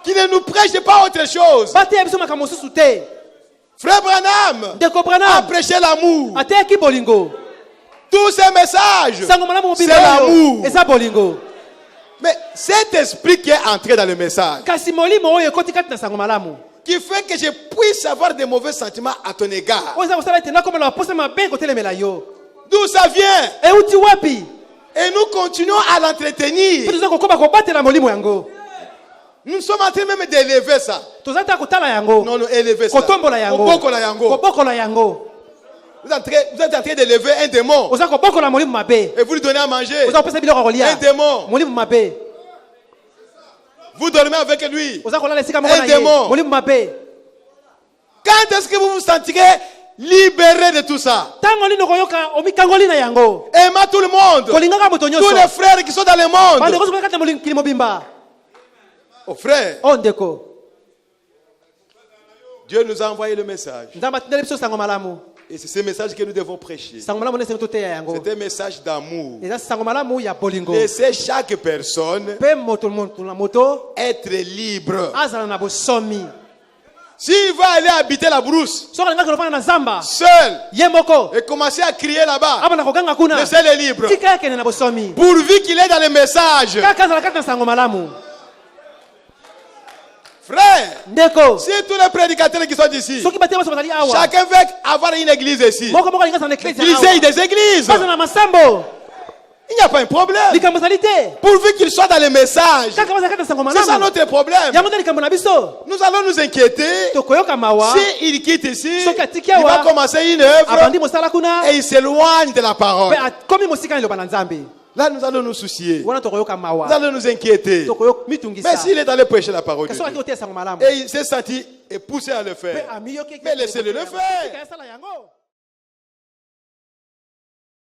S2: Qui ne nous prêchent pas autre chose.
S1: bateya biso makambo mosusu te.
S2: Frère Branham
S1: Ndeko
S2: a
S1: Branham
S2: prêché l'amour.
S1: ateyaki bolingo,
S2: Tous ces messages,
S1: sango malamu mobimba
S2: c'est
S1: oyo
S2: l'amour.
S1: eza bolingo,
S2: Mais cet esprit qui est entré dans le message,
S1: kasi molimo oyo ekoti kati na sango malamu
S2: qui fait que je puisse avoir des mauvais sentiments à ton égard.
S1: oyo eza kosala ete nakomela baposa mabe kotelemela yo,
S2: D'où ça vient?
S1: euti wapi?
S2: Et nous continuons à
S1: Mpe
S2: l'entretenir.
S1: toza kokoba kobatela molimo yango,
S2: Nous sommes en train même d'élever ça.
S1: toza ta kotala yango,
S2: Non, non, élever ça.
S1: kotombola yango,
S2: Kobokola yango.
S1: kobokola yango,
S2: Vous êtes en train d'élever un démon.
S1: oza kobokola molimo mabe,
S2: Et vous lui donnez à manger.
S1: oza kopesa biloko ya
S2: Un
S1: kolia,
S2: démon.
S1: molimo mabe,
S2: Vous dormez avec lui.
S1: oza kolala esika moko na
S2: Un
S1: ye,
S2: démon.
S1: molimo mabe.
S2: Quand est-ce que vous vous sentirez libéré de tout ça?
S1: Tango lino koyoka omikangoli na yango,
S2: Aimant tout le monde.
S1: kolingaka moto
S2: Tous
S1: nyonso,
S2: les frères qui sont dans le
S1: bandeko
S2: monde.
S1: nyonso kati na mokili mobimba.
S2: Oh frère,
S1: O ndeko,
S2: Dieu nous a envoyé le message.
S1: Nzambe atindeli biso sango malamu,
S2: Et c'est ce message que nous devons prêcher.
S1: sango malamu nde esengi toteya yango,
S2: C'est un message d'amour.
S1: eza sango malamu ya bolingo,
S2: Laissez chaque personne
S1: mpe moto na moto
S2: être libre.
S1: azala na bosomi.
S2: S'il va aller habiter la brousse,
S1: Soki alingaki lofanda na zamba
S2: seul,
S1: ye moko
S2: et commencer à crier là-bas,
S1: abana koganga kuna,
S2: laissez-le libre.
S1: tika akende na bosomi,
S2: Pourvu qu'il est dans le message.
S1: kaka azala kati na sango malamu.
S2: Frère,
S1: ndeko
S2: si tous les prédicateurs qui sont ici,
S1: soki batema bazali awa
S2: chacun veut avoir une église ici.
S1: moko moko alinga sana ecclesia
S2: Il y a des églises.
S1: baza na masambo
S2: Il n'y a pas un problème.
S1: likambo ezali te
S2: Pourvu qu'il soit dans les messages.
S1: kaka bazala kata sango
S2: C'est ça
S1: malamu
S2: notre problème.
S1: yango nde likambo na biso
S2: Nous allons nous inquiéter.
S1: tokoyoka mawa
S2: S'il quitte ici,
S1: Soki atiki
S2: il va
S1: awa,
S2: commencer une œuvre
S1: abandi mosala kuna
S2: et il s'éloigne de la parole.
S1: mpe akomi mosika na liloba na nzambe
S2: Là, nous allons nous soucier.
S1: wana tokoyoka
S2: Nous
S1: mawa
S2: allons nous inquiéter.
S1: tokoyoka
S2: Mais
S1: mitungisa
S2: s'il est allé prêcher la parole de
S1: ke soki
S2: Dieu,
S1: oteya sango malamu
S2: et il s'est senti et poussé à le
S1: mpe
S2: faire,
S1: amiyoki
S2: mais laissez-le le faire.
S1: esala yango